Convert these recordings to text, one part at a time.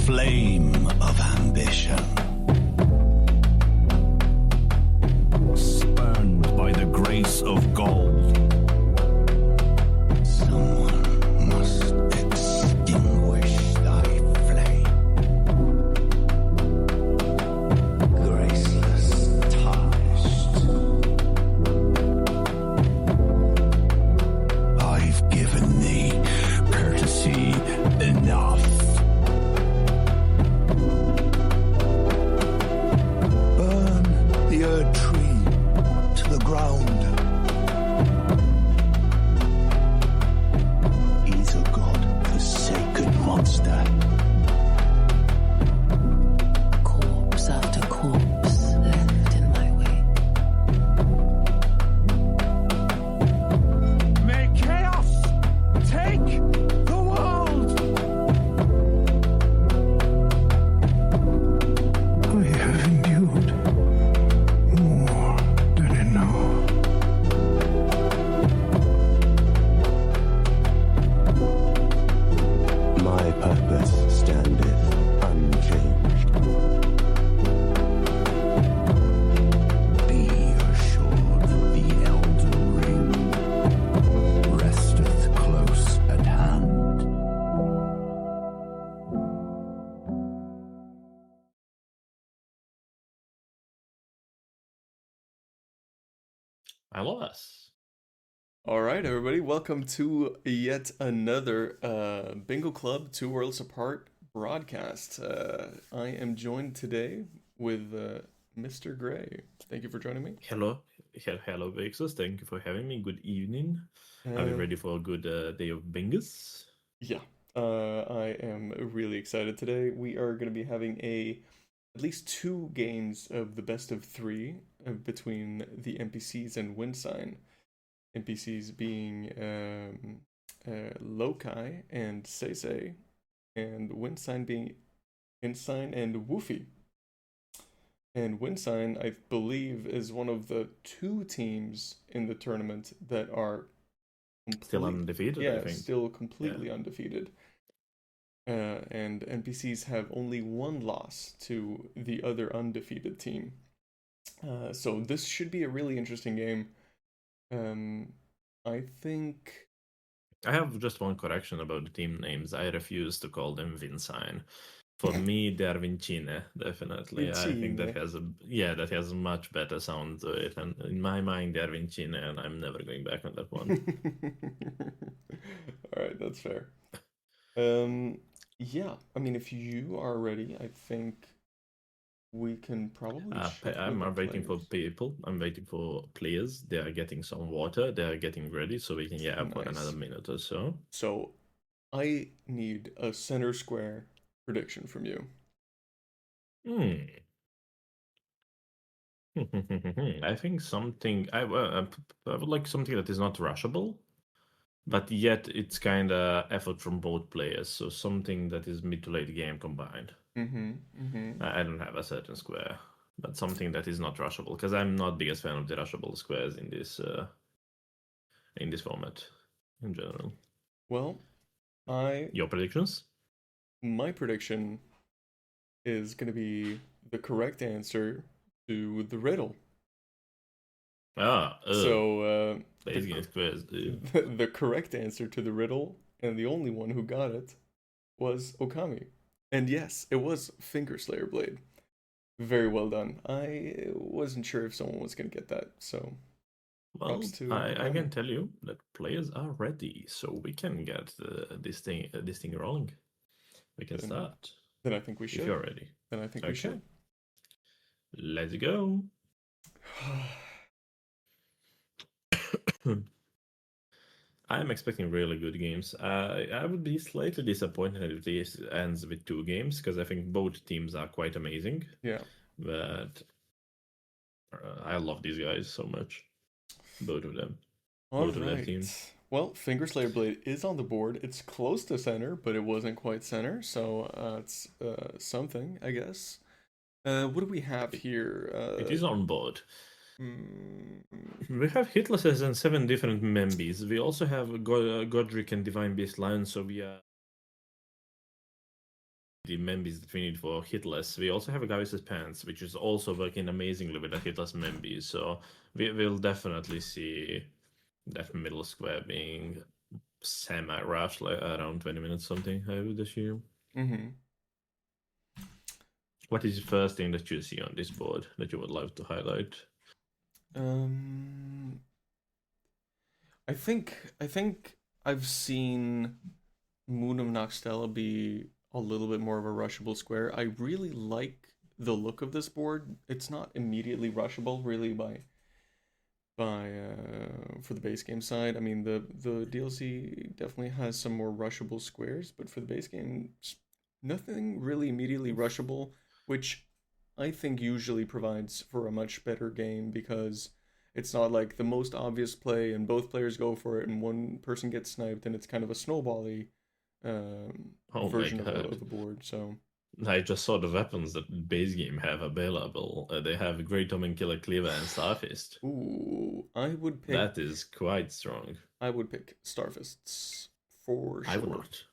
flame of ambition. Spurned by the grace of gold. Someone must extinguish thy flame. Graceless tarnished. I've given thee courtesy enough. Burn the Erd tree to the ground. He's a god-forsaken monster. Corpse after corpse left in my way. May chaos take the world! I have endured more than enough. My purpose standeth unchanged. Be assured the Elden Ring resteth close at hand. I lost. All right, everybody, welcome to yet another Bingo Club 2 Worlds Apart broadcast. I am joined today with Mr. Gray. Thank you for joining me. Hello, Vixus. Thank you for having me. Good evening. Are you ready for a good day of bingos? Yeah, I am really excited today. We are going to be having at least 2 games of the best of 3 between the NPCs and Wincine. NPCs being Loci and SÆSEA, and Wincine being Incine and Woofie. And Wincine, I believe, is one of the 2 teams in the tournament that are Still undefeated, I think. still completely undefeated. And NPCs have only 1 loss to the other undefeated team. So this should be a really interesting game. I think I have just one correction about the team names. I refuse to call them Wincine. For me, they're Vincine, definitely. I think that has a much better sound to it. And in my mind, they're Vincine, and I'm never going back on that one. All right, that's fair. Yeah, I mean, if you are ready, I think we can probably. I'm waiting for people. I'm waiting for players. They are getting some water. They are getting ready, so we can for another minute or so. So, I need a center square prediction from you. I think something. I would like something that is not rushable, but yet it's kind of effort from both players. So something that is mid to late game combined. I don't have a certain square, but something that is not rushable, because I'm not biggest fan of the rushable squares in this format in general. Well, Your predictions? My prediction is going to be the correct answer to the riddle. So squares, dude. The correct answer to the riddle, and the only one who got it, was Okami. And yes, it was Finger Slayer Blade. Very well done. I wasn't sure if someone was going to get that, so... Well, I can tell you that players are ready, so we can get this thing rolling. We can start. Then I think we should. If you're ready. Then I think we should. Let's go. I'm expecting really good games. I would be slightly disappointed if this ends with 2 games, because I think both teams are quite amazing. Yeah. But I love these guys so much. Both of them. Both of their teams. Well, Finger Slayer Blade is on the board. It's close to center, but it wasn't quite center, so it's something, I guess. What do we have here? It is on board. We have Hitless and 7 different members. We also have Godric and Divine Beast Lion, so we are the members that we need for hitless. We also have a Gaius's Pants, which is also working amazingly with the hitless members. So we'll definitely see that middle square being semi-rushed, like around 20 minutes something, I would assume. Mm-hmm. What is the first thing that you see on this board that you would like to highlight? I think I've seen Moon of Noxtella be a little bit more of a rushable square. I really like the look of this board. It's not immediately rushable, really, by for the base game side. I mean, the DLC definitely has some more rushable squares, but for the base game, nothing really immediately rushable, which I think usually provides for a much better game because it's not like the most obvious play and both players go for it and one person gets sniped and it's kind of a snowbally version of the board. So I just saw the weapons that base game have available. They have Great Omen, Killer Cleaver, and Starfist. Ooh, I would pick. That is quite strong. I would pick Starfists for sure. I would not.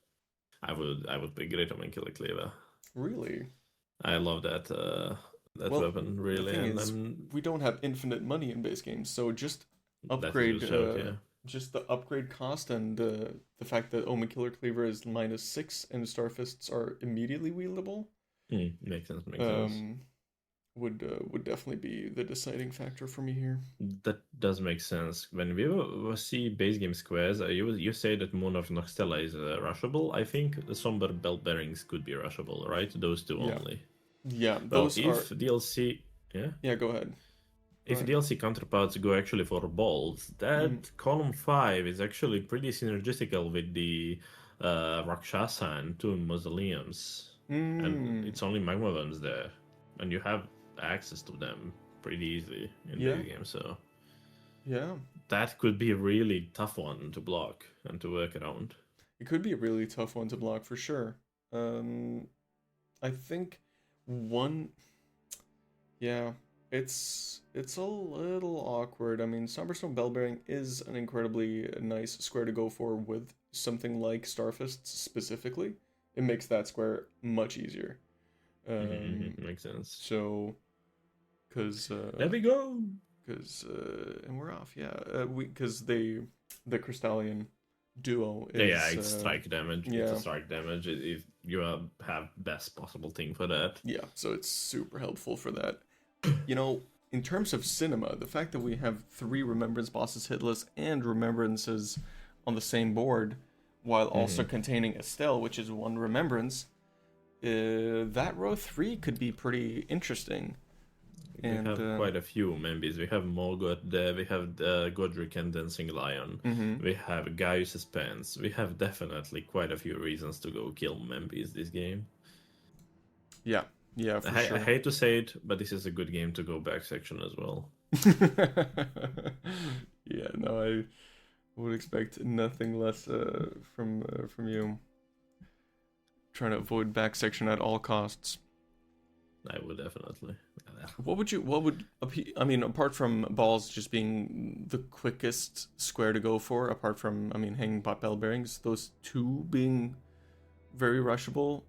I would pick Great Omen, Killer Cleaver. Really? I love that weapon really. The thing is, we don't have infinite money in base games, so just upgrade. Just the upgrade cost and the fact that Omen Killer Cleaver is -6 and Starfists are immediately wieldable. Makes sense. Makes sense. Would definitely be the deciding factor for me here. That does make sense. When we see base game squares, you say that Moon of Noxtella is rushable. I think the Somber Belt Bearings could be rushable, right? Those two only. Yeah, those are... DLC... Yeah? Yeah, go ahead. If DLC counterparts go actually for bolts, that column 5 is actually pretty synergistical with the Rakshasa and Tomb Mausoleums. And it's only Magma Worms there. And you have access to them pretty easily in the game, so... Yeah. That could be a really tough one to block and to work around. It could be a really tough one to block, for sure. I think one... Yeah... It's a little awkward. I mean, Somberstone Bellbearing is an incredibly nice square to go for with something like Starfists specifically. It makes that square much easier. Makes sense. So, because there we go. Because and we're off. Yeah, because the Crystallian duo is it's strike damage. Yeah, it's a strike damage. If you have best possible thing for that. Yeah, so it's super helpful for that. You know, in terms of cinema, the fact that we have 3 Remembrance bosses hitless and Remembrances on the same board, while also containing Estelle, which is 1 Remembrance, that row 3 could be pretty interesting. And we have quite a few members. We have Morgoth there, we have Godric and Dancing Lion, we have Gaius' Pants. We have definitely quite a few reasons to go kill members this game. Yeah. Yeah, for sure. I hate to say it, but this is a good game to go back section as well. Yeah, no, I would expect nothing less from you. Trying to avoid back section at all costs. I would definitely. I mean, apart from balls just being the quickest square to go for, apart from, I mean, Hanging Pot Bell Bearings, those 2 being very rushable,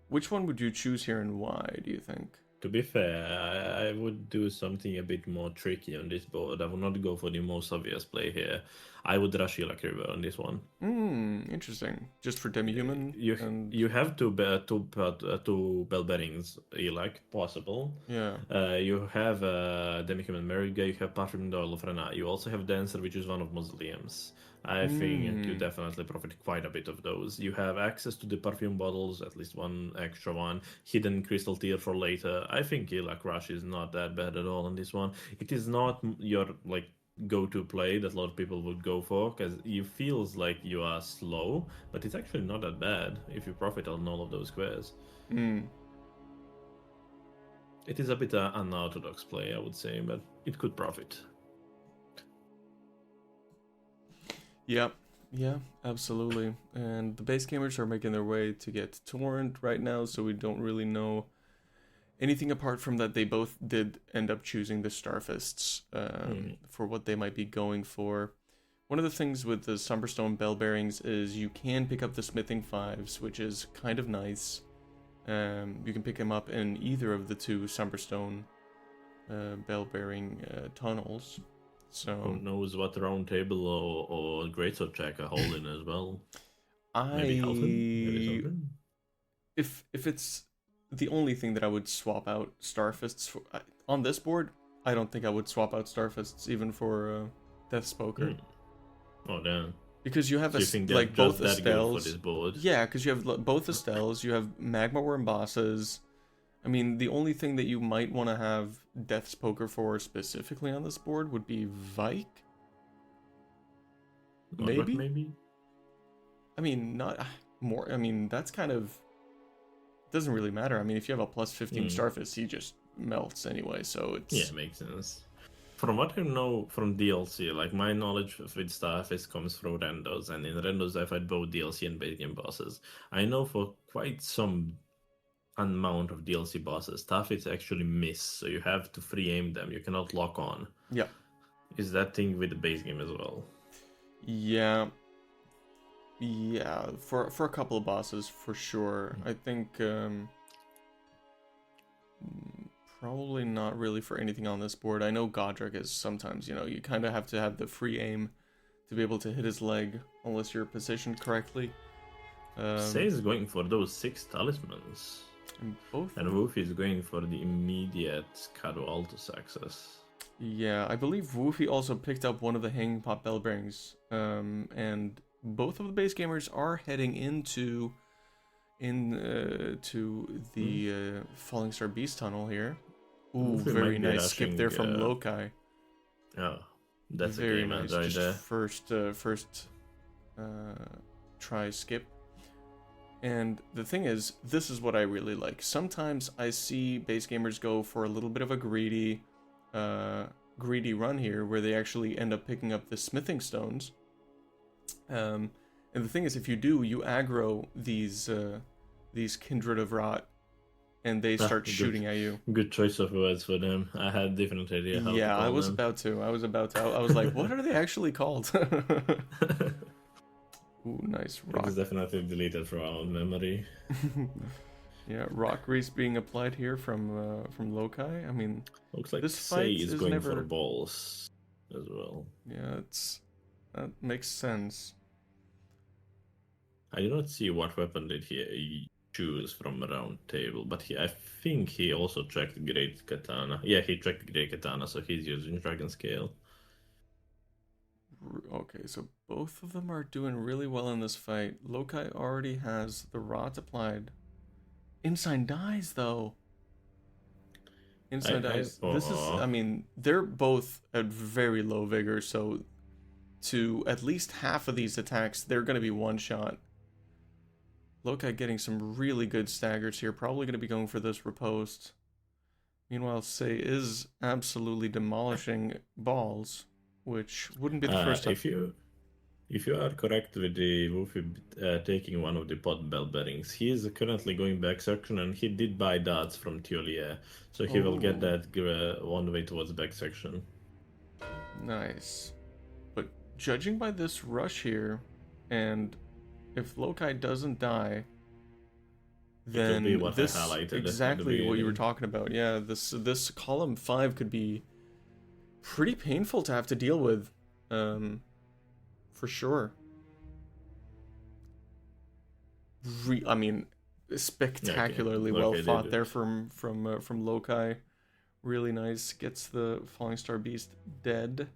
which one would you choose here and why, do you think? To be fair, I would do something a bit more tricky on this board. I would not go for the most obvious play here. I would rush Ila River on this one. Interesting. Just for Demi-Human? You have two bell bearings, Ilak, possible. Yeah. You have Demi-Human Meriga, you have Parfum d'Oil of Rena. You also have Dancer, which is one of Mausoleums. I think you definitely profit quite a bit of those. You have access to the perfume bottles, at least 1 extra one. Hidden Crystal Tear for later. I think Ilak Rush is not that bad at all on this one. It is not your go-to play that a lot of people would go for, because it feels like you are slow, but it's actually not that bad if you profit on all of those squares. It is a bit unorthodox play, I would say, but it could profit. Yeah, absolutely. And the base gamers are making their way to get Torrent right now, so we don't really know anything apart from that they both did end up choosing the Starfists for what they might be going for. one of the things with the Summerstone bell bearings is you can pick up the smithing 5s, which is kind of nice. You can pick them up in either of the two Summerstone bell bearing tunnels. So who knows what round table or greatsword check a hole in as well. Maybe Helfen? Maybe something? If it's the only thing that I would swap out Starfists for on this board, I don't think I would swap out Starfists even for Deathspoker. Oh damn! Because you have So you think like they're both just that good for Estelles. this board? Yeah, because you have both Estelles. You have Magma Worm bosses. I mean, the only thing that you might want to have Deathspoker for specifically on this board would be Vike. Godric, Maybe. maybe. I mean, not more. I mean, that's kind of doesn't really matter. I mean, if you have a plus 15 Starfist, he just melts anyway. So it's Yeah, makes sense. From what I know from DLC, like my knowledge with Starfist comes from Randos, and in Randos I fight both DLC and base game bosses. I know for quite some amount of DLC bosses, Starfists actually miss, so you have to free aim them. You cannot lock on. Yeah. Is that thing with the base game as well? Yeah. Yeah, for a couple of bosses, for sure. I think probably not really for anything on this board. I know Godric is sometimes, you kind of have to have the free aim to be able to hit his leg, unless you're positioned correctly. SÄSEA is going for those 6 talismans. And both. And Woofie is going for the immediate Cado Altus access. Yeah, I believe Woofie also picked up one of the Hanging Pot Bell Bearings. And both of the base gamers are heading into the Falling Star Beast tunnel here. Ooh, Woofie very might be nice skip there from rushing, Lokai. Oh, that's Very a game nice. right Just there. first try skip. And the thing is, this is what I really like. Sometimes I see base gamers go for a little bit of a greedy run here, where they actually end up picking up the smithing stones. And the thing is, if you do, you aggro these Kindred of Rot, and they start shooting at you. Good choice of words for them. I had a different idea how to Yeah, call I was them. about to. I was like, what are they actually called? Ooh, nice It rock. is definitely deleted from our memory. Yeah, rock grease being applied here from Lokai. I mean, Looks like this SÄSEA fight is is going never- for balls as well. yeah, that makes sense. I do not see what weapon did he choose from a round table, but I think he also checked Great Katana. Yeah, he checked Great Katana, so he's using Dragon Scale. Okay, so both of them are doing really well in this fight. Lokai already has the rot applied. Incine dies though. Incine dies. This is, I mean, they're both at very low vigor, so to at least half of these attacks, they're going to be one shot. Lokai getting some really good staggers here, probably going to be going for this riposte. Meanwhile, SÄSEA is absolutely demolishing balls, which wouldn't be the first time. If you are correct with the Woofie taking one of the pot bell bearings, he is currently going back section, and he did buy darts from Tiolier, so he will get that one way towards back section. Nice. But judging by this rush here, and if Lokai doesn't die, then be what I this highlighted at the exactly what you were beginning. talking about. Yeah, this column 5 could be pretty painful to have to deal with, for sure. I mean, spectacularly well Lokai fought did there it. from Lokai. Really nice. Gets the Falling Star Beast dead.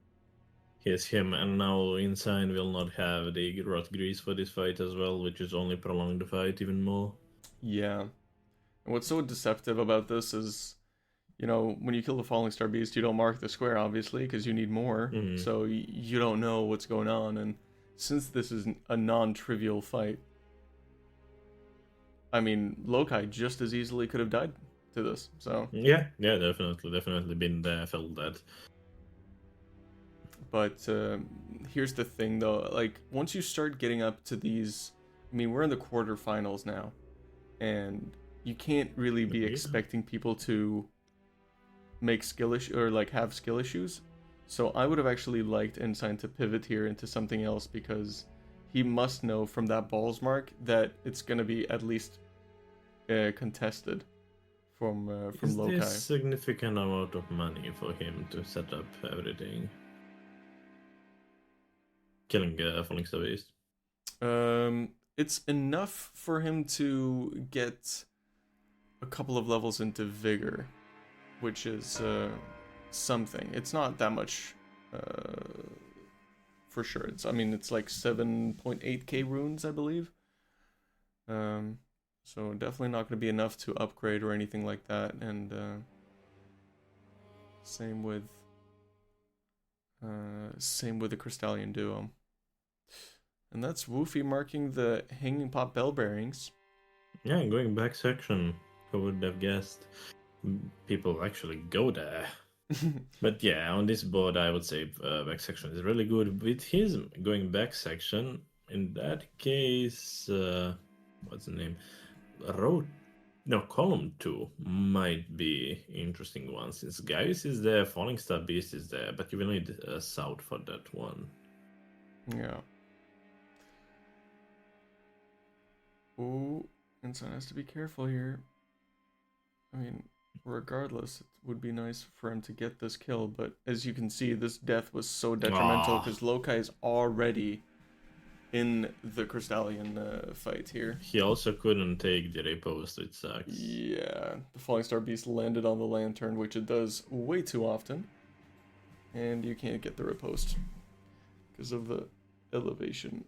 Yes, him, and now Incine will not have the rot grease for this fight as well, which is only prolong the fight even more. Yeah. And what's so deceptive about this is, when you kill the Falling Star Beast, you don't mark the square, obviously, because you need more. Mhm. So you don't know what's going on. And since this is a non-trivial fight, I mean, Lokai just as easily could have died to this. So, Yeah, definitely been there, felt that. but here's the thing, though. Like, once you start getting up to these, I mean, we're in the quarterfinals now, and you can't really be Yeah. expecting people to make skill issue or like have skill issues. So I would have actually liked Incine to pivot here into something else because he must know from that balls mark that it's going to be at least contested from Is Loci. this significant amount of money for him to set up everything? Killing Falling Star Beast. It's enough for him to get a couple of levels into Vigor, which is something. It's not that much for sure. It's like 7.8k runes, I believe. So definitely not going to be enough to upgrade or anything like that. And same with the Crystallian Duo. And that's Woofie marking the Hanging Pot Bell Bearings. Yeah, going back section. Who would have guessed people actually go there? But yeah, on this board, I would say back section is really good. With his going back section, in that case, what's the name? Column 2 might be interesting one, since Gaius is there, Falling Star Beast is there, but you will need South for that one. Yeah. Ooh, Incine has to be careful here. I mean, regardless, it would be nice for him to get this kill, but as you can see, this death was so detrimental because Loci is already in the Crystallian fight here. He also couldn't take the riposte, it sucks. Yeah, the Falling Star Beast landed on the lantern, which it does way too often, and you can't get the riposte because of the elevation.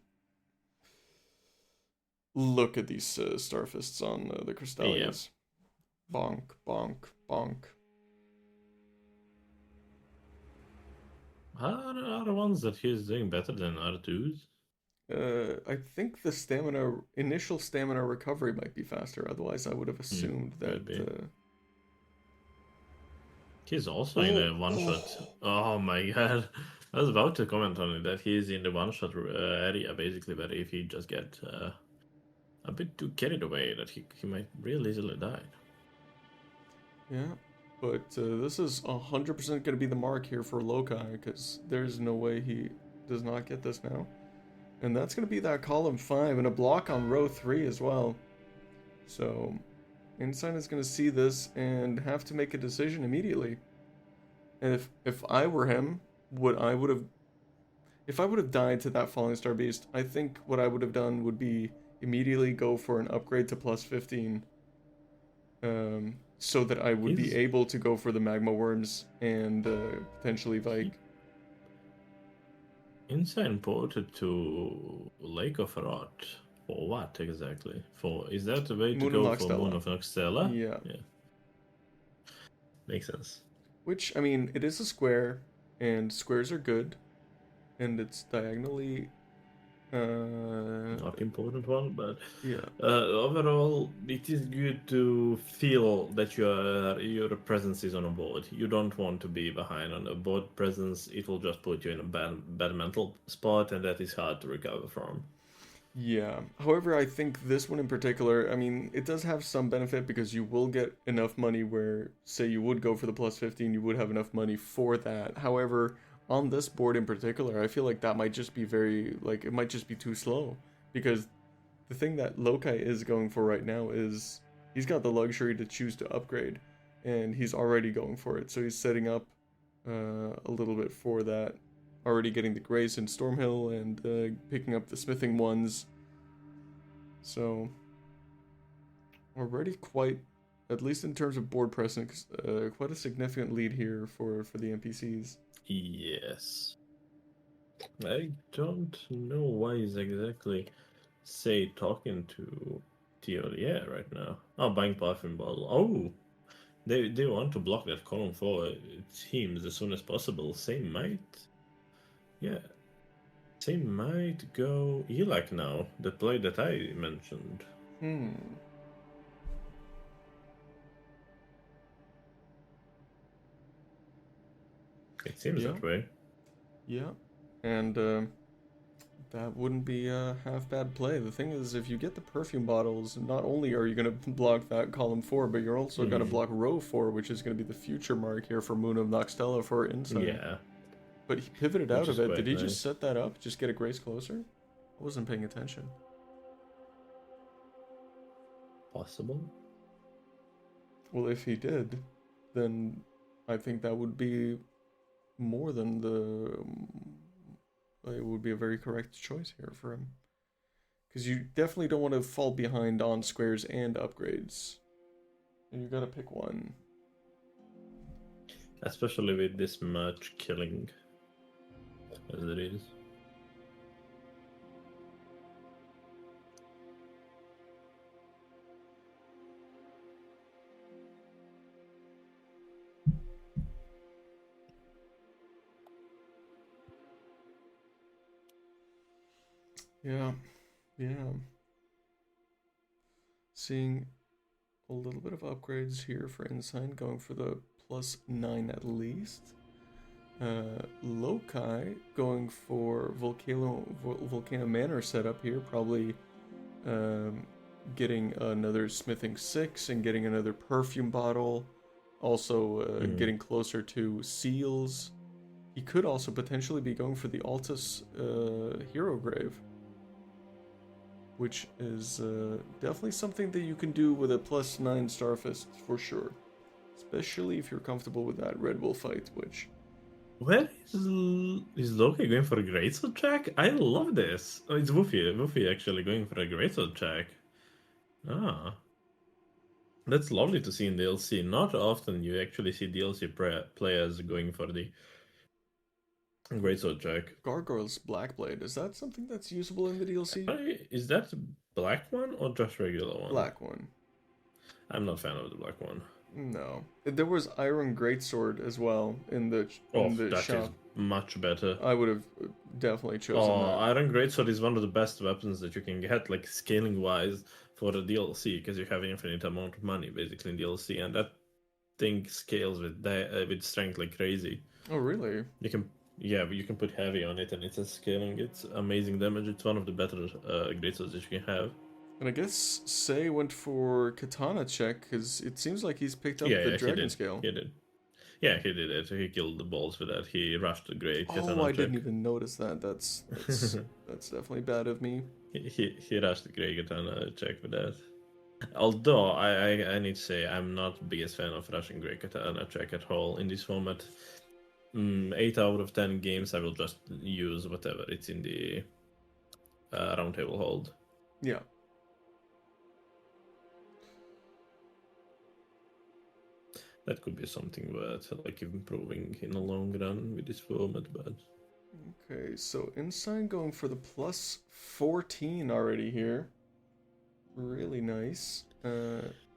Look at these Starfists on the Crystallians. Yeah. Bonk, bonk, bonk. Are the ones that he's doing better than R2's? I think the initial stamina recovery might be faster. Otherwise, I would have assumed that. He's also in a one-shot. Oh my god. I was about to comment on it, that he's in the one-shot area, basically, where if he just get a bit too carried away, that he might real easily die. Yeah, but this is 100% going to be the mark here for Loci, because there's no way he does not get this now. And that's going to be that column 5, and a block on row 3 as well. So, Incine is going to see this and have to make a decision immediately. And if I were him, if I would have died to that Falling Star Beast, I think what I would have done would be immediately go for an upgrade to plus 15. So that I would be able to go for the Magma Worms and potentially Vike. Incine ported to Lake of Rot. For what exactly? Is that the way to go for Moon of Noxtella? Yeah. Makes sense. Which, I mean, it is a square, and squares are good, and it's diagonally not important one, but yeah. Overall, it is good to feel that your presence is on a board. You don't want to be behind on a board presence. It will just put you in a bad mental spot, and that is hard to recover from. Yeah. However, I think this one in particular, I mean, it does have some benefit because you will get enough money where, say you would go for the plus 15, you would have enough money for that. However, on this board in particular, I feel like that might just be it might just be too slow. Because the thing that Loci is going for right now is he's got the luxury to choose to upgrade. And he's already going for it. So he's setting up a little bit for that. Already getting the Grace in Stormhill and picking up the smithing ones. So already quite, at least in terms of board presence, quite a significant lead here for the NPCs. Yes. I don't know why he's exactly, say, talking to Theoria right now. Oh, buying Parfum Bottle. Oh, they want to block that column 4, it seems, as soon as possible. Same might go Elak now, the play that I mentioned. It seems that way. Yeah, and that wouldn't be a half bad play. The thing is, if you get the perfume bottles, not only are you going to block that column 4, but you're also going to block row 4, which is going to be the future mark here for Moon of Noxtella for Incine. Yeah. But he pivoted Which out of is it. quite Did he nice. just set that up? Just get a Grace closer? I wasn't paying attention. Possible. Well, if he did, then I think that would be more than it would be a very correct choice here for him. Because you definitely don't want to fall behind on squares and upgrades. And you gotta pick one. Especially with this much killing as it is. Yeah, yeah. Seeing a little bit of upgrades here for Incine, going for the +9 at least. Loci going for Volcano Manor setup here, probably getting another Smithing 6 and getting another perfume bottle. Also getting closer to seals. He could also potentially be going for the Altus Hero Grave, which is definitely something that you can do with a +9 Starfist for sure. Especially if you're comfortable with that Red Bull fight, which... Where is Loki going for a greatsword check? I love this. Oh, it's Woofie. Woofie actually going for a greatsword check. Ah. That's lovely to see in DLC. Not often you actually see DLC players going for the greatsword check. Gargoyle's Blackblade, is that something that's usable in the DLC? Is that the black one or just regular one? Black one. I'm not a fan of the black one. No. There was Iron Greatsword as well in the That shop. is much better. I would have definitely chosen that. Iron Greatsword is one of the best weapons that you can get, like scaling wise, for the DLC, because you have infinite amount of money basically in DLC, and that thing scales with strength like crazy. Oh really? You can put heavy on it, and it's a scaling. It's amazing damage. It's one of the better greatswords that you can have. And I guess Say went for Katana check, because it seems like he's picked up the Dragon Scale. He did. Yeah, he did it. He killed the balls with that. He rushed the great Katana Oh, I check. didn't even notice that. That's that's definitely bad of me. He rushed the great Katana check with that. Although I need to say I'm not the biggest fan of rushing great Katana check at all in this format. 8 out of 10 games I will just use whatever it's in the round table hold. Yeah. That could be something worth like improving in the long run with this format, but Okay, so Incine going for the +14 already here. Really nice.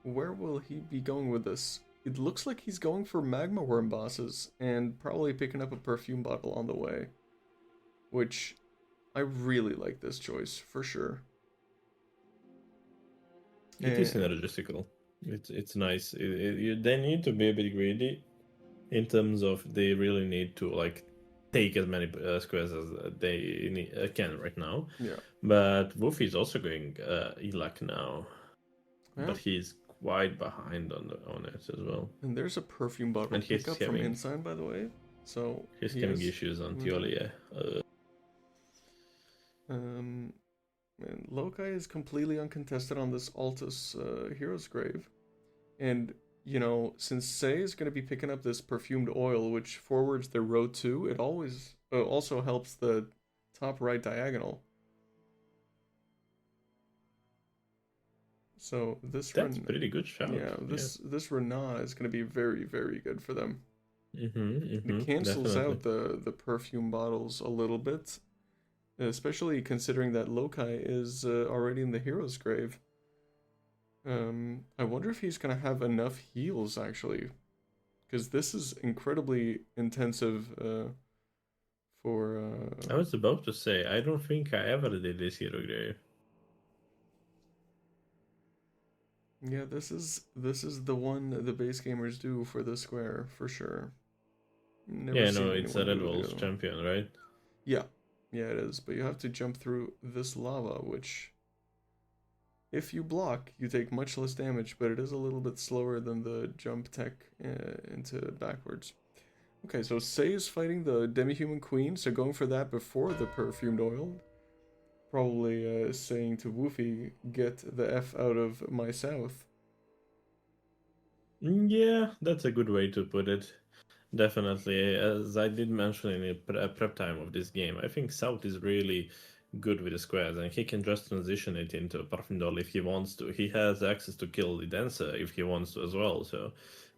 Where will he be going with this? It looks like he's going for Magma Worm bosses and probably picking up a perfume bottle on the way. Which, I really like this choice, for sure. it is synergistical. It's nice. They need to be a bit greedy in terms of they really need to like take as many squares as they can right now. Yeah. But Woofie is also going Elak now, Yeah. but he's quite behind on it as well. And there's a perfume bottle And he's pickup from having- Incine, by the way. So He's he having is- issues on Tiolia. And Loci is completely uncontested on this Altus Hero's Grave. And, you know, since Say is going to be picking up this perfumed oil, which forwards their row 2, it always also helps the top right diagonal. So this That's pretty good shout. Yeah, this Rena is going to be very, very good for them. Mm-hmm, It cancels out the perfume bottles a little bit, especially considering that Loci is already in the hero's grave. I wonder if he's gonna have enough heals actually, because this is incredibly intensive for. I was about to say I don't think I ever did this hero grave. Yeah, this is the one the base gamers do for the square for sure. Never seen It's a anyone Red do Wolves it. champion, right? Yeah, it is. But you have to jump through this lava, which, if you block, you take much less damage, but it is a little bit slower than the jump tech into backwards. Okay, so Sei is fighting the demi-human queen, so going for that before the perfumed oil. Probably saying to Woofie, get the F out of my south. Yeah, that's a good way to put it. Definitely, as I did mention in the prep time of this game, I think South is really good with the squares, and he can just transition it into Parfindol if he wants to. He has access to kill the Dancer if he wants to as well, so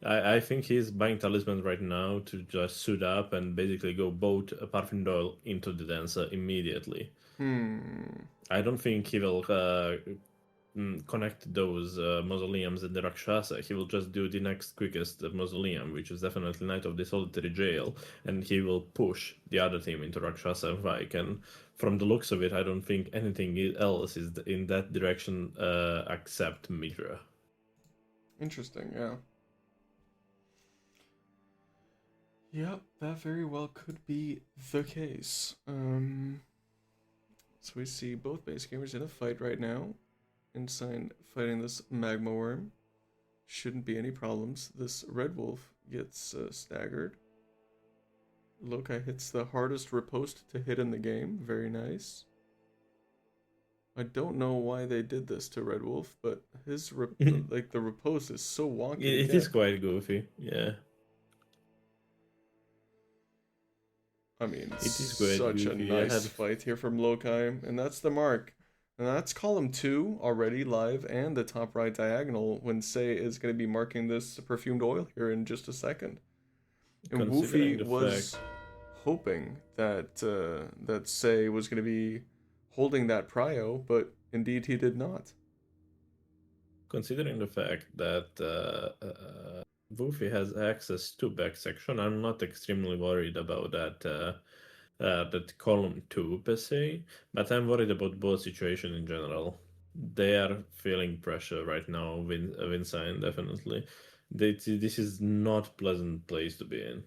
I think he's buying Talisman right now to just suit up and basically go both Parfindol into the Dancer immediately. I don't think he will connect those mausoleums in the Rakshasa. He will just do the next quickest mausoleum, which is definitely Knight of the Solitary Jail, and he will push the other team into Rakshasa and Vike. And from the looks of it, I don't think anything else is in that direction except Mitra. Interesting, yeah. Yep, that very well could be the case. So we see both base gamers in a fight right now. Incine fighting this Magma Worm. Shouldn't be any problems. This Red Wolf gets staggered. Lokai hits the hardest riposte to hit in the game. Very nice. I don't know why they did this to Red Wolf, but his like the riposte is so wonky. It is quite goofy, yeah. I mean, it is quite such a goofy. nice fight here from Lokai, and that's the mark. And that's column 2 already live, and the top right diagonal when Sei is going to be marking this perfumed oil here in just a second. And Woofie was hoping that that Sei was going to be holding that prio, but indeed he did not. Considering the fact that Woofie has access to back section, I'm not extremely worried about that column 2 per se, but I'm worried about both situations in general. They are feeling pressure right now, Wincine, definitely. This is not a pleasant place to be in.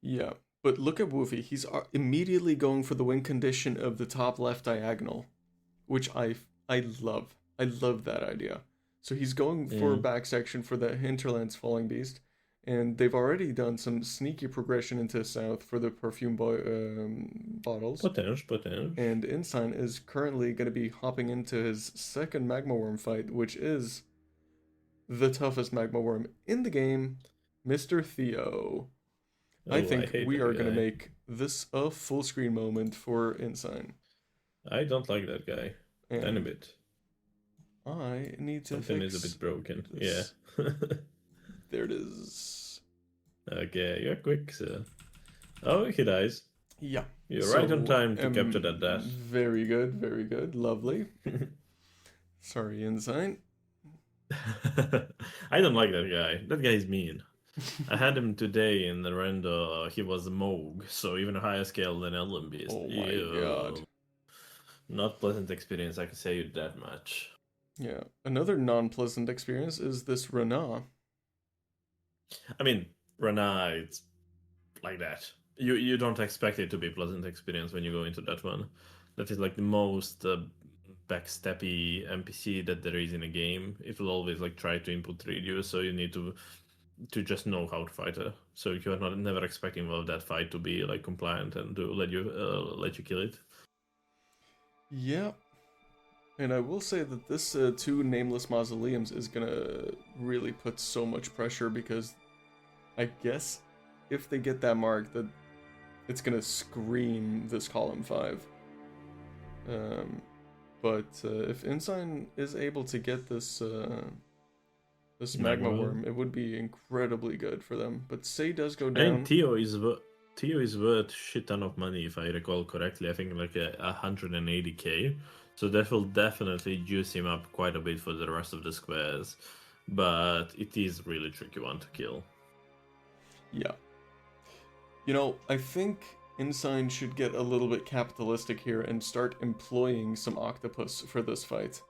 Yeah, but look at Woofie. He's immediately going for the win condition of the top left diagonal, which I love. I love that idea. So he's going for back section for the Hinterlands Falling Beast, and they've already done some sneaky progression into south for the perfume bottles. Potential. And Incine is currently going to be hopping into his second Magma Worm fight, which is the toughest Magma Worm in the game, Mr. Theo. I think we are going to make this a full screen moment for Incine. I don't like that guy. Any bit. I need to Something fix is a bit broken. this. Yeah. There it is. Okay, you're quick, so... Oh, he dies. Yeah. You're right on time to capture that dash. Very good. Lovely. Sorry, Incine. I don't like that guy. That guy is mean. I had him today in the render. He was a Moog, so even a higher scale than Elden Beast. Oh my god. Not pleasant experience, I can say you that much. Yeah. Another non-pleasant experience is this Rana. I memean, Rana, it's like that. You don't expect it to be a pleasant experience when you go into that one. That is like the most backsteppy NPC that there is in a game. It will always like try to input read you, so you need to just know how to fight her. So you're never expecting that fight to be like compliant and to let you kill it. Yeah. And I will say that this 2 nameless mausoleums is gonna really put so much pressure, because I guess if they get that mark, that it's gonna scream this column 5. But if Incine is able to get this this Magma Worm, it would be incredibly good for them. But Sei does go down. And Theo is worth shit ton of money, if I recall correctly. I think like 180k. So that will definitely juice him up quite a bit for the rest of the squares. But it is a really tricky one to kill. Yeah. You know, I think Incine should get a little bit capitalistic here and start employing some octopus for this fight.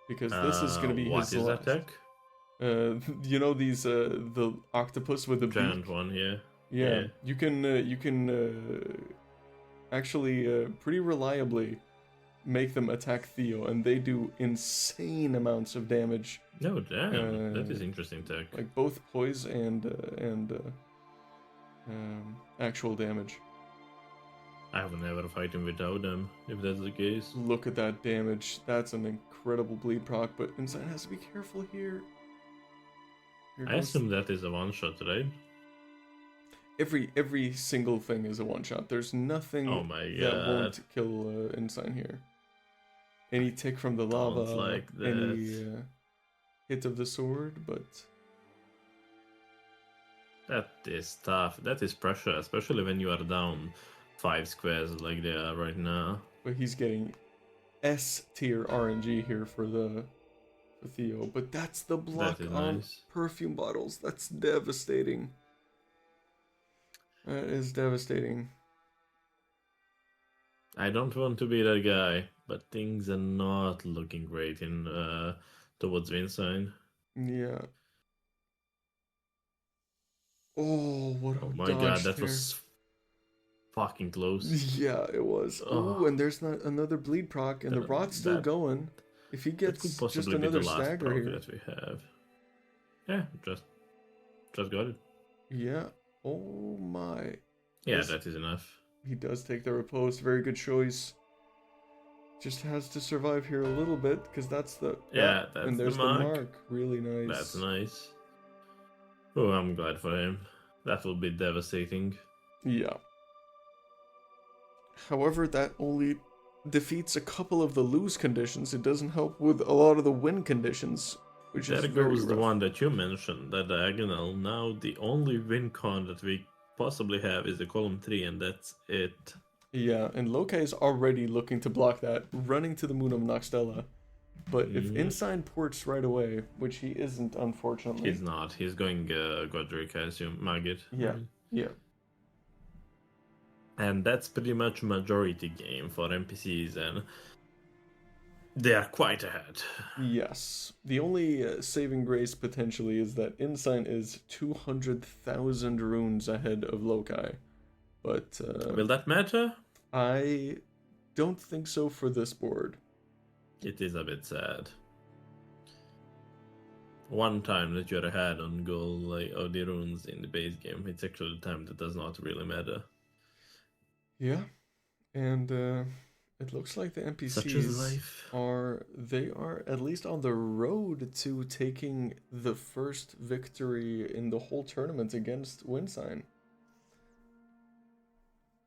Because this is going to be his last. What is that tech? You know these the octopus with the giant beak? one, yeah. Yeah. You can actually pretty reliably make them attack Theo, and they do insane amounts of damage. No, damn, that is interesting tech. Like both poise and actual damage. I will never fight him without them, if that's the case. Look at that damage. That's an incredible bleed proc, but Incine has to be careful here. Here I goes- assume that is a one-shot, right? Every single thing is a one-shot. There's nothing Oh my that god. won't kill Incine here. Any tick from the lava, like any that. hit of the sword, but That is tough. That is pressure, especially when you are down 5 squares like they are right now. he's getting S tier RNG here for Theo. But that's the block is on nice. perfume bottles. That's devastating. That is devastating. I don't want to be that guy, but things are not looking great in towards Wincine. Yeah. Oh, what a Oh my dodge god, that there. was fucking close. Yeah, it was. Oh. Oh, and there's not another bleed proc, and the rot's still that- going. If he That gets could just possibly be another the last stagger proc here. that we have. Yeah, just got it. Yeah. Oh my. Yeah, Yes. that is enough. He does take the riposte. Very good choice. Just has to survive here a little bit, because that's the... Yeah, that's and the there's mark. Really nice. That's nice. Oh, I'm glad for him. That will be devastating. Yeah. However, that only defeats a couple of the lose conditions. It doesn't help with a lot of the win conditions, which is There very goes the rough. one that you mentioned, that diagonal. Now the only win con that we possibly have is the column 3, and that's it. Yeah, and Lokai is already looking to block that, running to the moon of Noxtella. But if Mhm. Incine ports right away, which he isn't, unfortunately. He's not. He's going Godric, I assume. Maggot. Yeah, yeah. And that's pretty much majority game for NPCs, and they are quite ahead. Yes. The only saving grace potentially is that Incine is 200,000 runes ahead of Lokai. But Will that matter? I don't think so for this board. It is a bit sad. One time that you're ahead on goal, like or the runes in the base game, it's actually the time that does not really matter. Yeah. And it looks like the Such is NPCs life. they are at least on the road to taking the first victory in the whole tournament against Wincine.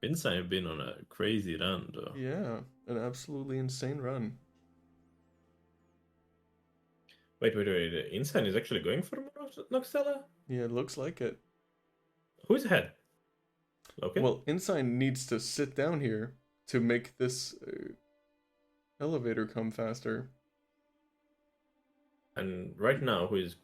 Incine have been on a crazy run, though. Yeah, an absolutely insane run. Wait. Incine is actually going for Noxtella? Yeah, it looks like it. Who's ahead? Okay. Well, Incine needs to sit down here to make this elevator come faster. And right now, who is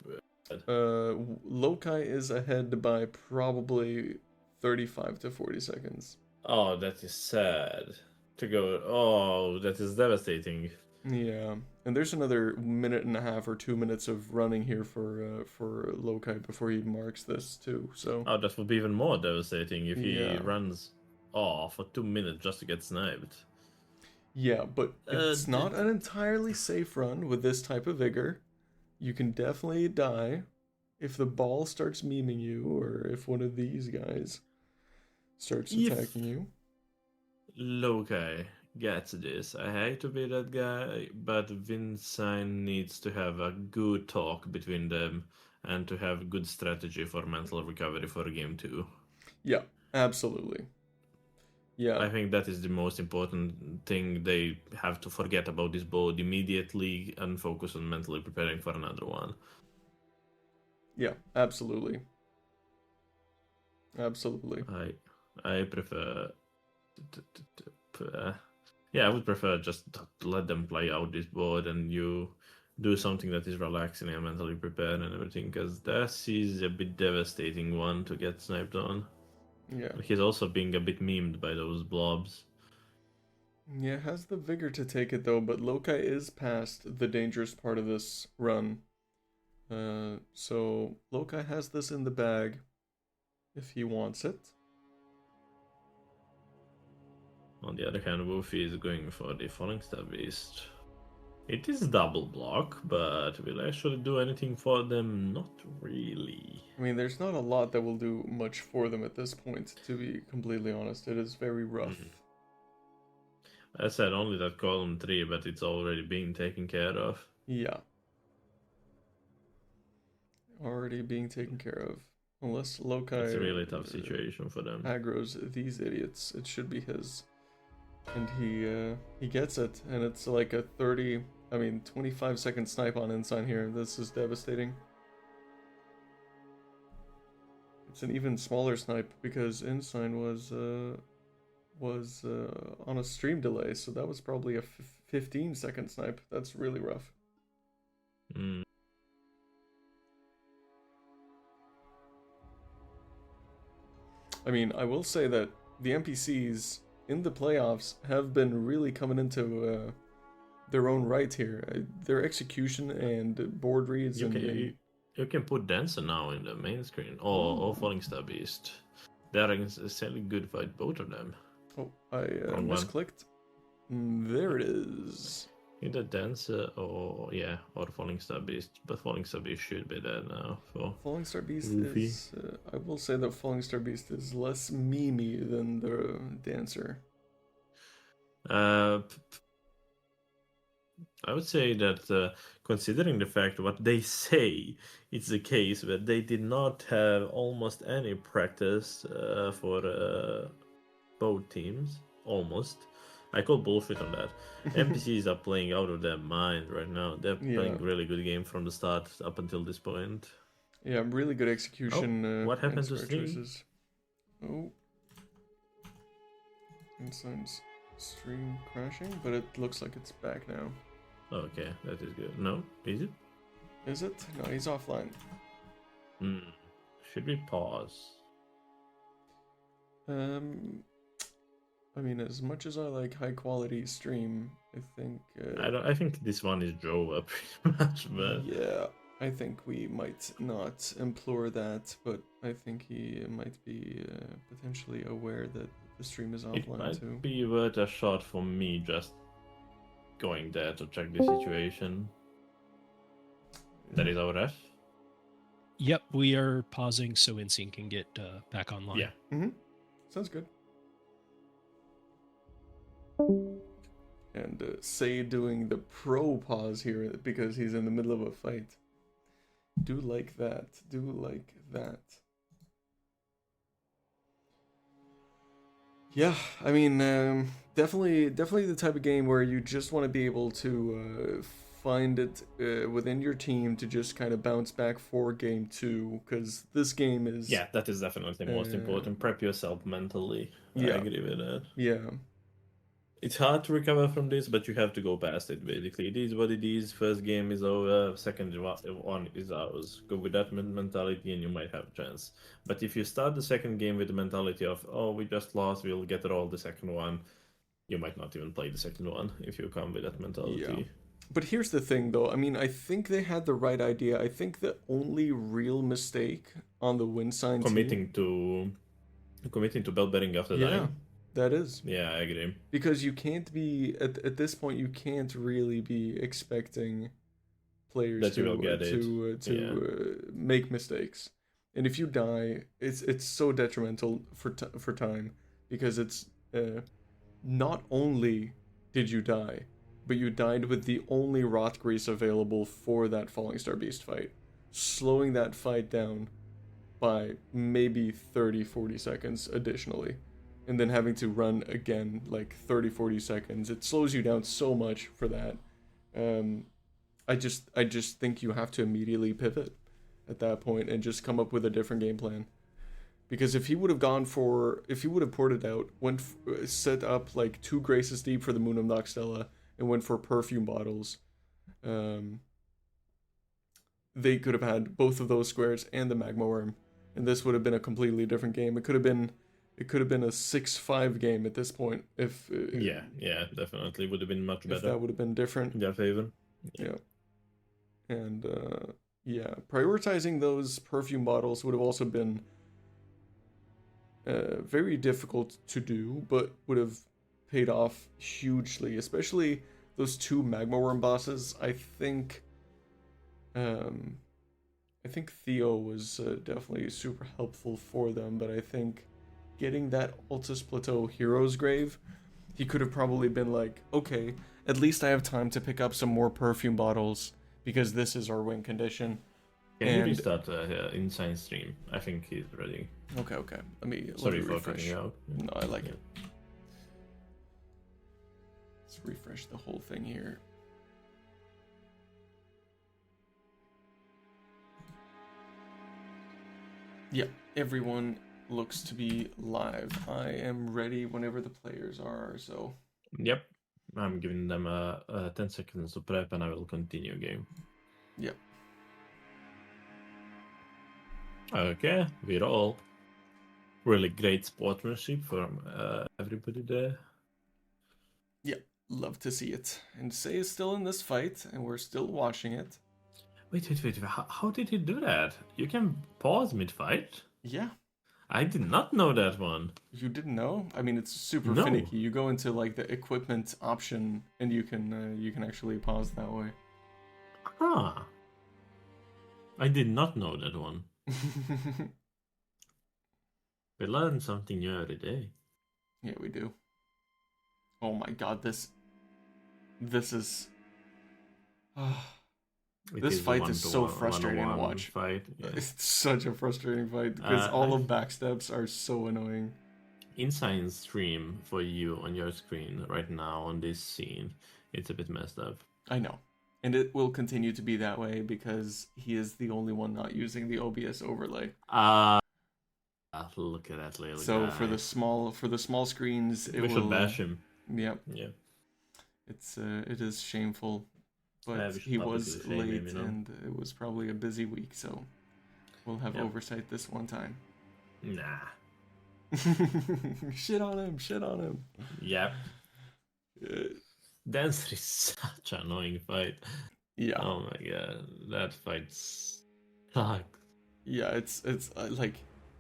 Lokai is ahead by probably 35 to 40 seconds. Oh, that is sad. To go. Oh, that is devastating. Yeah, and there's another minute and a half or 2 minutes of running here for Lokai before he marks this too. So Oh, that would be even more devastating if he Yeah. runs for 2 minutes just to get sniped. yeah, but it's not an entirely safe run with this type of vigor. You can definitely die if the ball starts memeing you, or if one of these guys starts If- attacking you. Lokai gets this. I hate to be that guy, but Wincine needs to have a good talk between them and to have good strategy for mental recovery for game 2. Yeah, absolutely. Yeah, I think that is the most important thing. They have to forget about this board immediately and focus on mentally preparing for another one. yeah, absolutely. Absolutely. I prefer... yeah, I would prefer just to let them play out this board and you do something that is relaxing and mentally prepared and everything, because this is a bit devastating one to get sniped on. Yeah. He's also being a bit memed by those blobs. Yeah, has the vigor to take it though, but Lokai is past the dangerous part of this run. So Lokai has this in the bag if he wants it. On the other hand, Woofie is going for the Falling Star Beast. It is double block, but will I actually do anything for them? Not really. I mean, there's not a lot that will do much for them at this point, to be completely honest. It is very rough. I said only that column 3, but it's already being taken care of. Yeah. Already being taken care of. Unless Loci It's a really tough situation for them. aggro's these idiots, it should be his. And he gets it, and it's like a 25-second snipe on Incine here. This is devastating. It's an even smaller snipe because Incine was on a stream delay, so that was probably a 15-second snipe. That's really rough. Mm. I mean, I will say that the NPCs in the playoffs have been really coming into their own right here. Their execution and board reads You can put Dancer now in the main screen, or Falling Star Beast. They're necessarily good fight, both of them. Oh, I misclicked. There it is. Either Dancer or Falling Star Beast. But Falling Star Beast should be there now for Falling Star Beast Woofie. is... I will say that Falling Star Beast is less memey than the Dancer. I would say that considering the fact what they say, it's the case that they did not have almost any practice for both teams. Almost. I call bullshit on that. NPCs are playing out of their mind right now. They're playing really good game from the start up until this point. Yeah, really good execution. What happened to square Stream? choices. Oh. Incine's stream crashing, but it looks like it's back now. Okay, that is good. No, is it? Is it? No, he's offline. Should we pause? I mean, as much as I like high quality stream, I think. I think this one is Jova pretty much, but Yeah, I think we might not implore that, but I think he might be potentially aware that the stream is it offline might too. be worth a shot for me just going there to check the situation. That is our ref. Yep, we are pausing so Incine can get back online. Yeah. Mm-hmm. Sounds good. And Say doing the pro pause here because he's in the middle of a fight. Do like that. Do like that. Yeah, I mean, definitely the type of game where you just want to be able to find it within your team to just kind of bounce back for game 2, because this game is... Yeah, that is definitely most important. Prep yourself mentally. Yeah. I agree with that. Yeah. It's hard to recover from this, but you have to go past it, basically. It is what it is. First game is over. Second one is ours. Go with that mentality and you might have a chance. But if you start the second game with the mentality of, oh, we just lost, we'll get it all the second one, you might not even play the second one if you come with that mentality. Yeah. But here's the thing, though. I mean, I think they had the right idea. I think the only real mistake on the Wincine Committing to bell-bearing after dying. That is. Yeah, I agree. Because you can't be, at this point, you can't really be expecting players that you will get to make mistakes. And if you die, it's so detrimental for time, because it's not only did you die, but you died with the only rot grease available for that Falling Star Beast fight, slowing that fight down by maybe 30-40 seconds additionally. And then having to run again like 30-40 seconds, it slows you down so much for that. I just think you have to immediately pivot at that point and just come up with a different game plan. Because if he would have ported out, set up like 2 Graces deep for the Moon of Noxtella and went for perfume bottles, they could have had both of those squares and the Magma Worm, and this would have been a completely different game. It could have been a 6-5 game at this point if yeah, definitely would have been much better. If that would have been different. In their favor. Yeah. And prioritizing those perfume bottles would have also been very difficult to do, but would have paid off hugely, especially those two magma worm bosses, I think Theo was definitely super helpful for them, but I think getting that Altus Plateau Hero's Grave, he could have probably been like, okay, at least I have time to pick up some more perfume bottles because this is our win condition. Can you restart Incine stream? I think he's ready. Okay. Let me Sorry for refresh. cutting you out. No, I like it. Let's refresh the whole thing here. Yeah, everyone looks to be live. I am ready whenever the players are, so... Yep. I'm giving them 10 seconds to prep and I will continue game. Yep. Okay, we're all. Really great sportsmanship from everybody there. Yep, love to see it. And Say is still in this fight, and we're still watching it. Wait. How did he do that? You can pause mid-fight? Yeah. I did not know that one. You didn't know? I mean, it's super No. finicky. You go into like the equipment option, and you can actually pause that way. Huh. I did not know that one. We learn something new every day. Yeah, we do. Oh my god, this is... It This is a fight is so frustrating to 1-on-1 watch. Fight. Yeah. It's such a frustrating fight because all the backsteps are so annoying. Incine stream for you on your screen right now on this scene. It's a bit messed up. I know. And it will continue to be that way because he is the only one not using the OBS overlay. Look at that little So guy. for the small screens, it we will should bash him. Yep. Yeah. It is shameful. But we should he publicly was shame late him, you know? and it was probably a busy week, so we'll have oversight this one time. Nah. Shit on him. Yep. Dancer is such an annoying fight. Yeah. Oh my god, that fight sucks. Yeah, it's like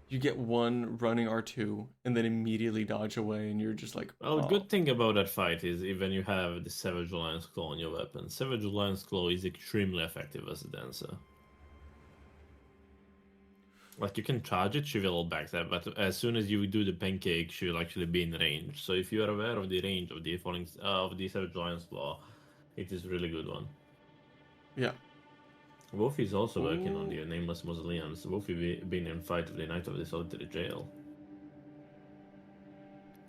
you get one running R2 and then immediately dodge away, and you're just like, Well, the good thing about that fight is even you have the Savage Alliance Claw on your weapon. Savage Alliance Claw is extremely effective as a dancer. Like, you can charge it, she will backstab, but as soon as you do the pancake, she will actually be in range. So if you are aware of the range of the Savage Alliance Claw, it is a really good one. Yeah. Woofie is also working on the Nameless Mausoleums. Woofie been in fight with the Knight of the Solitary Jail.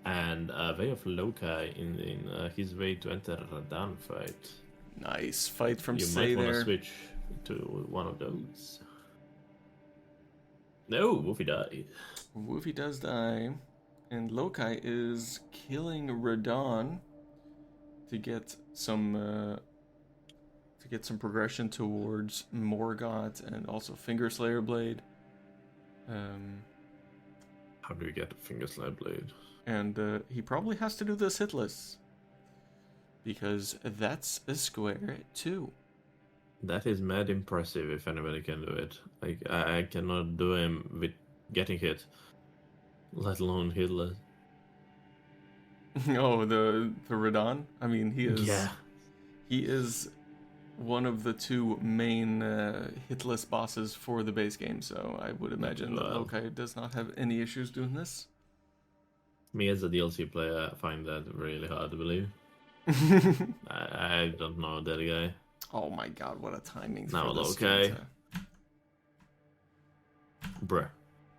And WayOfLoci in his way to enter a Radan fight. Nice fight from You Say might want to there. switch to one of those. No, Woofie died. Woofie does die, and Loci is killing Radon to get some progression towards Morgoth and also Finger Slayer Blade. How do you get a Finger Slide Blade? And he probably has to do this hitless because that's a square too. That is mad impressive if anybody can do it. Like, I cannot do him with getting hit, let alone hitless. Oh, the Radon? I mean, he is one of the two main hitless bosses for the base game, so I would imagine that Loci does not have any issues doing this. Me as a DLC player, I find that really hard to believe. I don't know that guy. Oh my god, what a timing Now for this Loci. game Bruh.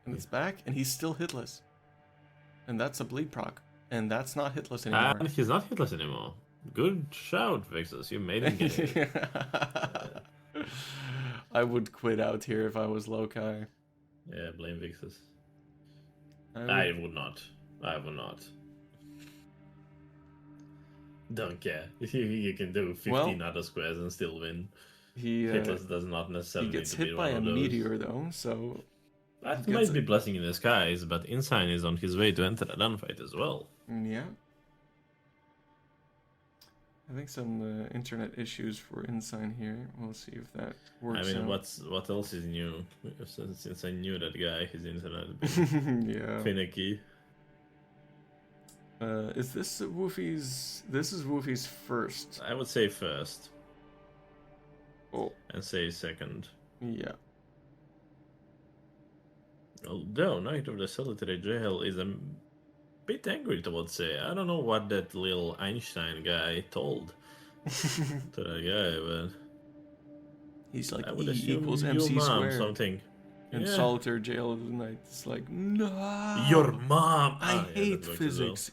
And it's back, and he's still hitless. And that's a bleed proc. And that's not hitless anymore. And he's not hitless anymore. Good shout, Vixus. You made him get it. I would quit out here if I was Loci. Yeah, blame Vixus. I would not. Don't care. You can do 15 other squares and still win. Hitless does not necessarily he gets need to be hit by one a of those. meteor though, so That might be blessing in disguise, but Incine is on his way to enter a gunfight as well. yeah. I think some internet issues for Incine here. We'll see if that works. I mean, out. what else is new? Since I knew that guy, his internet been Yeah. finicky. Is this Woofie's? This is Woofie's first. I would say first. Oh, And say second. yeah. Although Knight of the Solitary Jail is a bit angry towards say. I don't know what that little Einstein guy told to that guy, but He's like I would E assume equals your MC mom squared. something. And Yeah. Solitary Jail of the Night. It's like, no. Your mom. I Ah, yeah, hate that works as well. physics.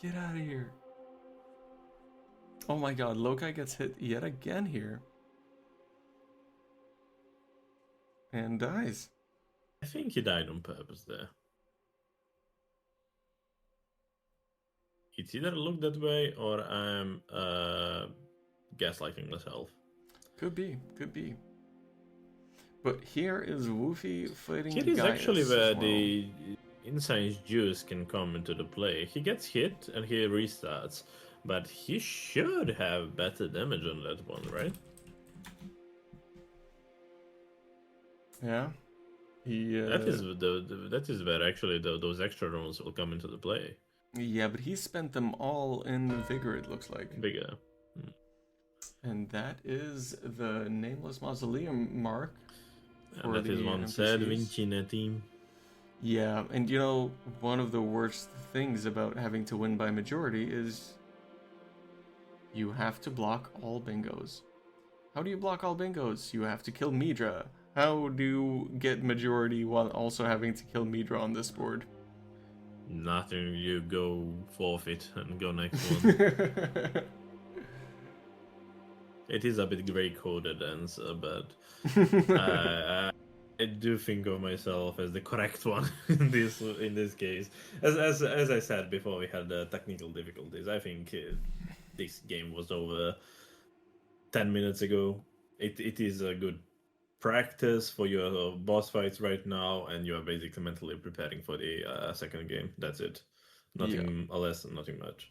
Get out of here. Oh my god, Lokai gets hit yet again here. And dies. I think he died on purpose there. It either looked that way or I'm gaslighting myself. Could be, could be. But here is Woofie fighting Here is Gaius actually as where well. the Incine's juice can come into the play. He gets hit and he restarts, but he should have better damage on that one, right? Yeah. He, That is where actually those extra runes will come into the play. Yeah, but he spent them all in Vigor, it looks like. Bigger. And that is the Nameless Mausoleum mark. And that is one sad Wincine team. Yeah, and you know, one of the worst things about having to win by majority is you have to block all bingos. How do you block all bingos? You have to kill Midra. How do you get majority while also having to kill Midra on this board? Nothing, you go forfeit and go next one. It is a bit grey coded answer, but I do think of myself as the correct one in this case. As I said before, we had technical difficulties. I think this game was over 10 minutes ago. It is a good practice for your boss fights right now, and you are basically mentally preparing for the second game. That's it. Nothing less, nothing much,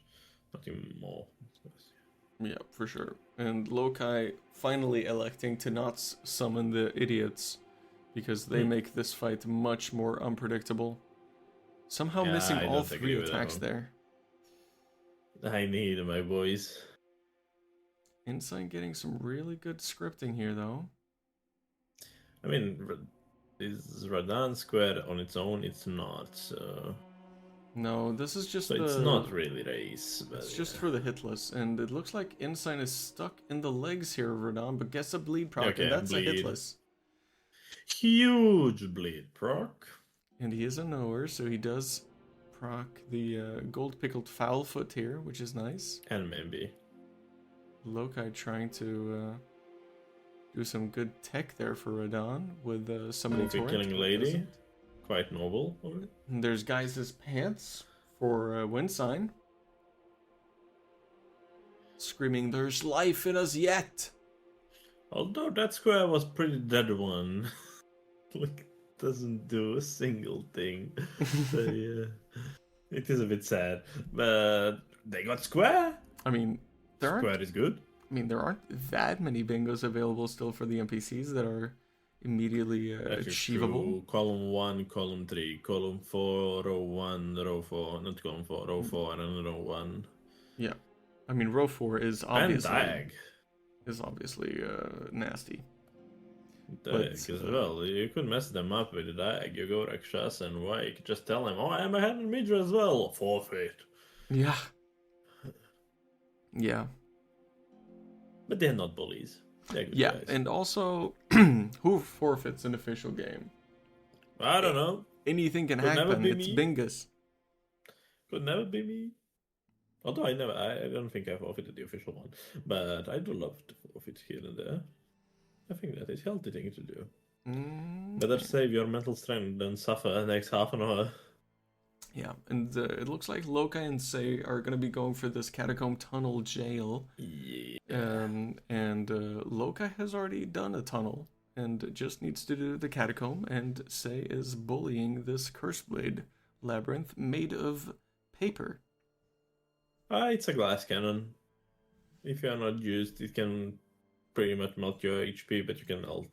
nothing more. Yeah, for sure. And Lokai finally electing to not summon the idiots because they make this fight much more unpredictable. Somehow missing I all don't agree 3 with that attacks one. there. I need my boys. Incine getting some really good scripting here, though. I mean, is Radan square on its own? It's not. So No, this is just it's not really race. But It's just for the hitless, and it looks like Incine is stuck in the legs here of Radan, but gets a bleed proc, Okay, and that's bleed. a hitless. Huge bleed proc. And he is a knower, so he does proc the gold pickled foul foot here, which is nice. And maybe. Lokai trying to do some good tech there for Radan with summoning Woofie torrent. killing but lady. doesn't. Quite noble. And there's Guys' pants for Wincine. Screaming, "There's life in us yet!" Although that square was pretty dead one. Like, doesn't do a single thing. So yeah. It is a bit sad. But they got square. I mean, there Square is good. aren't that many bingos available still for the NPCs that are immediately That is achievable. true. Column 1, column 3, column 4, row 1, row 4, not column 4, row 4, and row 1. Yeah, I mean, row 4 is And obviously diag. nasty. Diag as well. You could mess them up with the diag. You go Rakshas and Wake. Just tell them, oh, I am ahead in Midra as well. Forfeit. Yeah. Yeah. But they're not bullies. They're good Yeah, guys. and also, who forfeits an official game? I don't know. Anything can Could never happen. be It's me. bingus. Could never be me. Although I don't think I forfeited the official one. But I do love to forfeit here and there. I think that is a healthy thing to do. Better save your mental strength than suffer the next half an hour. Yeah, and it looks like Lokai and Sei are going to be going for this catacomb tunnel jail. Yeah. And Lokai has already done a tunnel and just needs to do the catacomb, and Sei is bullying this curse blade labyrinth made of paper. It's a glass cannon. If you are not used, it can pretty much melt your HP, but you can melt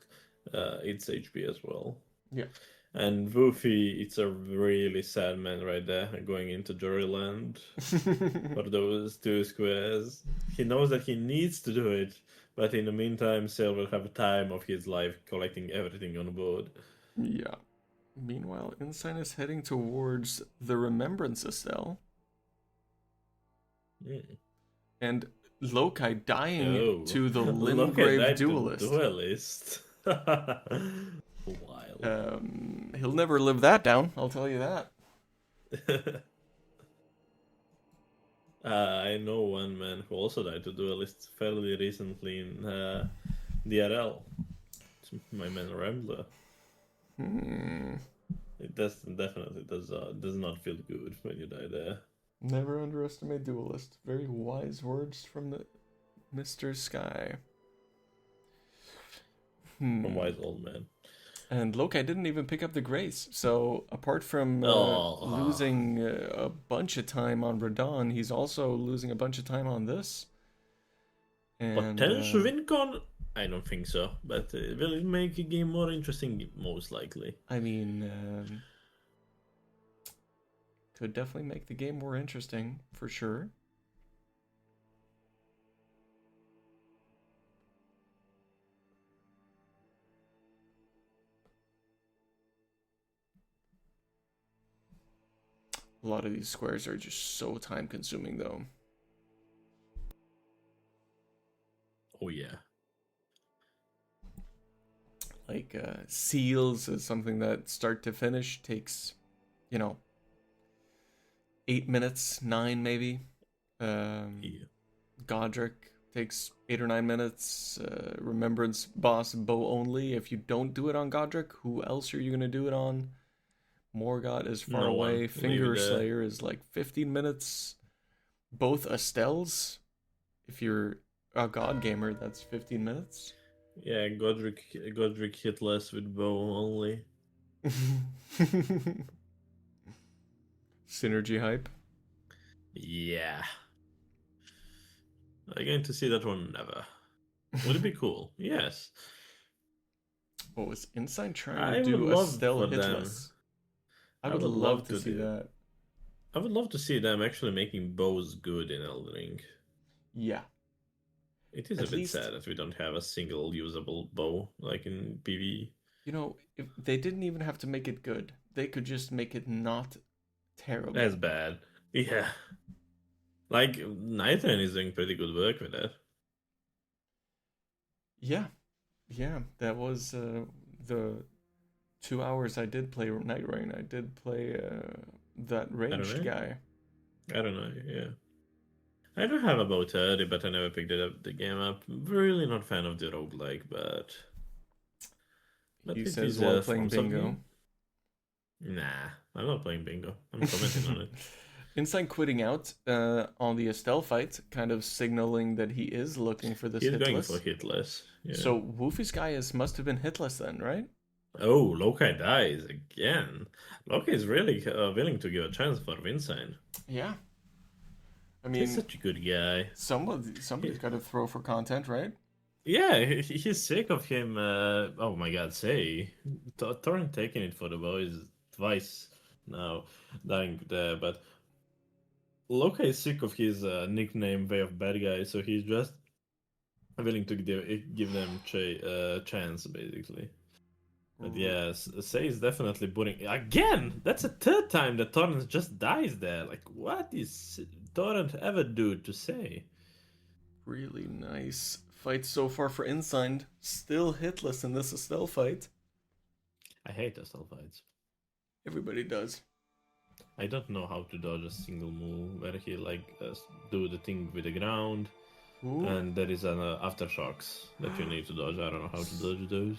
its HP as well. Yeah. And Woofie, it's a really sad man right there, going into Juryland for those 2 squares. He knows that he needs to do it, but in the meantime, Sail will have time of his life collecting everything on board. Yeah. Meanwhile, Incine is heading towards the Remembrance Estelle. And Loci dying to the Limgrave Duelist. Wild. He'll never live that down, I'll tell you that. I know one man who also died to Duelist fairly recently in DRL. It's my man Rambler. It definitely does not feel good when you die there. Never underestimate Duelist. Very wise words from the Mr. Sky. A wise old man. And Loci didn't even pick up the Grace. So apart from losing a bunch of time on Radon, he's also losing a bunch of time on this. And, potential win con? I don't think so, but will it make the game more interesting? Most likely. I mean, could definitely make the game more interesting, for sure. A lot of these squares are just so time consuming though. Oh yeah. Like seals is something that start to finish takes, 8 minutes, 9 maybe. Godric takes 8 or 9 minutes. Remembrance boss bow only. If you don't do it on Godric, who else are you gonna do it on? Morgott is far away. Finger Slayer is like 15 minutes. Both Estelles, if you're a God gamer, that's 15 minutes. Yeah, Godric hit less with bow only. Synergy hype. Yeah. Are you going to see that one? Never. Would it be cool? Yes. What was Incine trying to do? Estelle hitless. I would love to see that. I would love to see them actually making bows good in Elden Ring. Yeah. It is a bit sad that we don't have a single usable bow like in PvE. If they didn't even have to make it good. They could just make it not terrible. That's bad. Yeah. Like, Nitran is doing pretty good work with that. Yeah. Yeah, that was the 2 hours I did play Night Rain. I did play that ranged guy. I don't know, yeah. I do have about 30, but I never picked the game up. Really not fan of the roguelike, but he says while playing bingo. Nah, I'm not playing bingo. I'm commenting on it. Incine quitting out on the Estelle fight, kind of signaling that he is looking for this hitless. He's going for hitless. Yeah. So Woofie's guy must have been hitless then, right? Oh, Loci dies again. Loci is really willing to give a chance for Wincine. Yeah. I mean, he's such a good guy. Somebody's got to throw for content, right? Yeah, he's sick of him. Oh my god, say. Torrent taking it for the boys twice now, dying there, but Loci is sick of his nickname Way of Bad Guy, so he's just willing to give them a chance, basically. But yeah, Say is definitely putting... Again! That's the third time that Torrent just dies there. Like, what is Torrent ever do to Say? Really nice fight so far for Incine. Still hitless in this Estelle fight. I hate Estelle fights. Everybody does. I don't know how to dodge a single move where he do the thing with the ground. Ooh. And there is an aftershocks that you need to dodge. I don't know how to dodge those.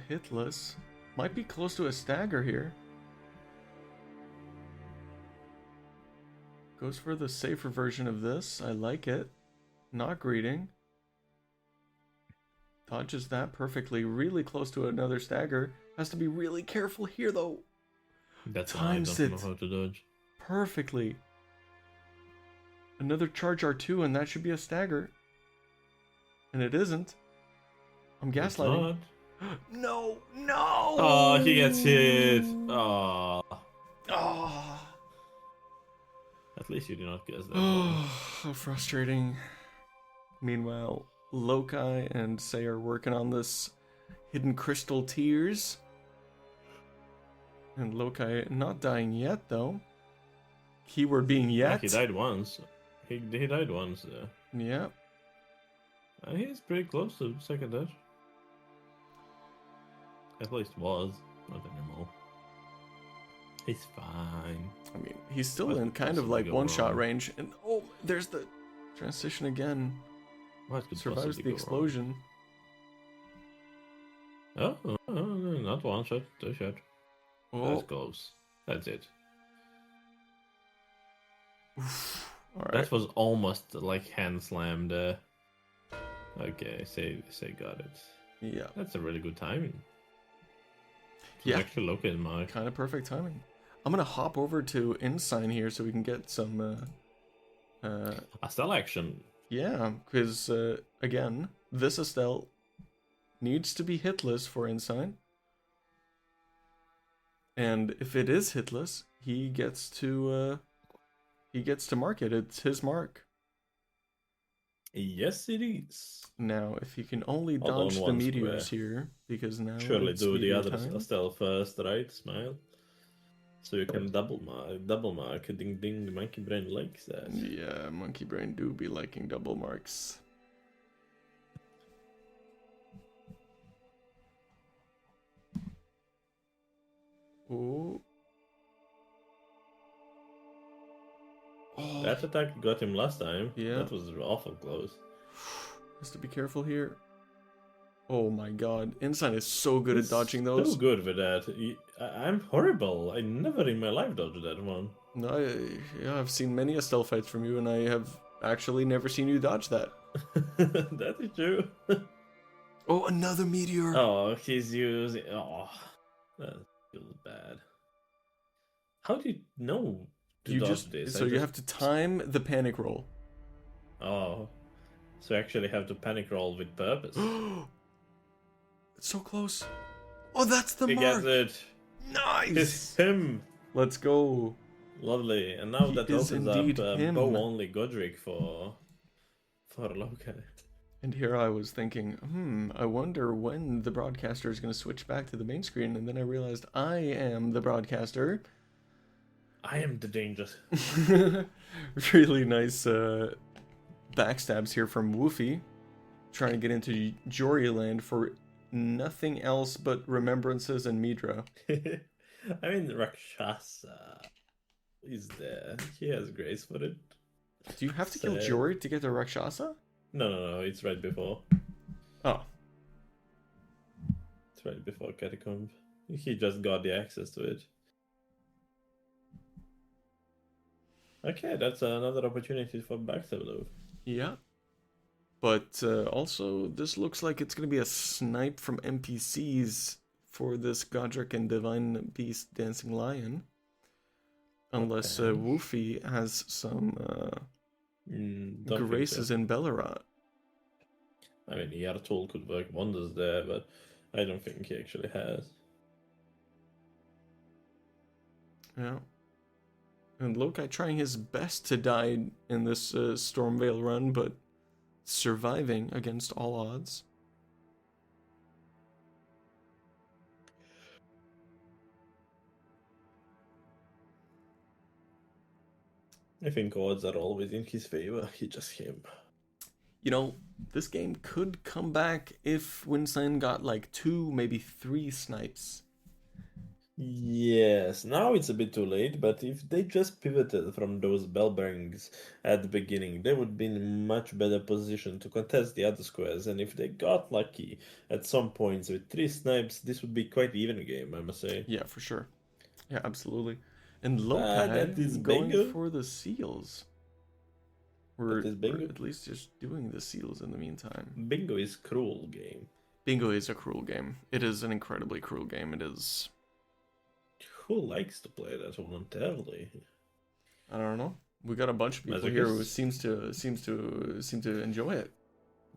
Hitless. Might be close to a stagger here. Goes for the safer version of this. I like it. Not greeting. Dodges that perfectly. Really close to another stagger. Has to be really careful here though. That's why I don't know how to dodge. Perfectly. Another charge R2 and that should be a stagger. And it isn't. I'm gaslighting. No! Oh, he gets hit. Oh. Oh. At least you did not guess that Oh, one. how frustrating. Meanwhile, Loci and Say are working on this hidden crystal tears. And Loci not dying yet, though. Keyword being Yeah, yet. he died once. He died once. Yeah. He's pretty close to second death. At least was. Not anymore. He's fine. I mean, he's still What in could kind of possibly like go one-shot wrong? range. And oh, there's the transition again. What could Survives possibly the go explosion. wrong? Oh, not one shot, two shot. Oh, That's close. That's it. all right. That was almost like hand slammed. Okay, say got it. Yeah, That's a really good timing. Yeah. Actually, look at my. kind of perfect timing. I'm gonna hop over to Incine here so we can get some. Estelle action. Yeah, because again, this Estelle needs to be hitless for Incine. And if it is hitless, he gets to mark it. It's his mark. Yes, it is. Now, if he can only Hold on dodge the one meteors square. here, because now Surely it's do the meteor other time. Estelle first, right? Smile. So you can double mark. Ding ding. The monkey brain likes that. Yeah, Monkey Brain do be liking double marks. Oh. Oh, That attack got him last time. Yeah. That was awful close. has to be careful here. Oh my god, Incine is so good at dodging those. So good with that. I'm horrible. I never in my life dodged that one. No, yeah, I've seen many Estelle fights from you, and I have actually never seen you dodge that. That is true. Oh, another meteor. Oh, he's using. Oh, that feels bad. How do you know to You dodge just this? so you have to time the panic roll. Oh, so you actually have to panic roll with purpose. It's so close. Oh, that's the He mark. gets it. Nice. It's him. Let's go. Lovely. And now He that is opens indeed up him. bow only Godric for Loki. And here I was thinking, I wonder when the broadcaster is going to switch back to the main screen, and then I realized I am the broadcaster. I am the danger. Really nice backstabs here from Woofie, trying to get into Jory land for nothing else but remembrances and Midra. I mean, Rakshasa is there. He has grace for it. Do you have to kill Sad. Jory to get the Rakshasa? No, it's right before. Oh, It's right before Catacomb. He just got the access to it. Okay, that's another opportunity for backstab though. yeah. But also, this looks like it's going to be a snipe from NPCs for this Godric and Divine Beast Dancing Lion. Unless Okay. Woofie has some Don't think graces so. in Bellerat. I mean, Yartul could work wonders there, but I don't think he actually has. Yeah. And Loci trying his best to die in this Stormveil run, but surviving against all odds. I think odds are always in his favor. He just him. You know, this game could come back if Wincine got like 2, maybe 3 snipes. Yes, now it's a bit too late, but if they just pivoted from those bell bearings at the beginning, they would be in a much better position to contest the other squares. And if they got lucky at some points with 3 snipes, this would be quite even game, I must say. Yeah, for sure. Yeah, absolutely. And that Loci is going bingo. for the seals. We're That is bingo. at least just doing the seals in the meantime. Bingo is cruel game. Bingo is a cruel game. It is an incredibly cruel game. It is. Who likes to play that voluntarily? I don't know. We got a bunch of people here who Masochists. seem to enjoy it.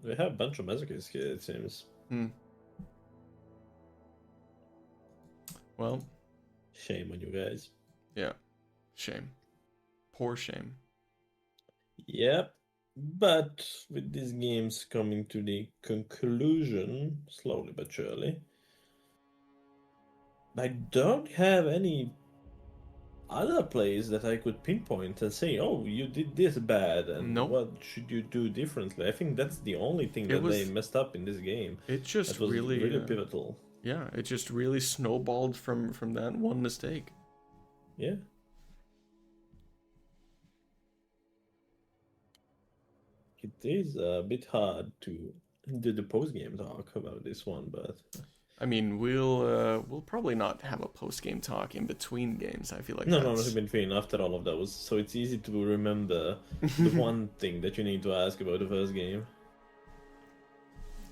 We have a bunch of masochists here, it seems. Well, Shame on you guys. yeah. Shame. Poor shame. Yep. But with these games coming to the conclusion, slowly but surely, I don't have any other plays that I could pinpoint and say, oh, you did this bad, and Nope. what should you do differently? I think that's the only thing It that they was- messed up in this game. It just That was really, really pivotal. yeah, it just really snowballed from that one mistake. Yeah. It is a bit hard to do the post-game talk about this one, but I mean, we'll probably not have a post-game talk in between games. I feel like no, that's... not in between after all of those. So it's easy to remember the one thing that you need to ask about the first game.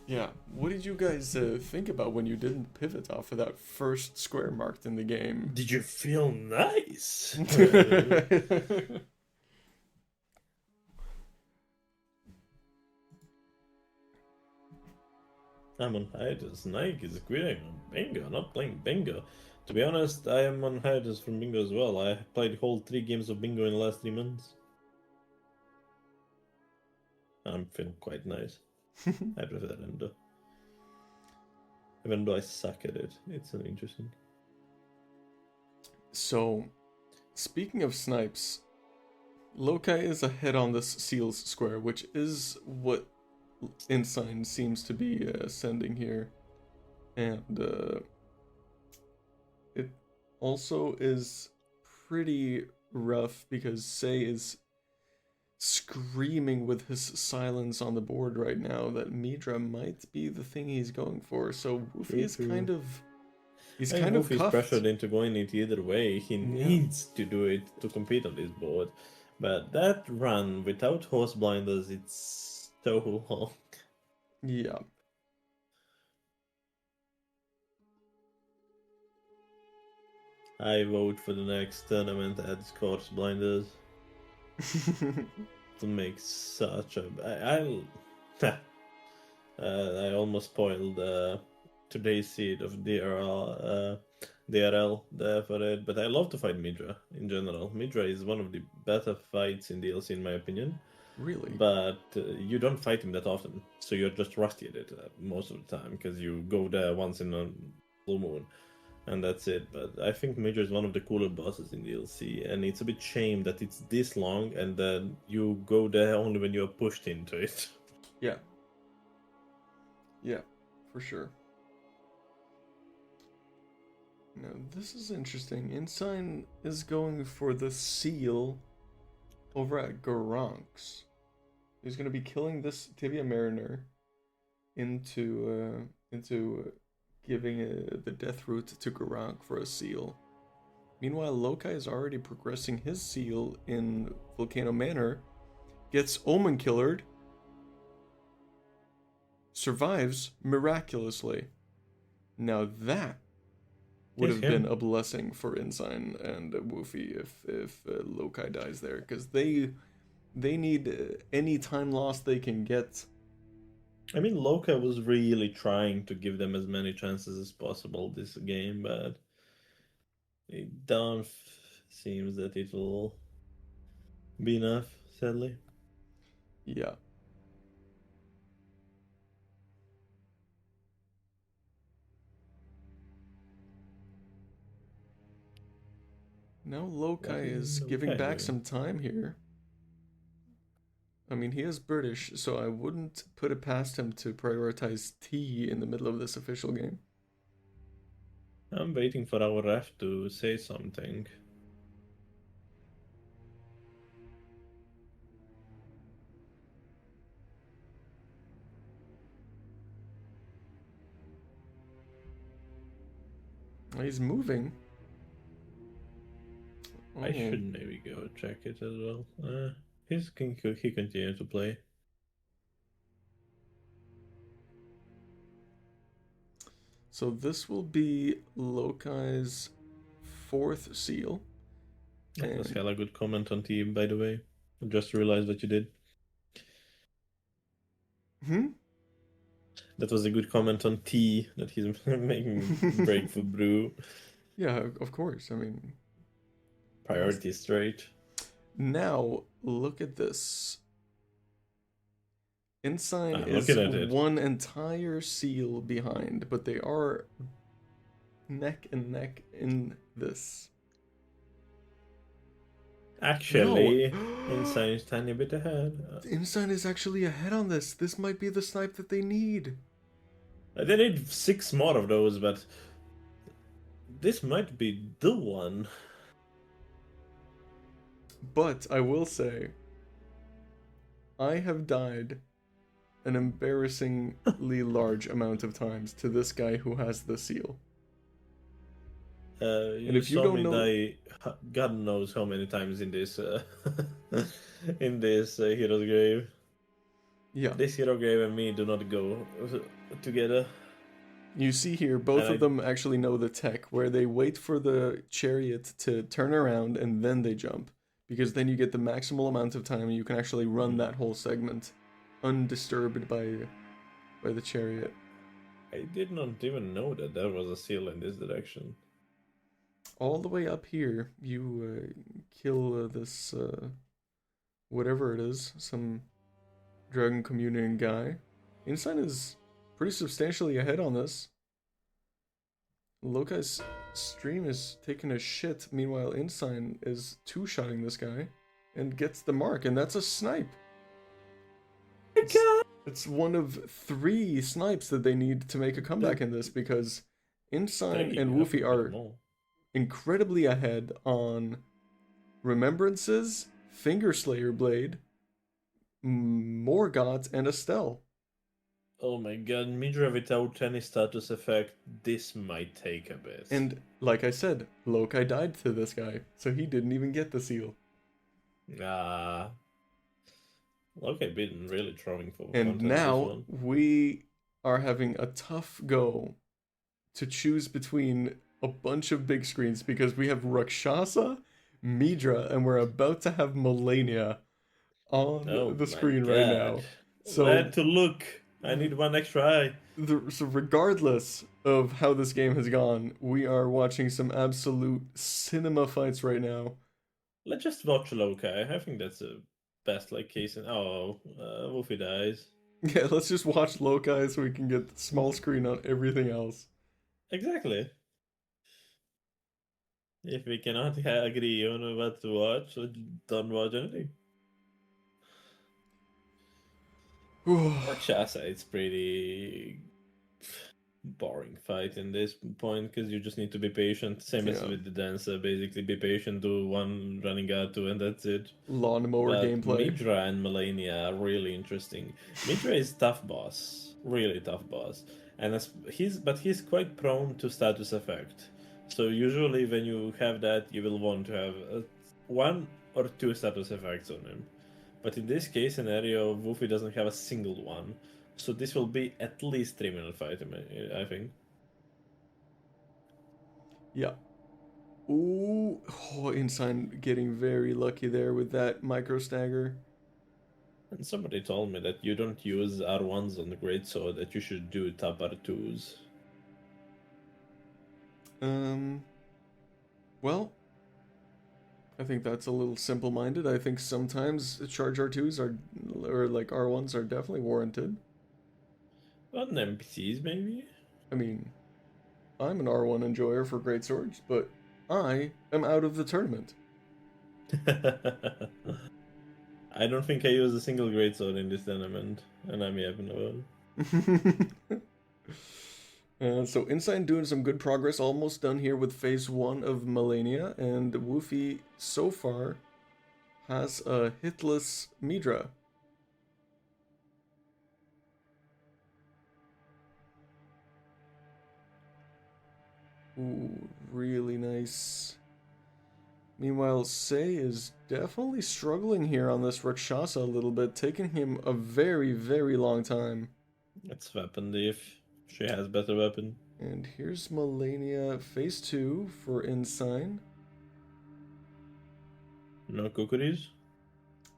Yeah. What did you guys think about when you didn't pivot off of that first square marked in the game? Did you feel nice? I'm on hiatus. Nike is quitting on bingo, not playing bingo. To be honest, I am on hiatus from bingo as well. I played whole 3 games of bingo in the last 3 months. I'm feeling quite nice. I prefer Endo. Even though I suck at it, it's an interesting. So, speaking of snipes, Lokai is ahead on this Seals square, which is what Incine seems to be sending here. And it also is pretty rough because Say is screaming with his silence on the board right now that Midra might be the thing he's going for. So Woofie is kind of... He's kind of Woofie's cuffed. pressured into going it either way. He needs to do it to compete on this board. But that run without horse blinders, it's so long. Yeah. I vote for the next tournament at horse blinders. To make such a... I almost spoiled today's seed of DRL there for it, but I love to fight Midra in general. Midra is one of the better fights in DLC in my opinion. Really? But you don't fight him that often, so you're just rusty at it most of the time because you go there once in a blue moon, and that's it. But I think Midra is one of the cooler bosses in DLC, and it's a bit shame that it's this long and then you go there only when you're pushed into it. Yeah. Yeah, for sure. Now, this is interesting. Incine is going for the seal over at Garank's. He's going to be killing this Tibia Mariner into giving the death route to Garank for a seal. Meanwhile, Lokai is already progressing his seal in Volcano Manor, gets Omen Killered, survives miraculously. Now that would have been a blessing for Incine and Woofie if Lokai dies there, because they need any time lost they can get. I mean, Loka was really trying to give them as many chances as possible this game, but it don't seems that it will be enough, sadly. Yeah. Now Lokai is giving back some time here. I mean, he is British, so I wouldn't put it past him to prioritize tea in the middle of this official game. I'm waiting for our ref to say something. He's moving. I should maybe go check it as well. He continued to play. So this will be Lokai's 4th seal. That was hella good comment on team, by the way. I just realized what you did. That was a good comment on tea that he's making break for brew. Yeah, of course. I mean, Priority straight. now look at this. Incine I'm is looking at it. one entire seal behind, but they are neck and neck in this. Actually, No. Incine is tiny bit ahead. Incine is actually ahead on this. This might be the snipe that they need. They need 6 more of those, but this might be the one. But I will say, I have died an embarrassingly large amount of times to this guy who has the seal. You if you saw don't me know- die, God knows how many times in this in this hero's grave. Yeah. This hero grave and me do not go together. You see here, both And of them actually know the tech, where they wait for the chariot to turn around and then they jump. Because then you get the maximal amount of time and you can actually run that whole segment undisturbed by the chariot. I did not even know that there was a seal in this direction. All the way up here, you kill this, whatever it is, some dragon communing guy. Incine is pretty substantially ahead on this. Loki's stream is taking a shit, meanwhile Incine is two-shotting this guy and gets the mark, and that's a snipe. It's one of 3 snipes that they need to make a comeback in this, because Incine and Woofie are incredibly ahead on Remembrances, Finger Slayer Blade, Morgott, and Estelle. Oh my god, Midra without any status effect, this might take a bit. And like I said, Loki died to this guy, so he didn't even get the seal. Okay, been really throwing for And content this now one. we are having a tough go to choose between a bunch of big screens, because we have Rakshasa, Midra, and we're about to have Melania on Oh the my screen right now. God. So, Where to look? I need one extra eye. so regardless of how this game has gone, we are watching some absolute cinema fights right now. Let's just watch Loki. I think that's the best like case in Woofie dies. Yeah, let's just watch Loki so we can get the small screen on everything else. Exactly. If we cannot agree on what to watch, don't watch anything. Chasa, it's pretty boring fight in this point, because you just need to be patient. Same as with the dancer, basically be patient, do one running out to, and that's it. Lawnmower gameplay. Midra and Melania are really interesting. Midra is tough boss, really tough boss, and he's quite prone to status effect. So usually when you have that, you will want to have 1 or 2 status effects on him. But in this case scenario, Woofie doesn't have a single one. So this will be at least 3-minute fight, I think. Yeah. Ooh. Oh, Incine getting very lucky there with that micro stagger. And somebody told me that you don't use R1s on the greatsword, that you should do top R2s. Well, I think that's a little simple-minded. I think sometimes charge R2s or like R1s are definitely warranted. On NPCs, maybe? I mean, I'm an R1 enjoyer for greatswords, but I am out of the tournament. I don't think I used a single greatsword in this tournament, and I may have known. So Incine doing some good progress, almost done here with phase 1 of Melania, and Woofie so far has a hitless Midra. Ooh, really nice. Meanwhile, SÄSEA is definitely struggling here on this Rakshasa a little bit, taking him a very, very long time. It's weapon if she has better weapon. And here's Melania phase 2 for Incine. No kukris?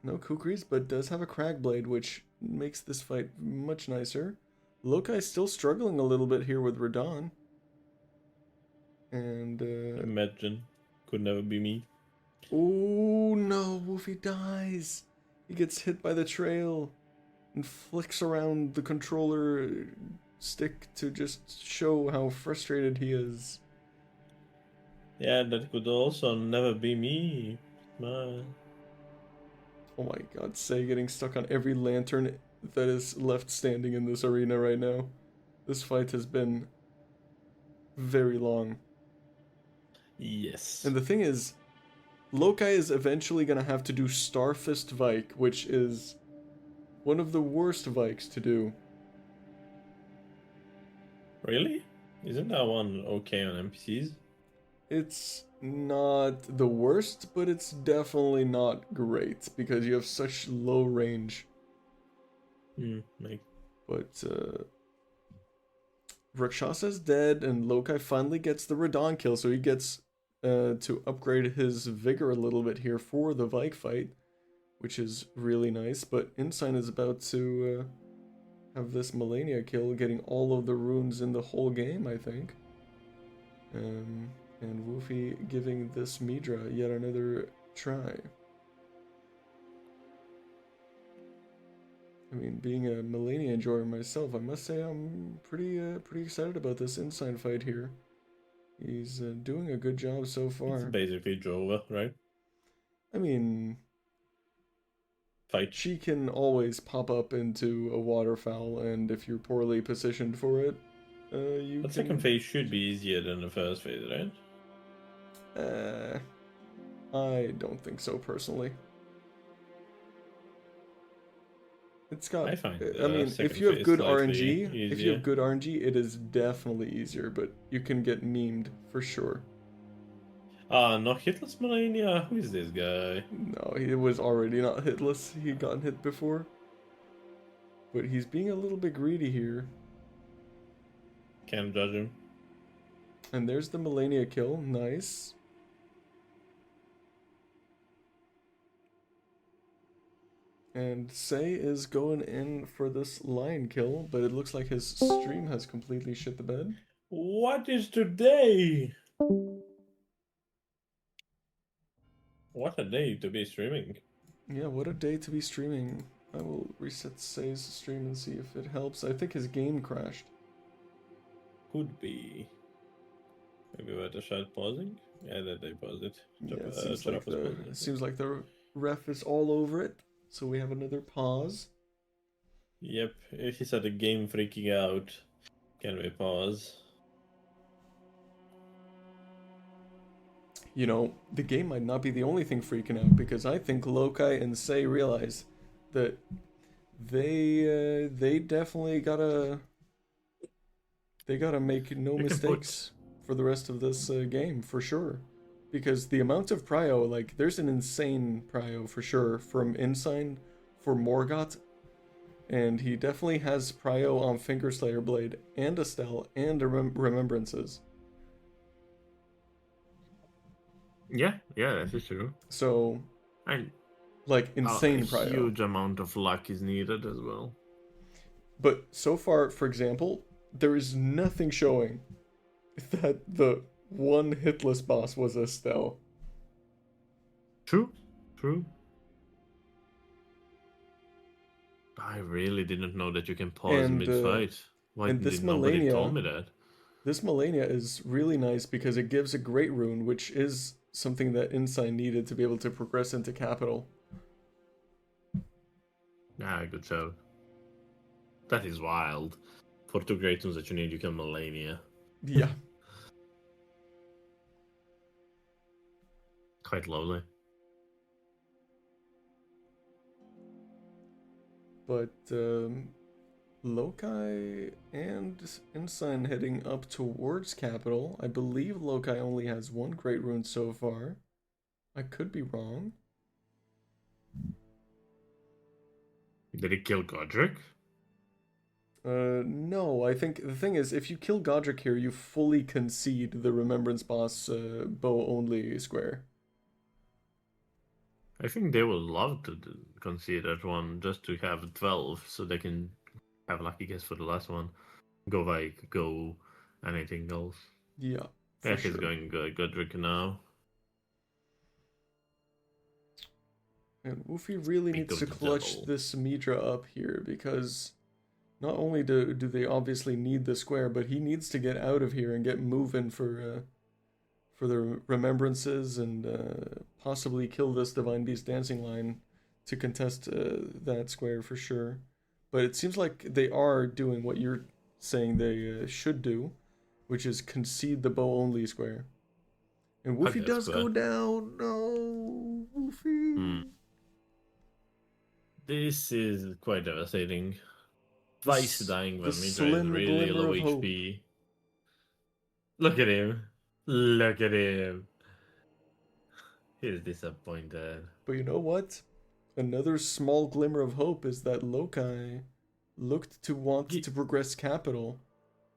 No kukris, but does have a crag blade, which makes this fight much nicer. Loki's still struggling a little bit here with Radon. And Imagine. Could never be me. oh no, Woofie dies. He gets hit by the trail and flicks around the controller stick to just show how frustrated he is. Yeah, that could also never be me. Man. Oh my god, Say getting stuck on every lantern that is left standing in this arena right now. This fight has been very long. Yes. And the thing is, Lokai is eventually gonna have to do Starfist Vike, which is one of the worst Vikes to do. Really? Isn't that one okay on NPCs? It's not the worst, but it's definitely not great because you have such low range. Like, But Rakshasa's dead, and Lokai finally gets the Radon kill, so he gets to upgrade his vigor a little bit here for the Vike fight, which is really nice. But Incine is about to have this Melania kill, getting all of the runes in the whole game, I think. And Woofie giving this Midra yet another try. I mean, being a Melania enjoyer myself, I must say I'm pretty excited about this Incine fight here. He's doing a good job so far. it's basically Jova, right? I mean, Fight. she can always pop up into a waterfowl, and if you're poorly positioned for it, you The can... second phase should be easier than the first phase, right? I don't think so, personally. It's got... I find I mean, if second you have phase good slightly RNG, if you easier. have good RNG, it is definitely easier, but you can get memed for sure. Not hitless Melania? Who is this guy? No, he was already not hitless. He'd gotten hit before. But he's being a little bit greedy here. Can't judge him. And there's the Melania kill. Nice. And Say is going in for this lion kill, but it looks like his stream has completely shit the bed. What is today? What a day to be streaming. Yeah, what a day to be streaming. I will reset Say's stream and see if it helps. I think his game crashed. Could be. Maybe we're to start pausing? Yeah, that they paused it. Yeah, it Chop seems like the ref is all over it. So we have another pause. Yep, if he said the game freaking out, can we pause? You know, the game might not be the only thing freaking out, because I think Lokai and Say realize that they definitely gotta make no mistakes for the rest of this game, for sure. Because the amount of prio, like, there's an insane prio for sure from Incine for Morgoth. And he definitely has prio on Fingerslayer Blade and Estelle and Remembrances. Yeah, that is true. So, And like, insane a prio. huge amount of luck is needed as well. But so far, for example, there is nothing showing that the one hitless boss was Estelle. True. I really didn't know that you can pause And, mid-fight. Why and this did nobody Melania- tell me that? This Melania is really nice because it gives a great rune, which is something that Incine needed to be able to progress into Capital. Ah, good show. That is wild. For 2 great tunes that you need, you can Melania. Yeah. Quite lovely. But Lokai and Incine heading up towards Capital. I believe Lokai only has one great rune so far. I could be wrong. Did he kill Godric? No, I think the thing is, if you kill Godric here, you fully concede the Remembrance boss bow only square. I think they would love to concede that one just to have 12 so they can have lucky guess for the last one. Go Vike, go anything else. Yeah. Yeah, For he's sure. going Godric now. And Woofie really Speak needs to of the clutch devil. this Midra up here because not only do they obviously need the square, but he needs to get out of here and get moving for the remembrances and possibly kill this Divine Beast dancing line to contest that square for sure. But it seems like they are doing what you're saying they should do, which is concede the bow only square. And Fuck Woofie that does square. go down. No, Woofie. Hmm. This is quite devastating. The, Twice dying the when Midra is slim really glimmer low of hope. HP. Look at him. Look at him. He's disappointed. But you know what? Another small glimmer of hope is that Lokai looked to want to progress capital.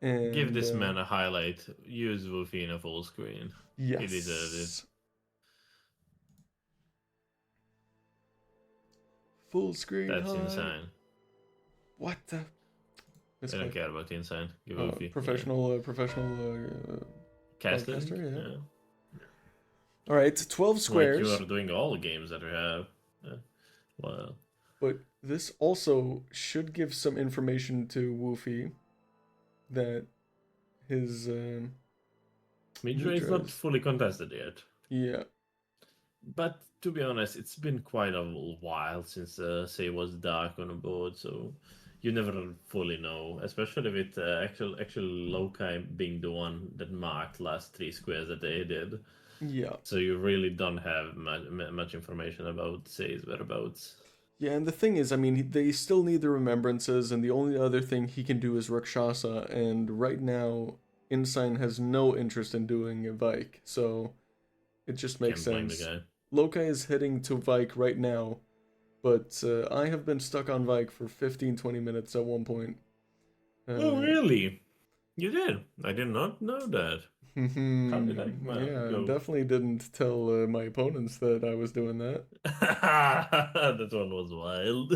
Give And this man a highlight. Use Woofie in a full screen. He deserves it. yes. Full screen That's high. insane. What the? I don't care about insane. Give Woofie. Professional Casting? podcaster, yeah. Yeah. All right, 12 Like squares. you are doing all the games that we have. Yeah. Well, But this also should give some information to Woofie that his Midra is not fully contested yet. yeah. But to be honest, it's been quite a while since Say was dark on a board, so you never fully know. Especially with actual Lokai being the one that marked last 3 squares that they did. Yeah. So you really don't have much information about Say's whereabouts. Yeah, and the thing is, I mean, they still need the remembrances, and the only other thing he can do is Rakshasa, and right now, Incine has no interest in doing a Vike, so it just makes Can't blame sense. the guy. Lokai is heading to Vike right now, but I have been stuck on Vike for 15-20 minutes at one point. Oh, really? You did? I did not know that. How did I go? Definitely didn't tell my opponents that I was doing that. That one was wild.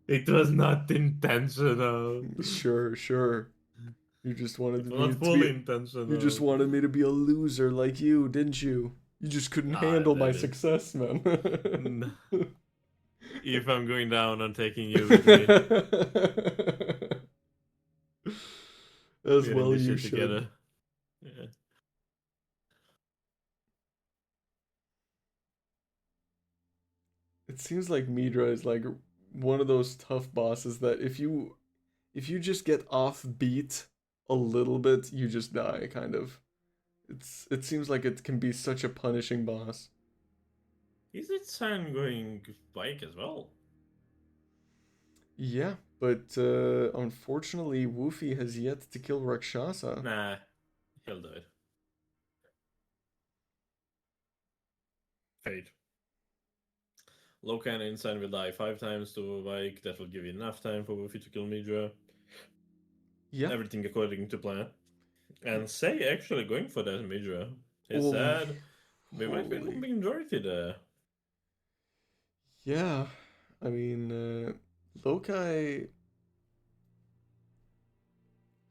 It was not intentional. Sure. You just wanted It me was to fully be. intentional. You just wanted me to be a loser like you, didn't you? You just couldn't I handle my didn't. success, man. If I'm going down, I'm taking you with me. As We're in well this you shit should. together. Yeah. It seems like Midra is like one of those tough bosses that if you just get off beat a little bit, you just die, kind of. It seems like it can be such a punishing boss. Is it San going bike as well? Yeah, but unfortunately, Woofie has yet to kill Rakshasa. Nah, he'll do it. Fate. Loka and Incine will die 5 times to bike. That will give you enough time for Woofie to kill Midra. Yeah. Everything according to plan. And Say actually going for that Midra. It's Holy- sad. We might be holy. majority there. Yeah, I mean, Lokai.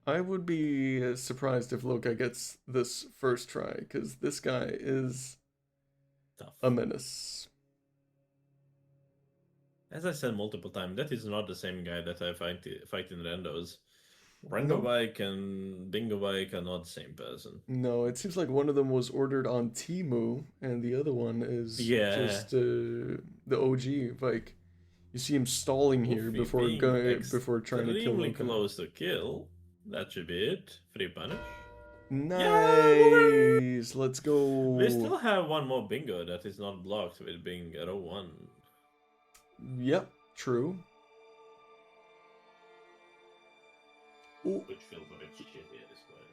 I would be surprised if Lokai gets this first try, because this guy is Tough. a menace. As I said multiple times, that is not the same guy that I fight in Randos. Rango Bike and Bingo Bike are not the same person. No, it seems like one of them was ordered on Temu, and the other one is just the OG. Like, you see him stalling here before trying to kill Lokai. Close to kill. That should be it. Free punish. Nice. Let's go. We still have one more bingo that is not blocked with being row 1. Yep, true. Ooh. Which feels a bit shitty at this point.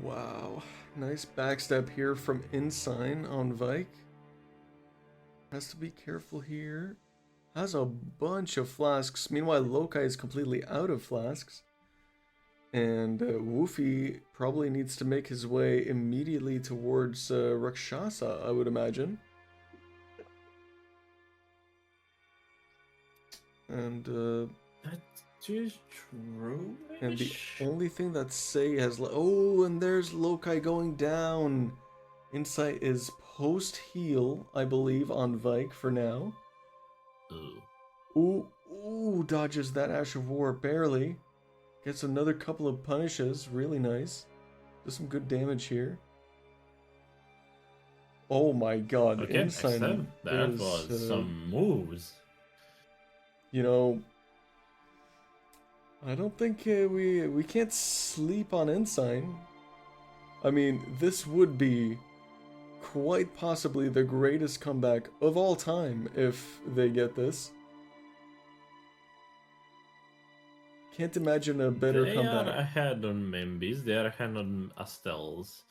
Wow. Nice backstep here from Incine on Vike. Has to be careful here. Has a bunch of flasks. Meanwhile, Lokai is completely out of flasks. And Woofie probably needs to make his way immediately towards Rakshasa, I would imagine. And That is true. and the only thing that Say has oh, and there's Lokai going down. Insight is post heal, I believe, on Vike for now. Ooh, dodges that Ash of War barely. Gets another couple of punishes, really nice. Does some good damage here. Oh my god, Okay, Incine that is, was some moves. You know, I don't think we can't sleep on Incine. I mean, this would be quite possibly the greatest comeback of all time if they get this. Can't imagine a better They comeback. are ahead on Membis, they are ahead on Astels.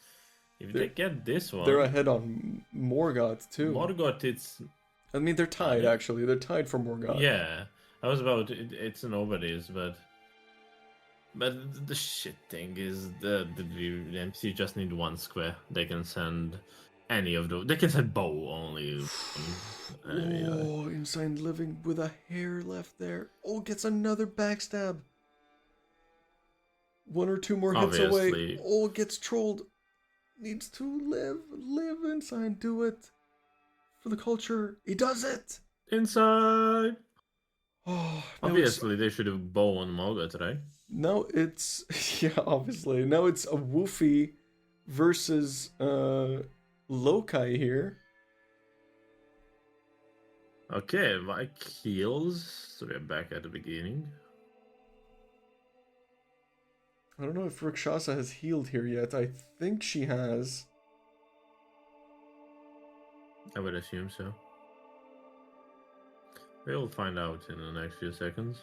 If they get this one... They're ahead on Morgoth, too. Morgoth, it's... I mean, they're tied, actually. They're tied for Morgoth. Yeah, I was about... It's nobody's, but... But the shit thing is the NPC just need one square. They can send any of those. They can send bow only. Oh, Incine living with a hair left there. Oh, gets another backstab. One or two more hits away. Oh, gets trolled. Needs to live. Live, Incine. Do it. For the culture. He does it. Inside. Oh, obviously, they should have bow on Morgoth, right? No, it's... Yeah, obviously. Now it's a Woofie versus Lokai here. Okay, Vike heals. So we're back at the beginning. I don't know if Rakshasa has healed here yet. I think she has. I would assume so. We'll find out in the next few seconds.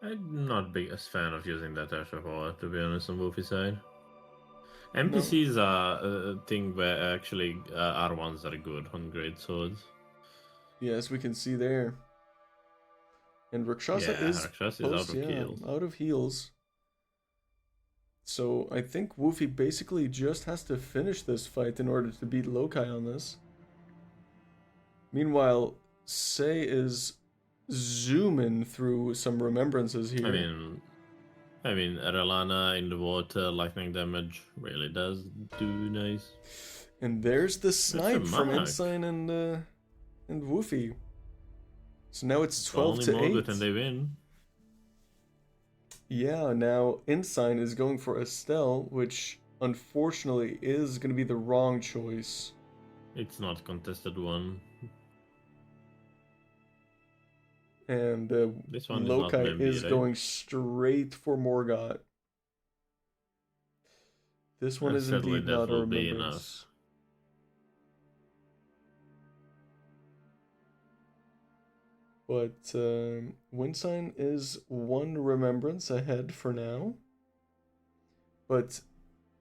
I'm not biggest fan of using that Ash of War, to be honest, on Woofie side. NPCs are a thing where actually R1s are good on great swords. Yes, we can see there. And Rakshasa is out of heals. Out of heals. So I think Woofie basically just has to finish this fight in order to beat Lokai on this. Meanwhile, Say is zooming through some remembrances here. I mean, Relana in the water, lightning damage really does do nice. And there's the snipe from Incine and Woofie. So now it's 12 to 8. And they win. Yeah, now Incine is going for Estelle, which unfortunately is going to be the wrong choice. It's not contested one. And this one Lokai is going straight for Morgoth. This one is indeed not a remembrance. But Wincine is one remembrance ahead for now. But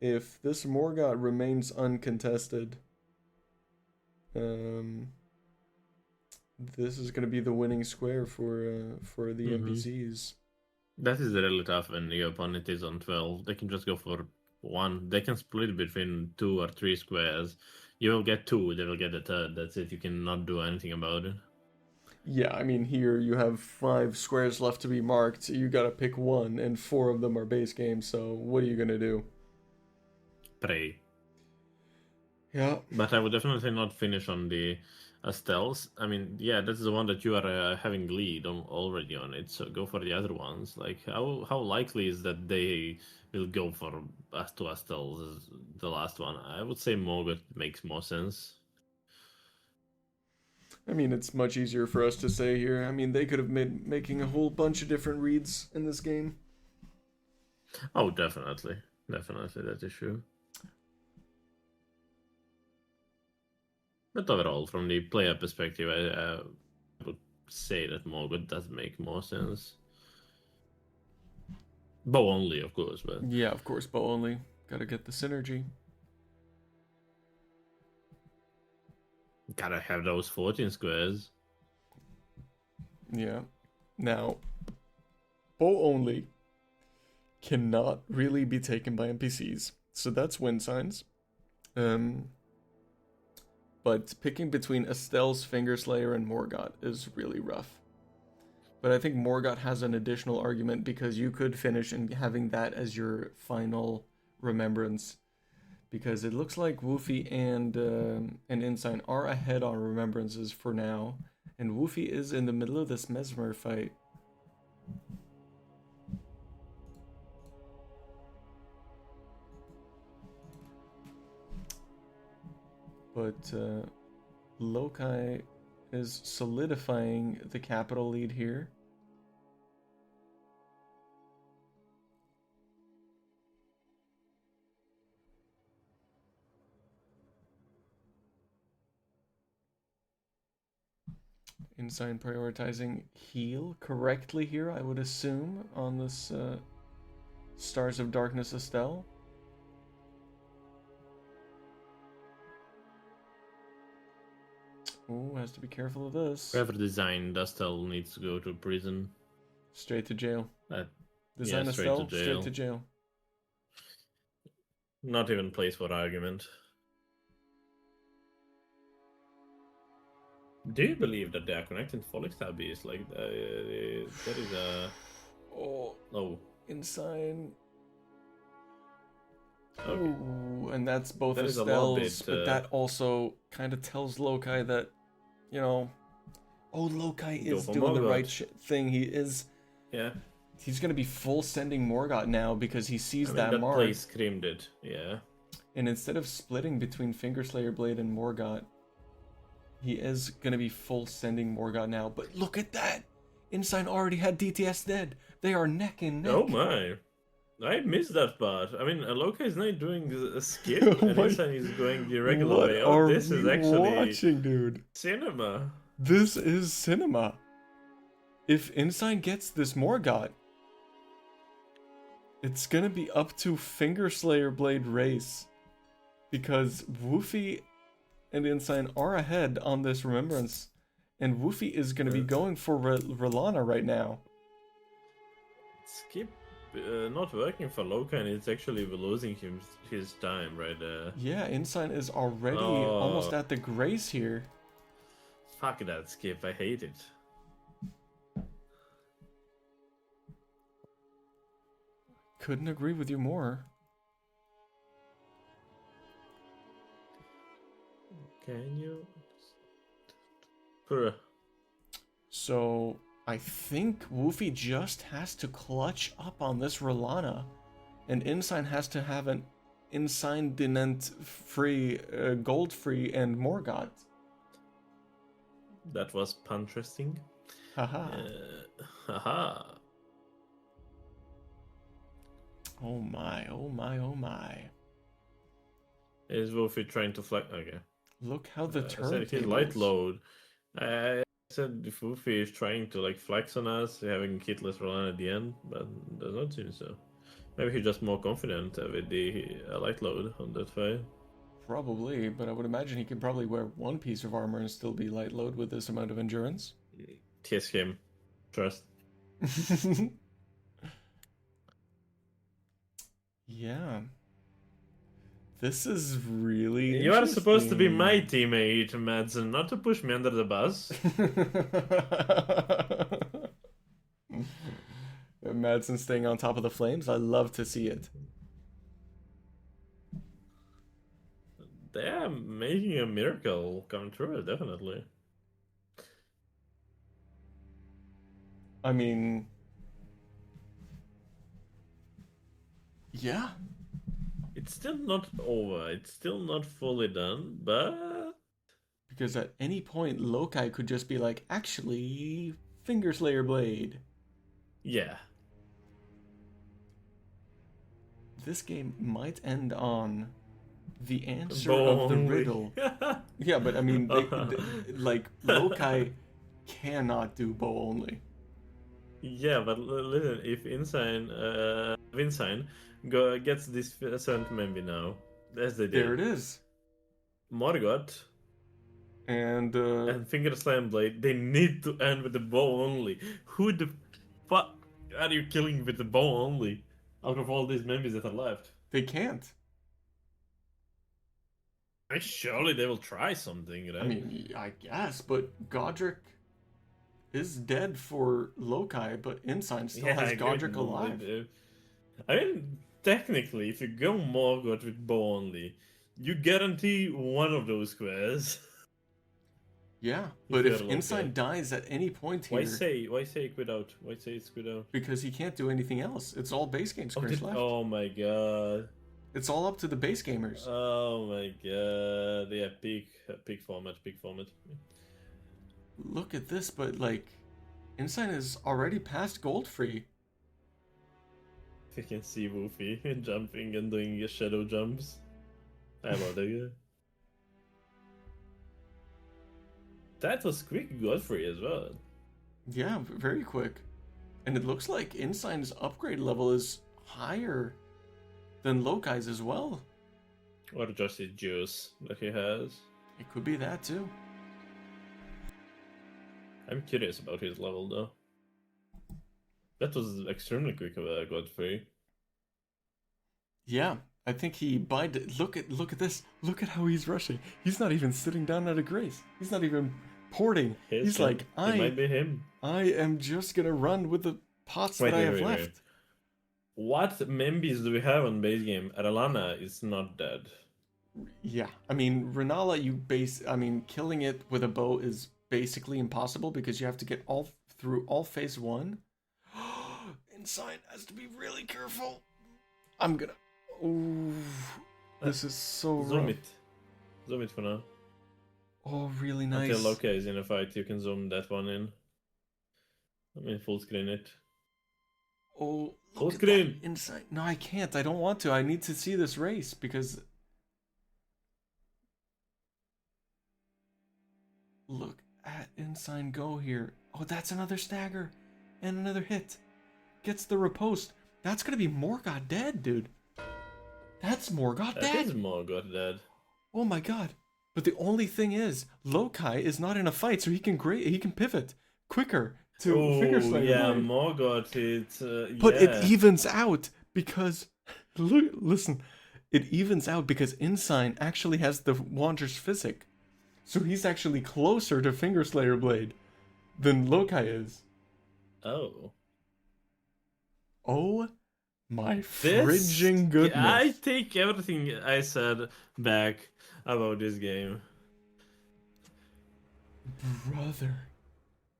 if this Morgoth remains uncontested, this is going to be the winning square for the NPCs. That is really tough when your opponent is on 12. They can just go for one. They can split between 2 or 3 squares. You will get 2, they will get a third. That's it. You cannot do anything about it. Yeah, I mean, here you have 5 squares left to be marked. You gotta pick one, and 4 of them are base games, so what are you gonna do? Pray. Yeah. But I would definitely not finish on the Astels. I mean, yeah, that's the one that you are having lead on already on it, so go for the other ones. Like, how likely is that they will go for to Astels as the last one? I would say Morgoth makes more sense. I mean, it's much easier for us to say here. I mean, they could have been making a whole bunch of different reads in this game. Oh, definitely. Definitely, that is true. But overall, from the player perspective, I would say that Morgoth does make more sense. Bow only, of course, but... Yeah, of course, bow only. Gotta get the synergy. Gotta have those 14 squares. Yeah. Now, bow only cannot really be taken by NPCs. So that's Wincine's. But picking between Estelle's Fingerslayer and Morgott is really rough. But I think Morgott has an additional argument because you could finish in having that as your final remembrance. Because it looks like Woofie and Incine are ahead on remembrances for now. And Woofie is in the middle of this Mesmer fight. But Loci is solidifying the capital lead here. Incine prioritizing heal correctly here, I would assume, on this Stars of Darkness Estelle. Oh, has to be careful of this. Whoever designed Estelle needs to go to prison. Straight to jail. straight Design to Estelle, jail. straight to jail. Not even place for argument. Do you believe that they are connected to Folixtab is like that is a Oh, Incine. Okay. Oh, and that's both That is a little Estelle's, bit, but that also kind of tells Loci that, you know, Loci is for doing the Morgott. right thing. Yeah. He's going to be full sending Morgott now because he sees I mean, that that mark. play screamed it. Yeah. And instead of splitting between Fingerslayer Blade and Morgott, he is going to be full sending Morgott now. But look at that! Incine already had DTS dead. They are neck and neck. Oh my. I missed that part. I mean, Loci is not doing a skip, and Incine is going the regular What way. are This is we actually watching, dude? cinema. This is cinema. If Incine gets this Morgott, it's gonna be up to Fingerslayer Blade race. Because Woofie and Incine are ahead on this remembrance. And Woofie is gonna be going for Relana right now. Skip not working for Loci, and it's actually losing him his time right there. Yeah, Incine is already almost at the grace here. Fuck that skip, I hate it. Couldn't agree with you more. Can you? So, I think Woofie just has to clutch up on this Relana. And Incine has to have an Incine Dinent free, gold free, and Morgott. That was interesting. Haha. Haha. Oh my, oh my, oh my. Is Woofie trying to flag? Okay. Look how the I turn said his light load. I said if Woofie is trying to like flex on us, having hitless Roland at the end, but does not seem so. Maybe he's just more confident with the light load on that fight. Probably, but I would imagine he could probably wear one piece of armor and still be light load with this amount of endurance. Kiss him. Trust. Yeah. This is really You are supposed to be interesting. my teammate, Madsen, not to push me under the bus. Madsen staying on top of the flames. I love to see it. They are making a miracle come true, definitely. I mean, yeah. It's still not over. It's still not fully done, but Because at any point, Loci could just be like, actually, Fingerslayer Blade. yeah. This game might end on the answer Bow of the only. riddle. Yeah, but I mean, like, Loci cannot do bow only. Yeah, but listen, if Wincine gets this Saint Membi now, as they did. There it is. Morgott And And Finger Slam Blade, they need to end with the bow only. Who the fuck are you killing with the bow only? Out of all these members that are left. they can't. Surely they will try something, right? I mean, I guess, but Godric is dead for Loci, but Incine still has I Godric agree. alive. I mean, technically, if you go Morgoth with bow only, you guarantee one of those squares. Yeah, but if you're Loci. Incine dies at any point here, Why say quit out? Why say it's quit out? because he can't do anything else. It's all base game squares left. Oh my god. It's all up to the base gamers. Oh my god. Yeah, peak format. Look at this, but like, Incine is already past gold free. You can see Woofie jumping and doing his shadow jumps. How about that? That was quick Godfrey as well. Yeah, very quick. And it looks like Incine's upgrade level is higher than Loki's as well. Or just his juice that he has. It could be that too. I'm curious about his level though. That was extremely quick of a Godfrey. Yeah, I think he bided. Look at this. Look at how he's rushing. He's not even sitting down at a grace. He's not even porting. He's like, It might be him. I am just gonna run with the pots that I have left. What members do we have on base game? Aralana is not dead. Yeah, I mean, Renala, killing it with a bow is basically impossible because you have to get through all phase 1. Incine has to be really careful. I'm gonna. Oh, this is so Zoom rough. Zoom it for now. Oh, really nice. Until Loki is in a fight, you can zoom that one in. I mean, full screen it. Oh, Full look at screen. that Incine. No, I can't. I don't want to. I need to see this race because. Look at Incine go here. Oh, that's another stagger. And another hit. Gets the riposte. That's gonna be Morgoth dead, dude. That's Morgoth dead. That is Morgoth dead. Oh my god. But the only thing is, Loki is not in a fight, so he can pivot quicker to Finger Slayer. Yeah, Blade. Morgoth, it's But yeah. it evens out because listen, it evens out because Incine actually has the Wanderer's physic. So he's actually closer to Finger Slayer Blade than Loki is. Oh. Oh my friggin' goodness. I take everything I said back about this game. Brother.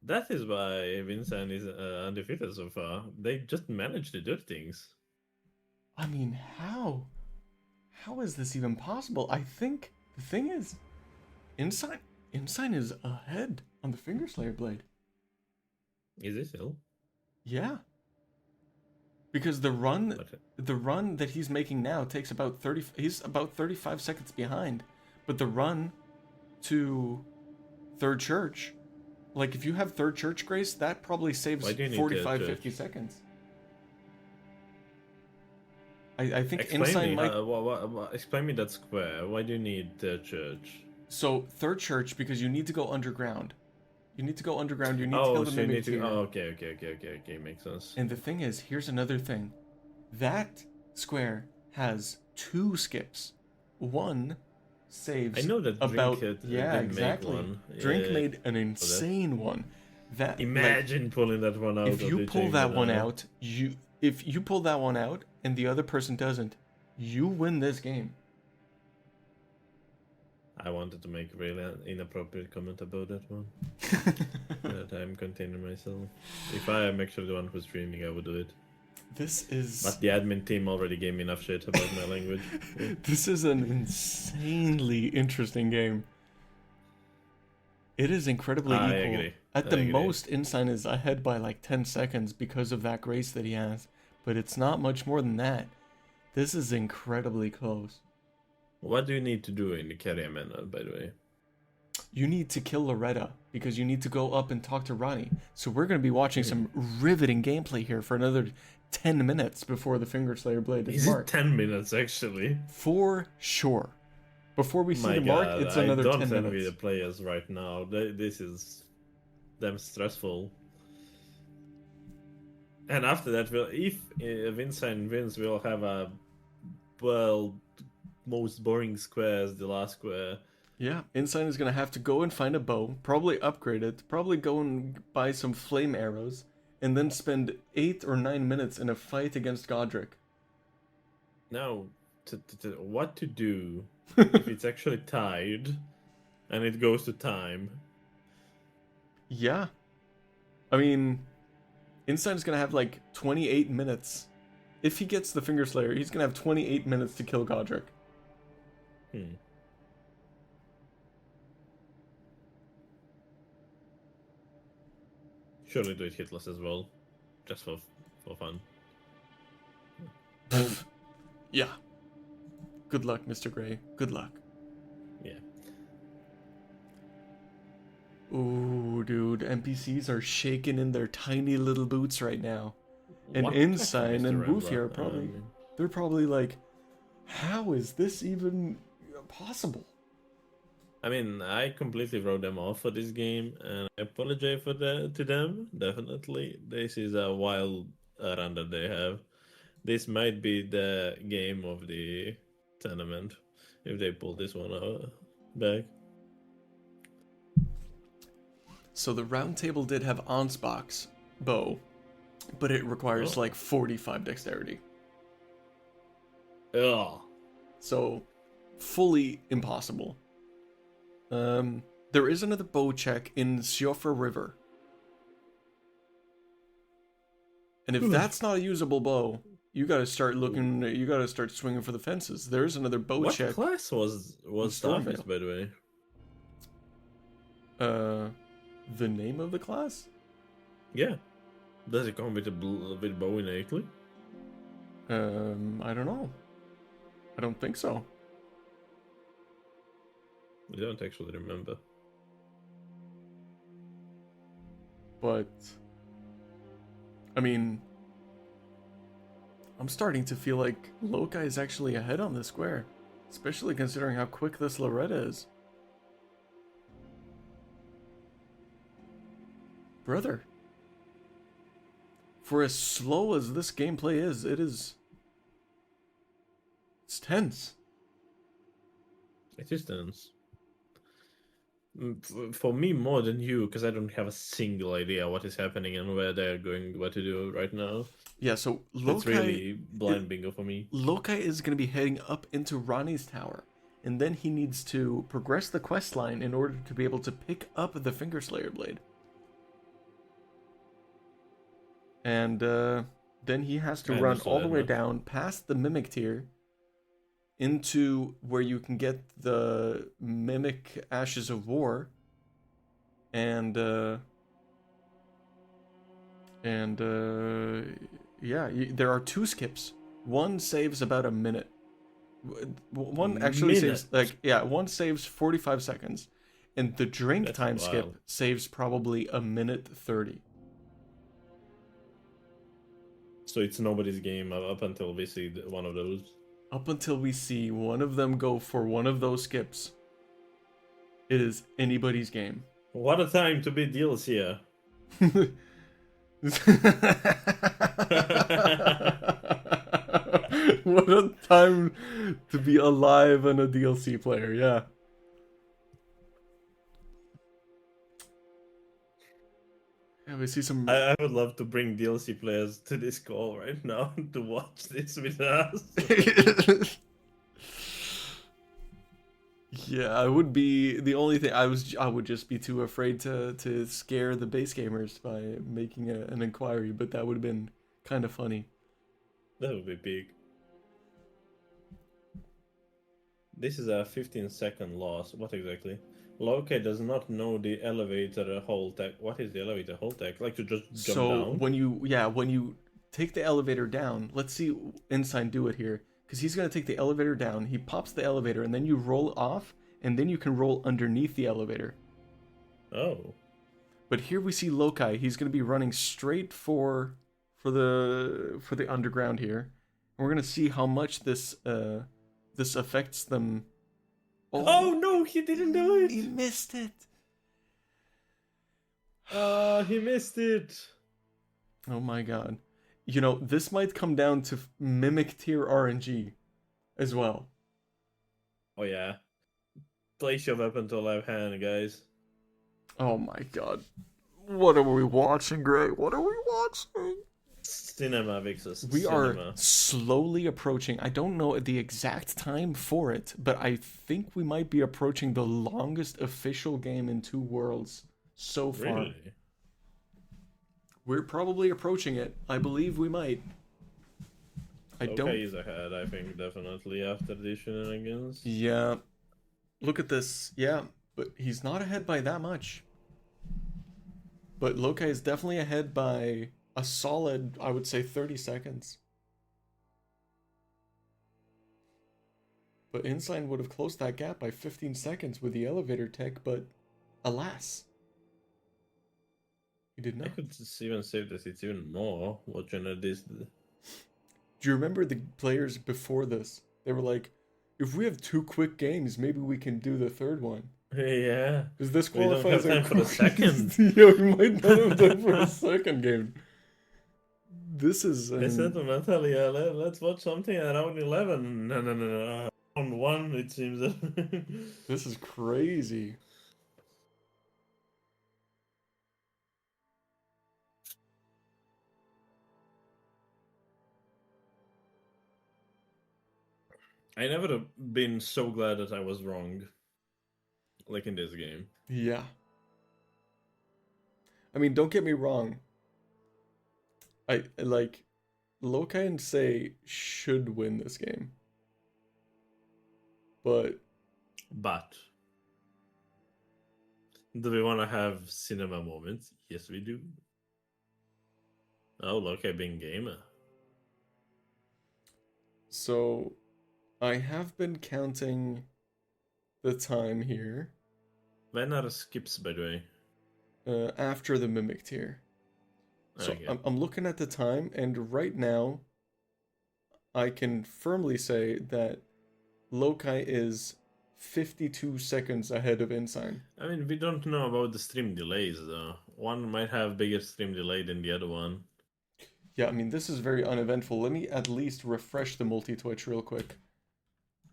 That is why Wincine is undefeated so far. They just managed to do things. I mean, how? How is this even possible? I think the thing is, Incine is ahead on the Finger Slayer Blade. Is it still? Yeah. Because the run that he's making now takes about 30. He's about 35 seconds behind, but the run to Third Church, like if you have Third Church Grace, that probably saves 45, 50 seconds. I think Incine might. Explain me that square. Why do you need the church? So Third Church, because you need to go underground. You need to go underground. You need to kill the mimic here. Oh, okay. Makes sense. And the thing is, here's another thing. That square has 2 skips. One saves. I know that about Drink exactly. Make one. Drink made an insane one. That imagine pulling that one out. If you pull that one out, if you pull that one out and the other person doesn't, you win this game. I wanted to make a really inappropriate comment about that one. But I'm containing myself. If I am actually the one who's streaming, I would do it. This is... But the admin team already gave me enough shit about my language. Yeah. This is an insanely interesting game. It is incredibly equal. I agree. At the most, Incine is ahead by like 10 seconds because of that grace that he has. But it's not much more than that. This is incredibly close. What do you need to do in the carry manner, by the way? You need to kill Loretta, because you need to go up and talk to Ronnie. So we're going to be watching some riveting gameplay here for another 10 minutes before the Finger Slayer Blade is marked. 10 minutes, actually? For sure. Before we see My the mark, God, it's I another don't 10 envy minutes. the players right now. This is damn stressful. And after that, if Wincine wins, we'll have a most boring square as the last square. Yeah, Incine is gonna have to go and find a bow, probably upgrade it, probably go and buy some flame arrows, and then spend 8 or 9 minutes in a fight against Godric. Now, what to do if it's actually tied and it goes to time? Yeah. I mean, Incine's gonna have like 28 minutes. If he gets the Finger Slayer, he's gonna have 28 minutes to kill Godric. Surely do it hitless as well, just for fun. Yeah. Good luck, Mr. Gray. Good luck. Yeah. Ooh, dude, NPCs are shaking in their tiny little boots right now. And What Incine Mr. and Woofie are Rembrandt? probably... They're probably like, how is this even possible? I mean, I completely wrote them off for this game, and I apologize to them. Definitely, this is a wild run that they have. This might be the game of the tournament if they pull this one back. So the round table did have Ansbach's bow, but it requires like 45 dexterity. Ugh. So, fully impossible. There is another bow check in Siofra River. And if that's not a usable bow, you gotta start looking, you gotta start swinging for the fences. There's another bow What check. class was Stormveil. Starface, by the way? The name of the class? Yeah. Does it come with with bow innately? I don't know. I don't think so. I don't actually remember. But, I mean, I'm starting to feel like Lokai is actually ahead on this square, especially considering how quick this Loretta is. Brother, for as slow as this gameplay is, it's tense. It is tense. For me, more than you, because I don't have a single idea what is happening and where they're going, what to do right now. Yeah, so It's Lokai, really blind bingo for me. Lokai is going to be heading up into Rani's tower, and then he needs to progress the quest line in order to be able to pick up the Finger Slayer blade. And then he has to I run understood all the that way much. down past the Mimic tier into where you can get the Mimic Ashes of War. And yeah, there are 2 skips. One saves about a minute. One actually saves one saves 45 seconds, and the drink That's time wild. skip saves probably a minute 30. So it's nobody's game up until we see one of those. Up until we see one of them go for one of those skips, it is anybody's game. What a time to be deals here. What a time to be alive and a DLC player, yeah. Yeah, we see some... I would love to bring DLC players to this call right now to watch this with us. Yeah, I would be... The only thing... I would just be too afraid to scare the base gamers by making an inquiry, but that would have been kind of funny. That would be big. This is a 15-second loss. What exactly? Lokai does not know the elevator hold tech. What is the elevator hold tech? Like to just jump down? When you take the elevator down, let's see Incine do it here. Because he's going to take the elevator down, he pops the elevator, and then you roll off, and then you can roll underneath the elevator. Oh. But here we see Lokai. He's going to be running straight for the underground here. And we're going to see how much this affects them Oh no, he didn't do He it! missed it. He missed it! Oh my god. You know, this might come down to mimic tier RNG as well. Oh yeah. Place your weapon to left hand, guys. Oh my god. What are we watching, Greg? What are we watching? Cinema, Vixus. We Cinema. are slowly approaching. I don't know the exact time for it, but I think we might be approaching the longest official game in Two Worlds so far. Really? We're probably approaching it. I believe we might. Okay, he's ahead, I think, definitely, after these shenanigans. Yeah. Look at this. Yeah, but he's not ahead by that much. But Lokai is definitely ahead by a solid, I would say, 30 seconds. But Incine would have closed that gap by 15 seconds with the elevator tech, but alas. He did I not. could even say that it's even more watching at this. Do you remember the players before this? They were like, if we have 2 quick games, maybe we can do the third one. Yeah. Because this We don't qualifies have time for the second. Yeah, we might not have time for a second game. This is... Sentimental, yeah. Let's watch something around 11. No. Round 1, it seems. This is crazy. I never have been so glad that I was wrong. Like in this game. Yeah. I mean, don't get me wrong. I like Lokai and Say should win this game. But do we want to have cinema moments? Yes, we do. Oh, Lokai being gamer. so I have been counting the time here When are skips, by the way? after the mimic tier. So Okay. I'm looking at the time, and right now I can firmly say that Lokai is 52 seconds ahead of Incine. I mean, we don't know about the stream delays, though. One might have bigger stream delay than the other one. Yeah, I mean, this is very uneventful. Let me at least refresh the multi-twitch real quick.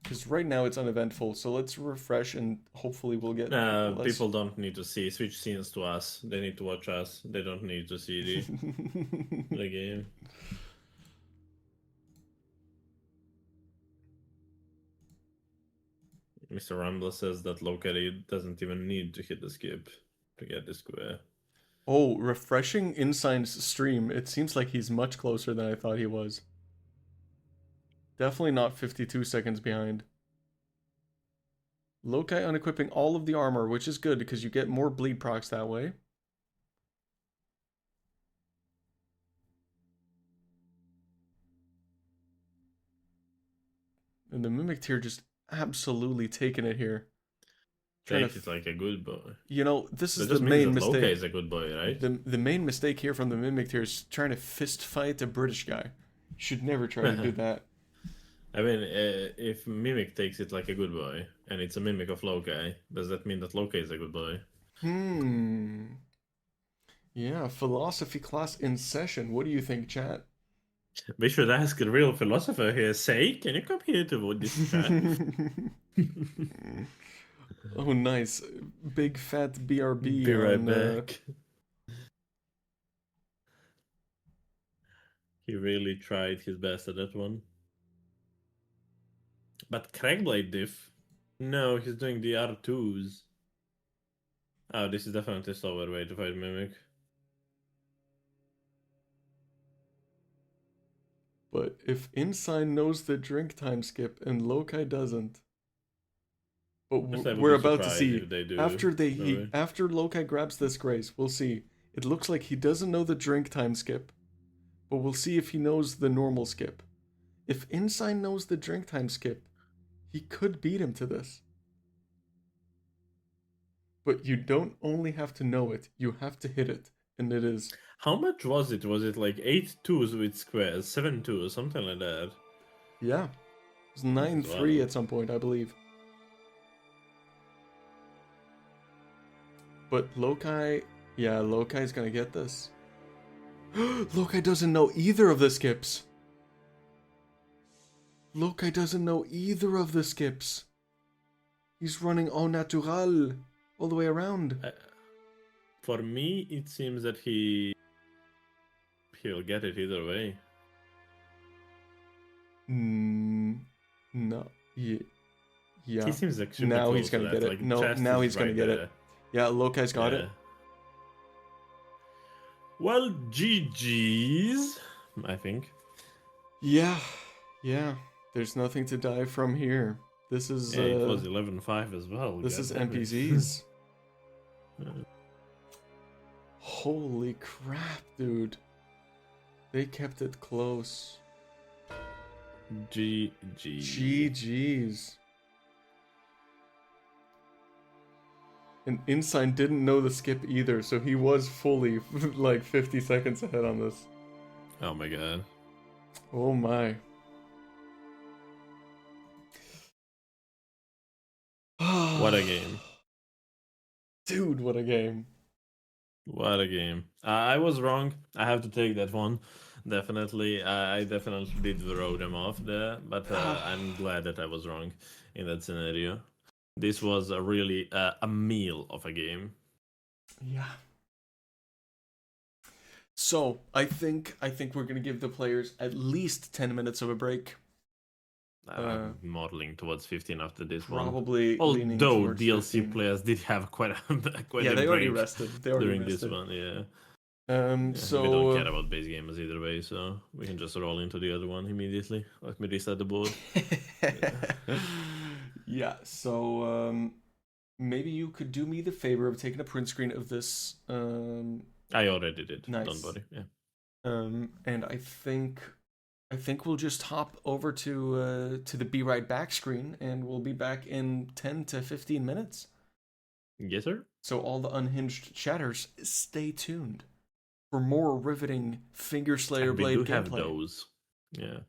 Because right now it's uneventful, so let's refresh and hopefully we'll get less... People don't need to see switch scenes to us. They need to watch us. They don't need to see the game. Mr. Rumble says that Lokai doesn't even need to hit the skip to get the square. Oh, refreshing Incine's stream. It seems like he's much closer than I thought he was. Definitely not 52 seconds behind. Lokai unequipping all of the armor, which is good because you get more bleed procs that way. And the Mimic tier just absolutely taking it here. Take it like a good boy. You know, this is That the just main means that mistake. Lokai is a good boy, right? The main mistake here from the Mimic tier is trying to fist fight a British guy. You should never try to do that. I mean, if Mimic takes it like a good boy, and it's a mimic of Lokai, does that mean that Lokai is a good boy? Yeah, philosophy class in session. What do you think, chat? We should ask a real philosopher here. Say, can you come here to this chat? Oh, nice. Big fat BRB. Be right on, back. He really tried his best at that one. But Craigblade diff? No, he's doing the R2s. Oh, this is definitely a slower way to fight Mimic. But if Incine knows the drink time skip and Lokai doesn't, but we're about to see after after Lokai grabs this grace, we'll see. It looks like he doesn't know the drink time skip, but we'll see if he knows the normal skip. If Incine knows the drink time skip, he could beat him to this. But you don't only have to know it, you have to hit it, and it is. How much was it? Was it like 8 twos with squares, 7 twos, something like that? Yeah. It was 9-3 at some point, I believe. But Lokai, yeah, Lokai's gonna get this. Lokai doesn't know either of the skips. Lokai doesn't know either of the skips. He's running au natural all the way around. For me, it seems that he'll get it either way. No. Yeah. He seems like super Now close he's gonna to get that. it. Like, No, chest now is he's gonna right get there. it. Yeah, Lokai's got it. Well, GG's, I think. Yeah. There's nothing to die from here. This is Yeah, it was 11-5 as well. This is God damn it. NPCs. Holy crap, dude. They kept it close. GG's. And Incine didn't know the skip either, so he was fully like 50 seconds ahead on this. Oh my god. Oh my. What a game. Dude, what a game. What a game. I was wrong. I have to take that one. Definitely. I definitely did throw them off there, but I'm glad that I was wrong in that scenario. This was a really a meal of a game. Yeah. So I think we're gonna give the players at least 10 minutes of a break. I'm modeling towards 15 after this probably one. leaning Although towards DLC 15. players did have quite yeah, a they already break rested. They already during rested. this one. Yeah. So we don't care about base gamers either way, so we can just roll into the other one immediately. Let me reset the board. Yeah. So maybe you could do me the favor of taking a print screen of this. I already did. Nice. Don't worry. Yeah. And I think we'll just hop over to the Be Right Back screen, and we'll be back in 10 to 15 minutes. Yes, sir. So all the unhinged chatters, stay tuned for more riveting Finger Slayer Blade we do gameplay. have those. Yeah.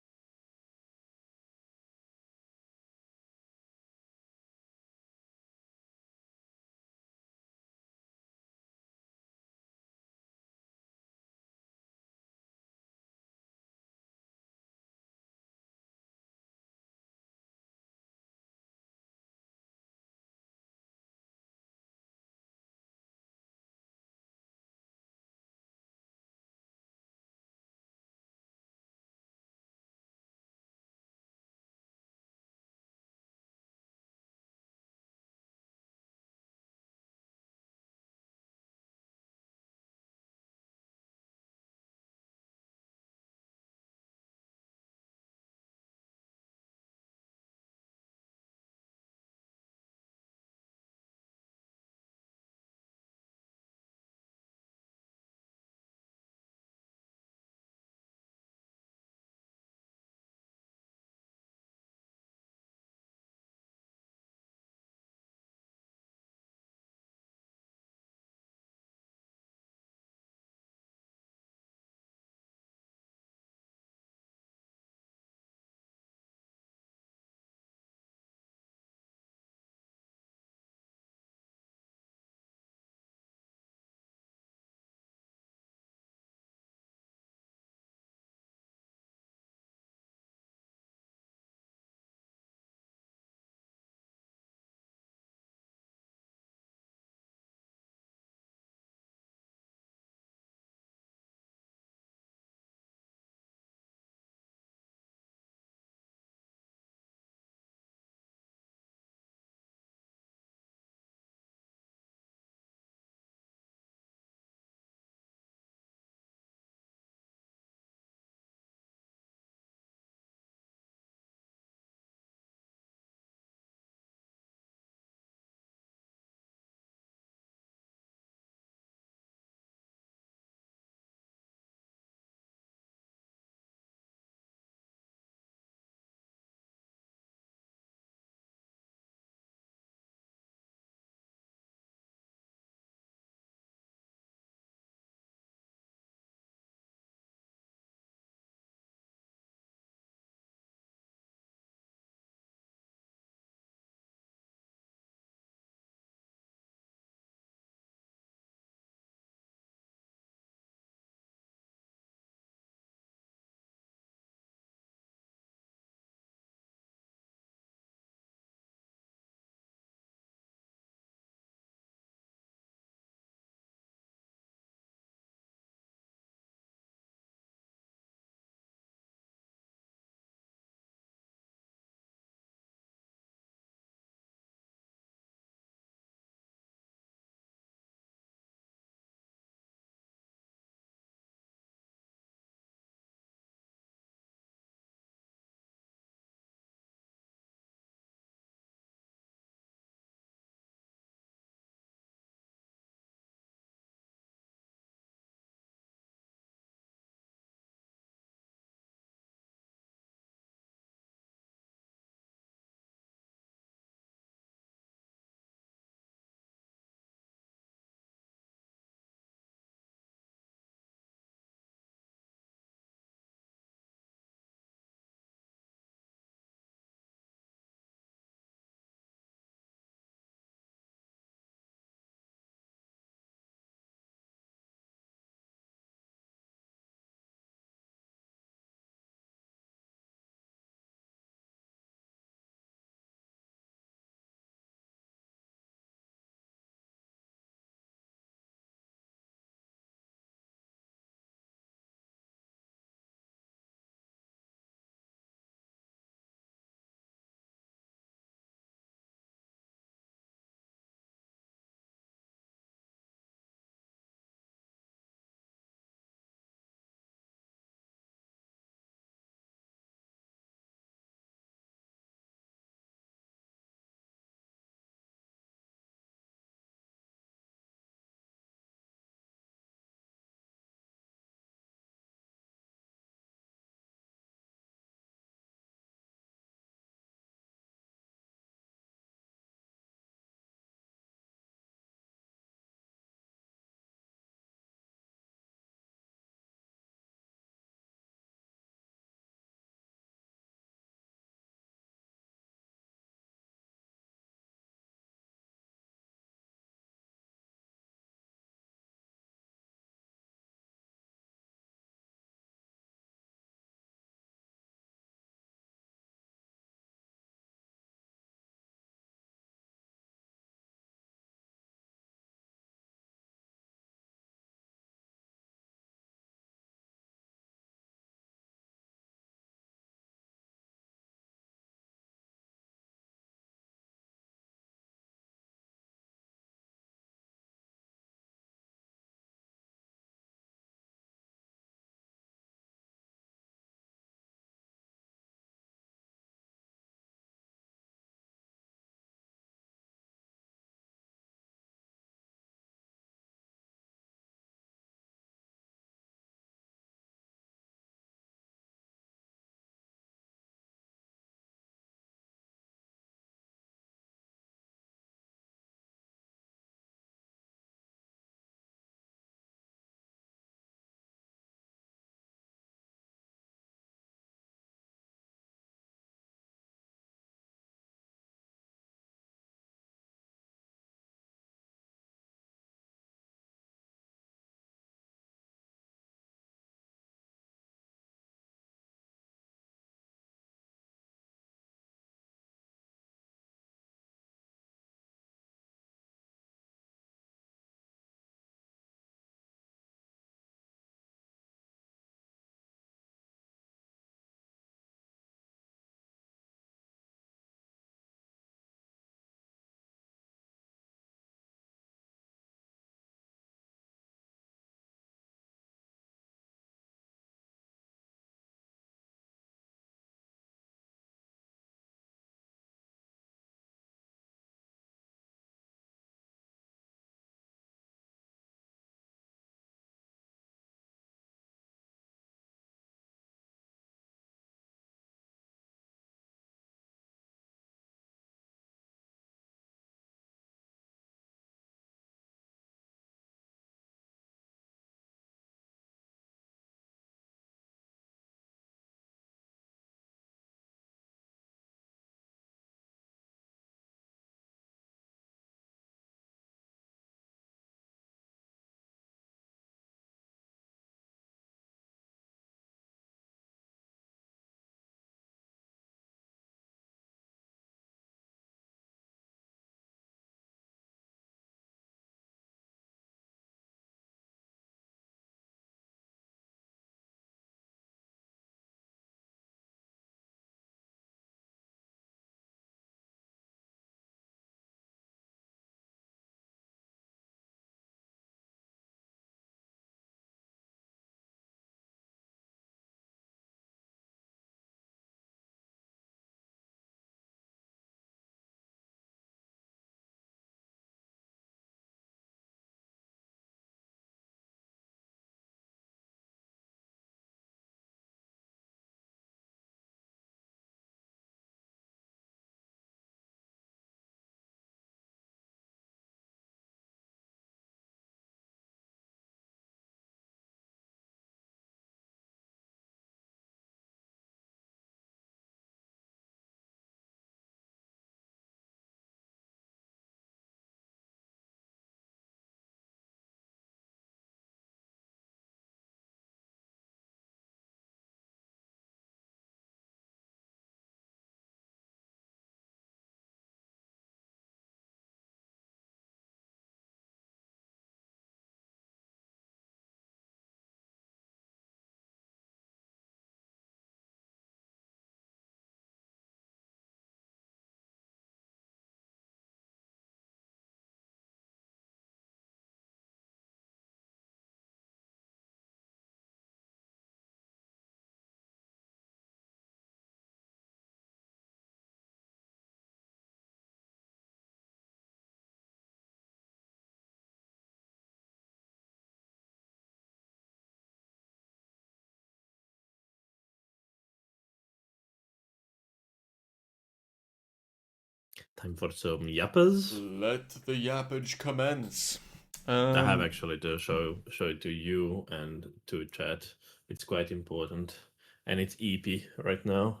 Time for some yappers. Let the yappage commence. I have actually to show it to you and to chat. It's quite important, and it's EP right now.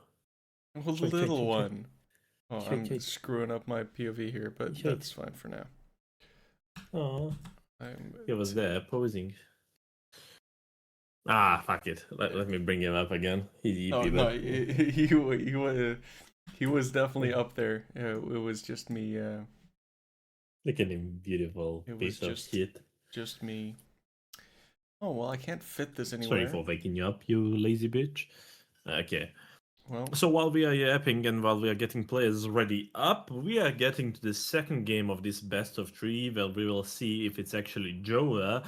A little one. Oh, Check, I'm check. screwing up my POV here, but Check. that's fine for now. Oh, he was there posing. Ah, fuck it. Let me bring him up again. He's EP. Oh no, but... he was definitely up there. It was just me. Look at him, beautiful It was piece of shit. just me. Oh well, I can't fit this anywhere. Sorry for waking you up, you lazy bitch. Okay. Well, So while we are yapping and while we are getting players ready up, we are getting to the second game of this best of three, where we will see if it's actually Joa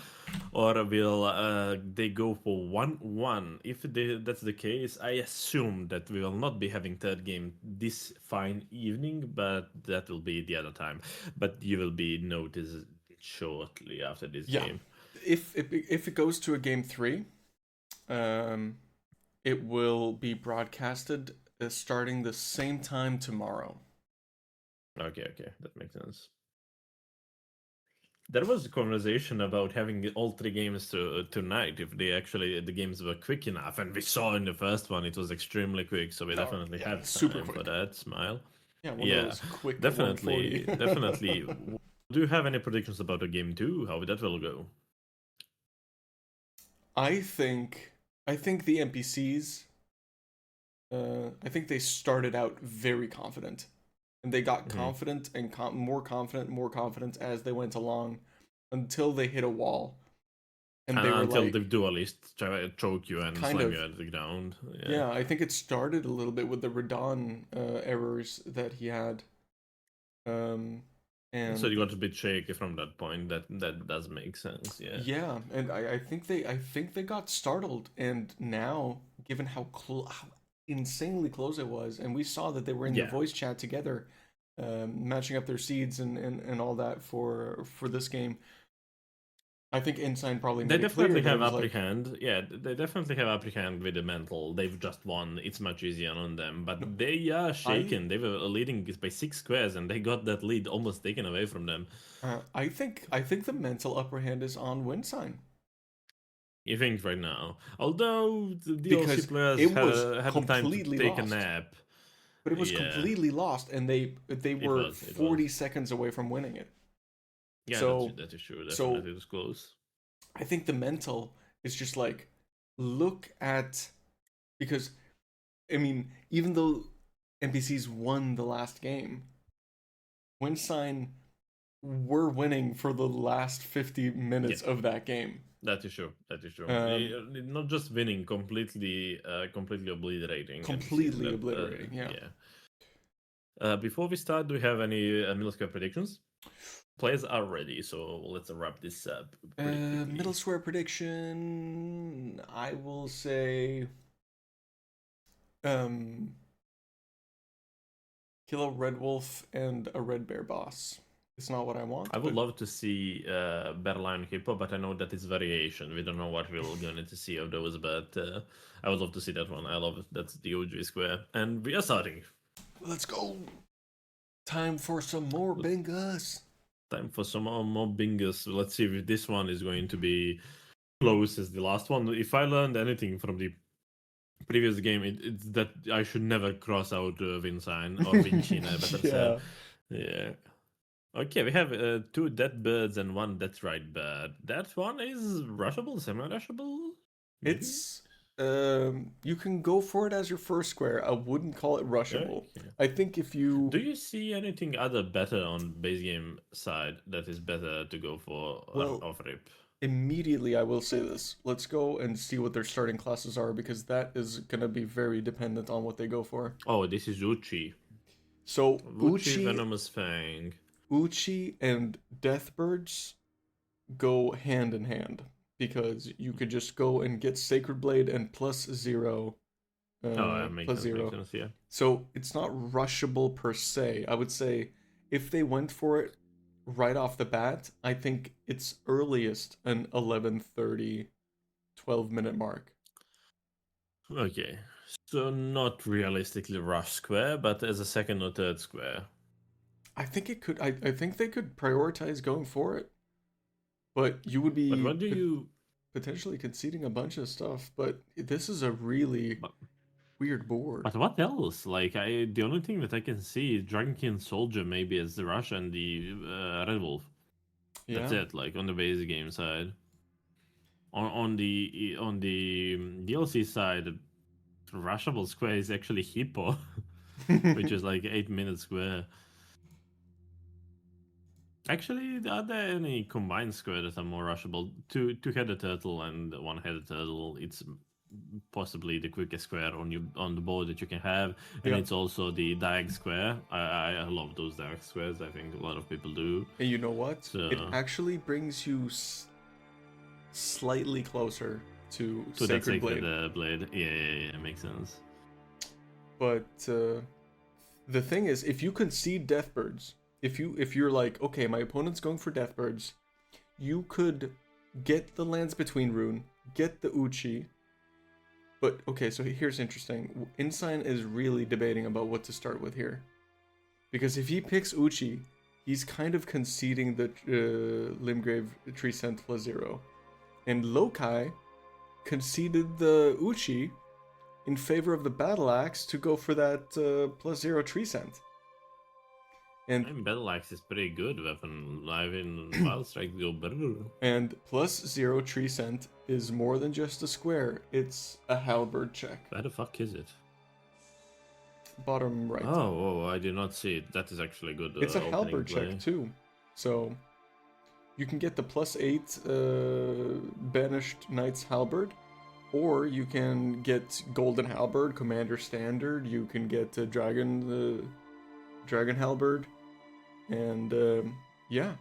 or will they go for 1-1. If that's the case, I assume that we will not be having third game this fine evening, but that will be the other time. But you will be noticed shortly after this game. If it goes to a game 3, it will be broadcasted starting the same time tomorrow. Okay, that makes sense. There was a conversation about having all 3 games tonight, if the games were quick enough, and we saw in the first one it was extremely quick, so we definitely have super time quick for that. Smile. One of those quick definitely. 140. Definitely. Do you have any predictions about the game 2? How that will go? I think the NPCs. I think they started out very confident, and they got confident and more confident as they went along, until they hit a wall, and they were until like, the duelists try to choke you and slam you at the ground. Yeah, I think it started a little bit with the Radon errors that he had. And so you got a bit shaky from that point. That does make sense. Yeah, and I think they got startled, and now, given how insanely close it was, and we saw that they were in the voice chat together, matching up their seeds and all that for this game. I think Incine probably made they definitely have upper like, hand. Yeah, they definitely have upper hand with the mental. They've just won. It's much easier on them. But they are shaken. They were leading by 6 squares, and they got that lead almost taken away from them. I think the mental upper hand is on Wincine. You think right now? Although the DLC players had time to take a nap. But it was completely lost, and they were 40 seconds away from winning it. Yeah, so, that is true. Definitely, it was close. I think the mental is just like, look at, because, I mean, even though NPCs won the last game, Wincine were winning for the last 50 minutes of that game. That is true. Not just winning, completely obliterating. Completely obliterating, yeah. Before we start, do we have any middle square predictions? Players are ready, so let's wrap this up. Middle square prediction, I will say, kill a red wolf and a red bear boss. It's not what I want. I would love to see Bear Lion Hippo, but I know that it's variation. We don't know what we're going to see of those, but I would love to see that one. I love it. That's the OG square. And we are starting. Let's go. Time for some more bingus. Time for some more bingus. Let's see if this one is going to be close as the last one. If I learned anything from the previous game, it's that I should never cross out Wincine or Wincine, I better say. Yeah. Okay, we have 2 dead birds and 1 death right bird. That one is rushable, semi-rushable? It's you can go for it as your first square. I wouldn't call it rushable. Okay. I think if you... Do you see anything other better on base game side that is better to go for off rip? Immediately I will say this. Let's go and see what their starting classes are, because that is going to be very dependent on what they go for. Oh, this is Uchi. So Uchi, Venomous Fang. Uchi and Deathbirds go hand in hand, because you could just go and get Sacred Blade and +0. Plus 0. Sense, yeah. So it's not rushable per se. I would say if they went for it right off the bat, I think it's earliest an 11:30, 12-minute mark. Okay. So not realistically rush square, but as a second or third square. I think it could. I think they could prioritize going for it, but you would be But what do you? potentially conceding a bunch of stuff. But this is a really But, weird board. but what else? Like the only thing that I can see is Dragonkin Soldier maybe as the Rush and the Red Wolf. That's Yeah. it. Like on the base game side. On the DLC side, the rushable square is actually Hippo, which is like 8-minute square. Actually, are there any combined square that are more rushable? Two-headed turtle and one-headed turtle. It's possibly the quickest square on the board that you can have, and Yeah. it's also the diag square. I love those diag squares. I think a lot of people do. And you know what? So- It actually brings you slightly closer to So that's Sacred like Blade. blade. Yeah, makes sense. But the thing is, if you concede Deathbirds, if you're like, okay, my opponent's going for Deathbirds, you could get the Lands Between Rune, get the Uchi. But okay, so here's interesting. Incine is really debating about what to start with here, because if he picks Uchi, he's kind of conceding the Limgrave Tree Scent +0, and Lokai conceded the Uchi in favor of the Battle Axe to go for that +0 Tree Scent. I mean, Battle Axe is pretty good weapon. Live in Wild Strike go better. And +0 Tree Scent is more than just a square. It's a halberd check. Where the fuck is it? Bottom right. Oh, I did not see it. That is actually good. It's a opening halberd play. check too. So you can get the +8 Banished Knight's Halberd, or you can get Golden Halberd, Commander Standard. You can get Dragon Halberd, and yeah.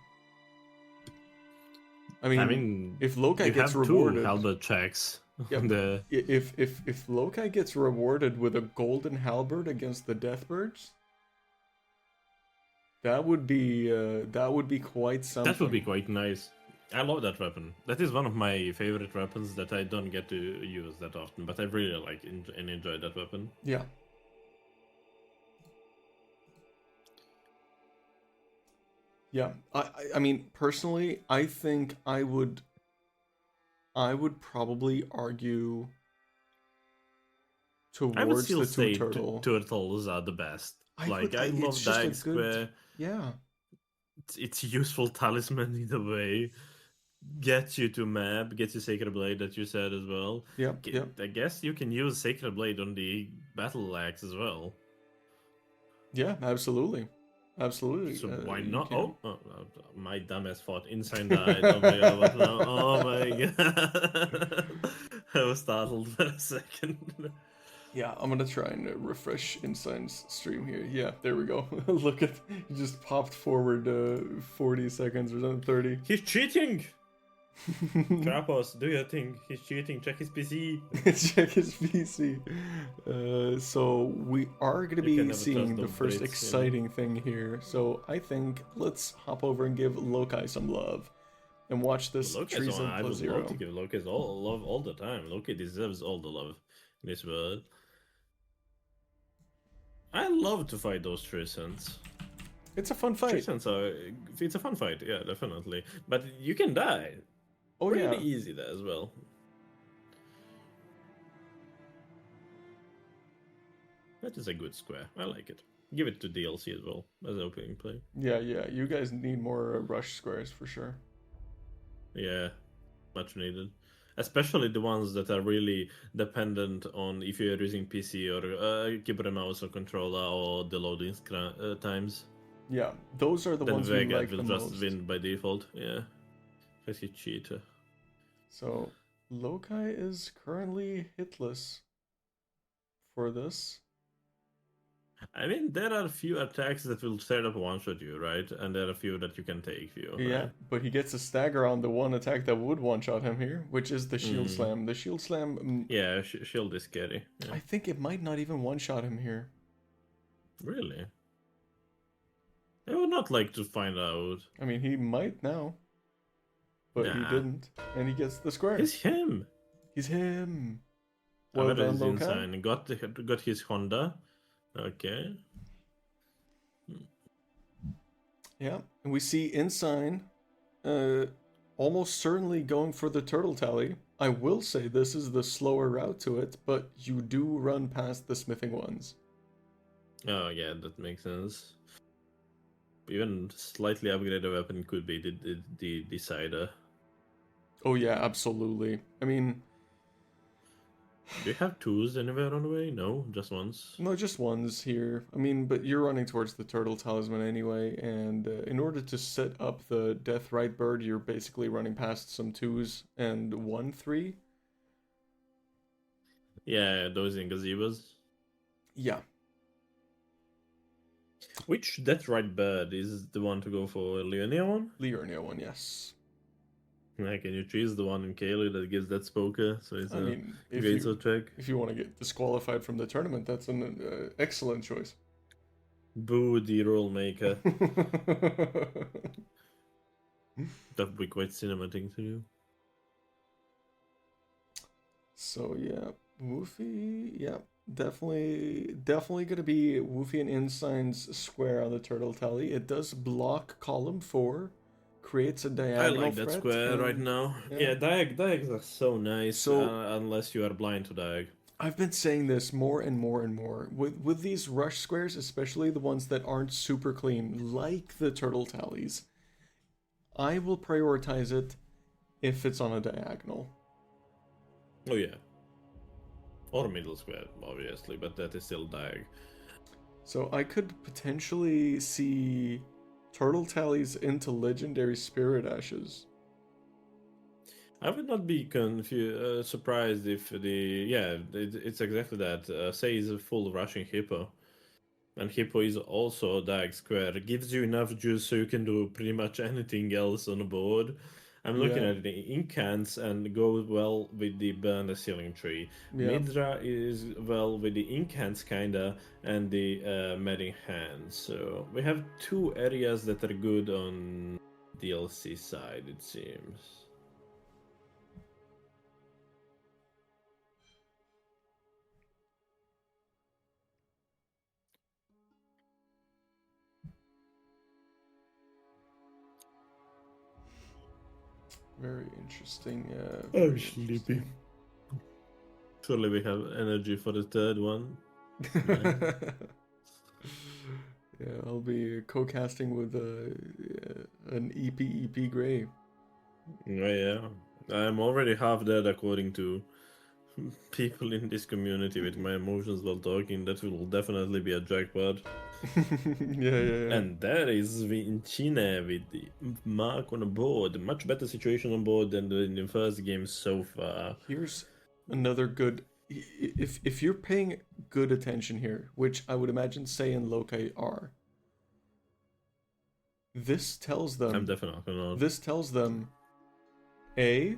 I mean, if Lokai you gets have rewarded, two halberd checks. Yep. The if Lokai gets rewarded with a Golden Halberd against the Deathbirds, that would be quite something. that would be quite nice. I love that weapon. That is one of my favorite weapons that I don't get to use that often, but I really like and enjoy that weapon. Yeah. Yeah. I mean, personally, I think I would probably argue I would towards still the say two turtle. turtles are the best. I Like would- I it's love just a Diag good- Square. Yeah. It's a useful talisman in a way. Gets you to map, gets you Sacred Blade that you said as well. Yep. Yep. I guess you can use Sacred Blade on the Battle Axe as well. Yeah, absolutely. Absolutely. So why you not? can. Oh, my dumbass thought. Incine died. Oh my god, what now? Oh my god. I was startled for a second. Yeah, I'm gonna try and refresh Incine's stream here. Yeah, there we go. Look at, he just popped forward 40 seconds or something, 30. He's cheating! Trapos, do your thing. He's cheating. Check his PC. Check his PC. So we are going to You can be never seeing trust the those first Brits, exciting thing here. So I think let's hop over and give Lokai some love and watch this Treason I would +0. love to give Loki's all love all the time. Loki deserves all the love in this world. I love to fight those Trisons. It's a fun fight. It's a fun fight, yeah, definitely. But you can die. Oh Really yeah. easy there as well. That is a good square. I like it. Give it to DLC as well as opening play. Yeah, yeah. You guys need more rush squares for sure. Yeah, much needed. Especially the ones that are really dependent on if you're using PC or keyboard and mouse or controller or the loading times. Yeah, those are the Then ones we Vega like the will just most. win by default. Yeah, because you cheater. So Lokai is currently hitless for this. I mean, there are a few attacks that will straight up one-shot you, right? And there are a few that you can take you. Yeah, Right? but he gets a stagger on the one attack that would one-shot him here, which is the shield slam. The shield slam, Yeah, shield is scary. Yeah. I think it might not even one-shot him here. Really? I would not like to find out. I mean, he might now, but he Nah. didn't, and he gets the square. It's him. He's him. Well Well done, Lokai. Insane. Got his Honda. Okay. Yeah, and we see Incine almost certainly going for the turtle tally. I will say this is the slower route to it, but you do run past the smithing ones. Oh yeah, that makes sense. Even slightly upgraded weapon could be the decider. Oh yeah, absolutely. I mean, Do you have twos anywhere on the way? No, just once. no, just ones here. I mean, but you're running towards the turtle talisman anyway, and in order to set up the death right bird, you're basically running past some twos and 1-3. Yeah, those in gazebos. Yeah. Which Death Right Bird is the one to go for Leonia one? Liurnia one, yes. Like, can you choose the one in Kaylee that gives that spoker? So it's I mean, if great you, check. if you want to get disqualified from the tournament, that's an excellent choice. Boo the rule maker. That would be quite cinematic to do. So yeah, Woofie, yeah, definitely gonna be Woofie and Incine's square on the turtle tally. It does block column 4, creates a I diagonal like that threat, square right and now. yeah. Yeah, diags are so nice. So- unless you are blind to diag. I've been saying this more and more and more with these rush squares, especially the ones that aren't super clean, like the turtle tallies. I will prioritize it if it's on a diagonal. Oh yeah. Or middle square, obviously, but that is still diag. So I could potentially see turtle tallies into legendary spirit ashes. I would not be surprised if it's exactly that. Say is a full rushing hippo, and hippo is also a diag square. It gives you enough juice so you can do pretty much anything else on the board. I'm looking Yeah. at the Incans and go well with the burn the ceiling tree. Yeah. Midra is well with the Incans kinda and the Medding Hands. So we have two areas that are good on DLC side, it seems. Very interesting. I'm Very sleepy. interesting. Surely we have energy for the third one. Yeah, I'll be co-casting with an EP Gray. Yeah. I'm already half dead according to people in this community with my emotions while talking. That will definitely be a jackpot. Yeah. And there is Vincine with the mark on the board. Much better situation on board than in the first game so far. Here's another good. If you're paying good attention here, which I would imagine Sei and Lokai are, this tells them. I'm definitely not. This tells them, A,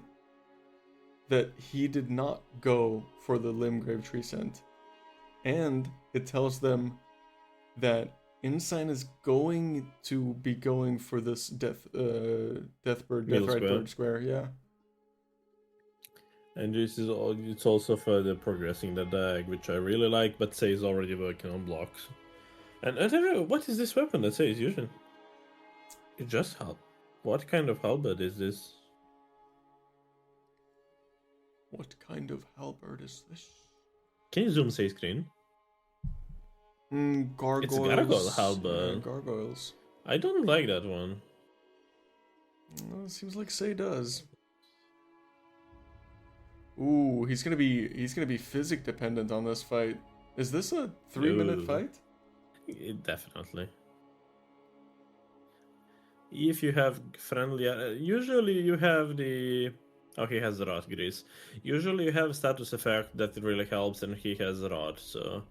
that he did not go for the Limgrave Tree Scent, and it tells them that Incine is going to be going for this Death Right Bird Square, yeah. And this is all. It's also further progressing the diag, which I really like, but Sei is already working on blocks. And I don't know, what is this weapon that Sei is using? It just help. What kind of halberd is this? What kind of halberd is this? Can you zoom Sei screen? Gargoyles. It's gargoyle halberd. Yeah, gargoyles. I don't like that one. Well, it seems like Sei does. Ooh, he's gonna be physic dependent on this fight. Is this a 3-minute Ooh. fight? Definitely. If you have friendly, usually you have the. Oh, he has the rot grease. Usually you have status effect that really helps, and he has rot. So,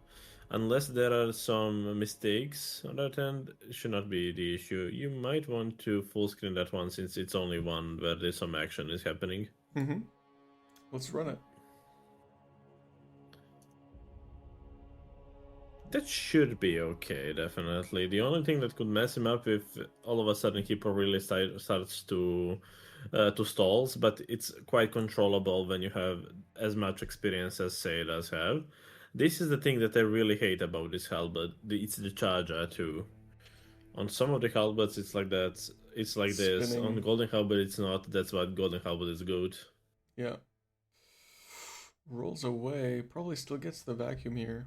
unless there are some mistakes on that end, it should not be the issue. You might want to full screen that one since it's only one where there's some action is happening. Mm-hmm. Let's run it. That should be okay, definitely. The only thing that could mess him up if all of a sudden Hippo really starts to stalls, but it's quite controllable when you have as much experience as Sei does have. This is the thing that I really hate about this halberd. It's the charger too. On some of the halberds, it's like that. It's like this. On Spinning. golden halberd, it's not. That's why golden halberd is good. Yeah. Rolls away. Probably still gets the vacuum here.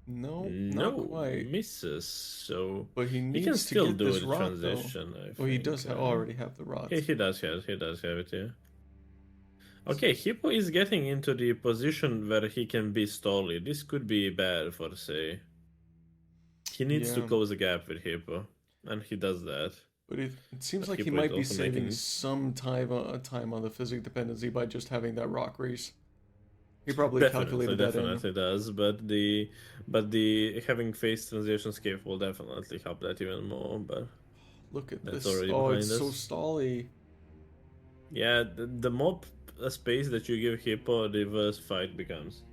No, not No, quite. misses. So But he he needs can to still get do this the rot, though. transition. I Oh, he think. does already have the rot. He does have it. Yeah. Okay, Hippo is getting into the position where he can be stolly. This could be bad for say. He needs to Yeah. close the gap with Hippo, and he does that. But it seems But like he Hippo is might be also saving making- some time on the physic dependency by just having that rock race. He probably Definitely calculated that in. does, but the having phase transition escape will definitely help that even more. But Look at that's this. already Oh, behind it's so us. stally. Yeah, the more space that you give Hippo, the worse fight becomes.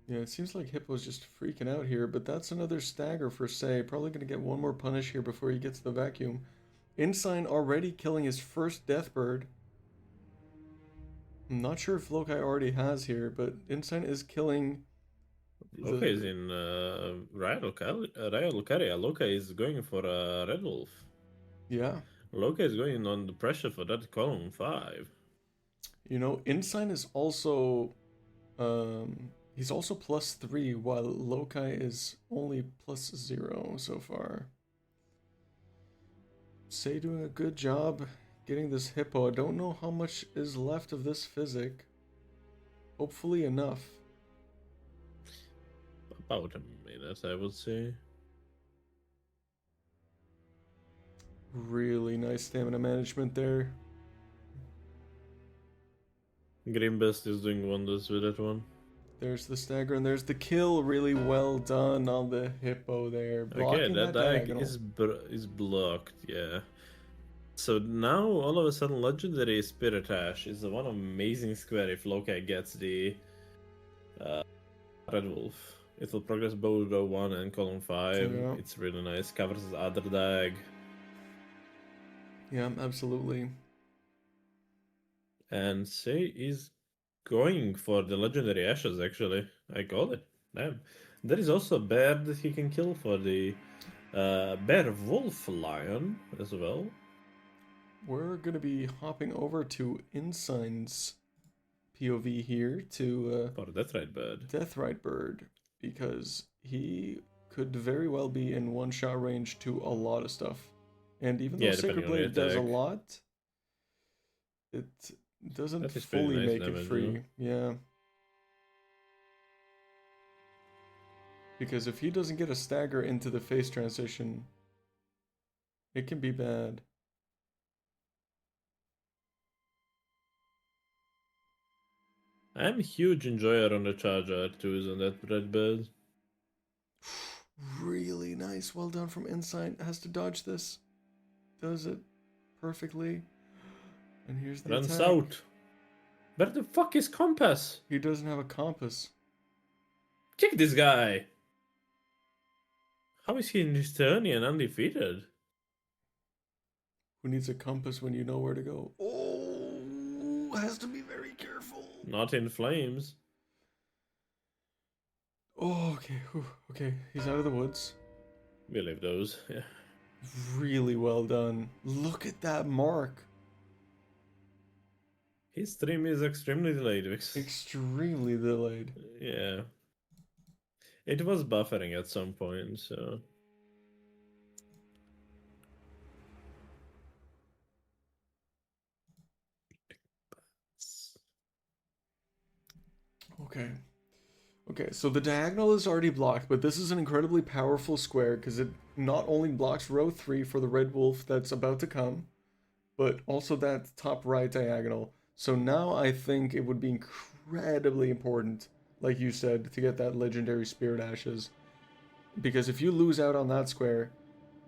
Yeah, it seems like Hippo's just freaking out here, but that's another stagger for Say. Probably going to get one more punish here before he gets the vacuum. Incine already killing his first Deathbird. I'm not sure if Loci already has here, but Incine is killing... Loka is in Riot Lucaria. Loka is going for a Red Wolf. Yeah. Loka is going on the pressure for that column 5. You know, Incine is also... he's also +3, while Loci is only +0 so far. Say doing a good job getting this Hippo. I don't know how much is left of this physic. Hopefully enough. About a minute, I would say. Really nice stamina management there. Grimbest is doing wonders with that one. There's the stagger and there's the kill. Really well done on the Hippo there. Okay, Blocking that that dag diagonal. is blocked, yeah. So now, all of a sudden, Legendary Spirit Ash is the one amazing square if Loki gets the Red Wolf. It will progress both row 1 and column 5. Yeah. It's really nice. Covers the other dag. Yeah, absolutely. And Say is going for the Legendary Ashes, actually. I call it. Damn. There is also a bear that he can kill for the Bear Wolf Lion as well. We're going to be hopping over to Incine's POV here to For that right bird. Deathrite Bird, because he could very well be in one-shot range to a lot of stuff. And even though Yeah, Sacred depending on the Blade does a attack. lot, it doesn't That is pretty fully nice make it damage, free. Yeah. Because if he doesn't get a stagger into the face transition, it can be bad. I'm a huge enjoyer on the Charger R2s on that red bird. Really nice. Well done from Incine. Has to dodge this. Does it perfectly. And here's the Runs attack. out. Where the fuck is Compass? He doesn't have a compass. Kick this guy! How is he in his tourney and undefeated? Who needs a compass when you know where to go? Oh, has to be very careful. Not in flames. Oh, okay. Whew. Okay, he's out of the woods. We leave those, yeah. Really well done. Look at that mark. His stream is extremely delayed, Vix. Extremely delayed. Yeah. It was buffering at some point, so... Okay. Okay, so the diagonal is already blocked, but this is an incredibly powerful square because it not only blocks row 3 for the red wolf that's about to come, but also that top right diagonal. So now I think it would be incredibly important, like you said, to get that legendary Spirit Ashes. Because if you lose out on that square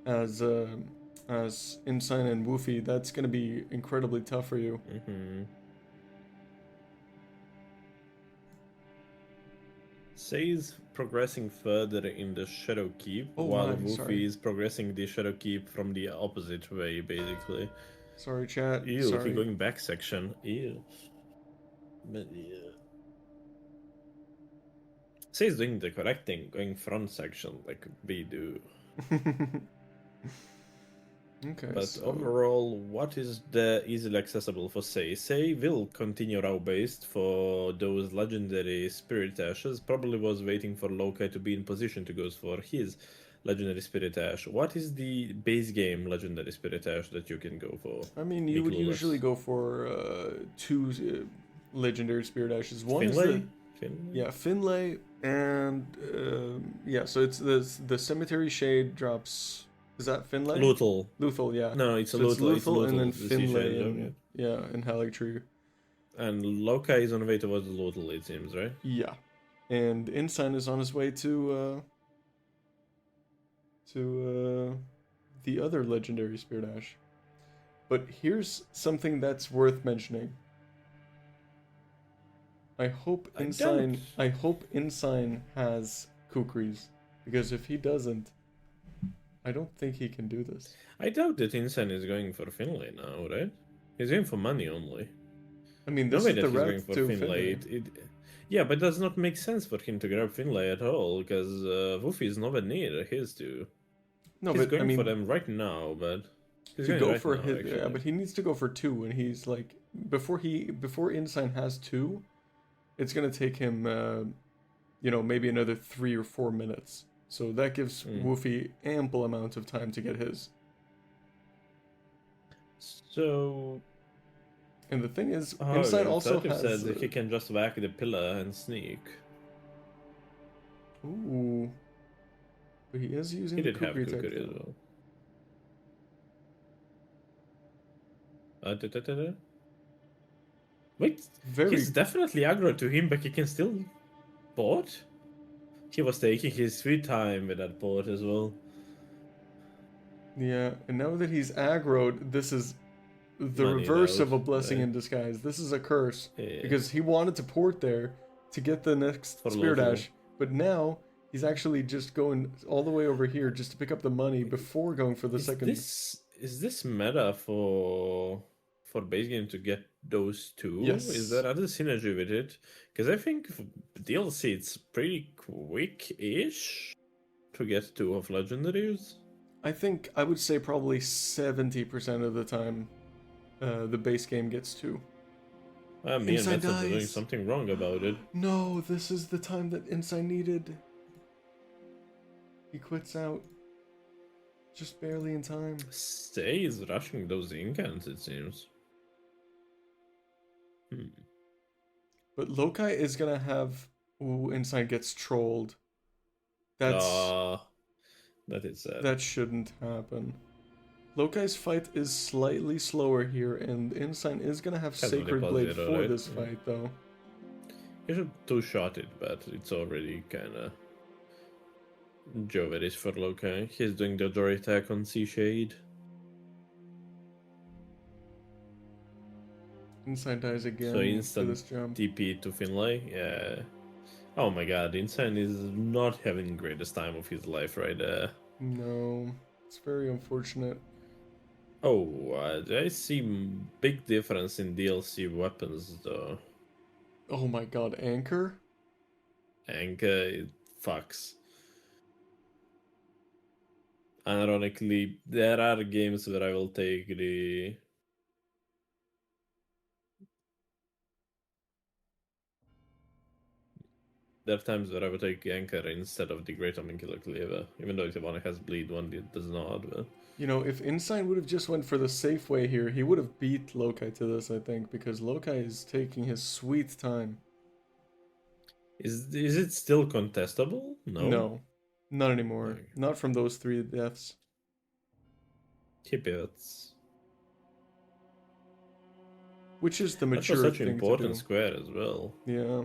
as Incine and Woofie, that's going to be incredibly tough for you. Mm-hmm. Say's progressing further in the Shadow Keep, Oh while my, Woofie sorry. is progressing the Shadow Keep from the opposite way, basically. Sorry, chat. Ew, Sorry. he's going back section. Ew. But yeah. Says doing the correct thing, going front section like we do. Okay, But so overall, what is the easily accessible for Say? Say will continue raw based for those legendary spirit ashes. Probably was waiting for Loki to be in position to go for his legendary spirit ash. What is the base game legendary spirit ash that you can go for? I mean, you Be would clueless. usually go for two legendary spirit ashes. One is Finlay? the Finlay? Finlay, and yeah, so it's the cemetery shade drops. Is that Finlay? Luthal. Luthal, yeah. No, it's a So it's Luthal. It's Luthal and then Luthal. The Finlay, seashell, and, yeah, and Haligtree. And Loka is on the way towards the Luthal, it seems, right? Yeah, and Incine is on his way to the other legendary spirit ash. But here's something that's worth mentioning. I hope Incine has Kukris, because if he doesn't, I don't think he can do this. I doubt that Incine is going for Finlay now, right? He's going for money only. I mean, No this way is that the he's going route for to Finlay. Finlay. Yeah, but it does not make sense for him to grab Finlay at all, because Woofie is nowhere near his two. No, He's but going I mean, for them right now, but he's to going go right for now, his, actually. yeah, but he needs to go for two, and he's like before Incine has two, it's gonna take him, maybe another 3 or 4 minutes. So that gives Woofie ample amount of time to get his. So, And the thing is, however, Incine also Flative has. says that he can just whack the pillar and sneak. Ooh. But he is using He the did have Kukri tech, Kukuri as though. well. Wait, Very. he's definitely aggro to him, but he can still port? He was taking his sweet time with that port as well. Yeah, and now that he's aggroed, this is the Money reverse out, of a blessing right? in disguise. This is a curse. Yeah. Because he wanted to port there to get the next For Spirit local. Ash, but now he's actually just going all the way over here just to pick up the money before going for the second. Is this meta for base game to get those two? Yes. Is there other synergy with it? Because I think for DLC it's pretty quick-ish to get two of legendaries. I would say probably 70% of the time the base game gets two. Me and Incine Mets are doing dies. something wrong about it. No, this is the time that Incine needed. He quits out. Just barely in time. Stay is rushing those incants, it seems. But Loki is gonna have. Ooh, Incine gets trolled. That's. That is sad. That shouldn't happen. Loki's fight is slightly slower here, and Incine is gonna have Can't really Sacred pause Blade it, for alright? this Yeah. fight, though. You should two-shot it, but it's already kinda Joverish for Loki. He's doing the Joy attack on Sea Shade. Incine dies again So for instant this jump. TP to Finlay, yeah. Oh my god, Incine is not having the greatest time of his life right there. No, it's very unfortunate. Oh, I see big difference in DLC weapons though. Oh my god, Anchor? Anchor, it fucks. Ironically, there are games where I will take the... There are times where I would take Anchor instead of the Great Omen Killer Cleaver, even though the one has bleed, one does not. But... You know, if Incine would have just went for the safe way here, he would have beat Loki to this, I think, because Loki is taking his sweet time. Is it still contestable? No. No, not anymore. Okay. Not from those 3 deaths. Keep it. Which is the That's mature such an thing to important do. square as well. Yeah.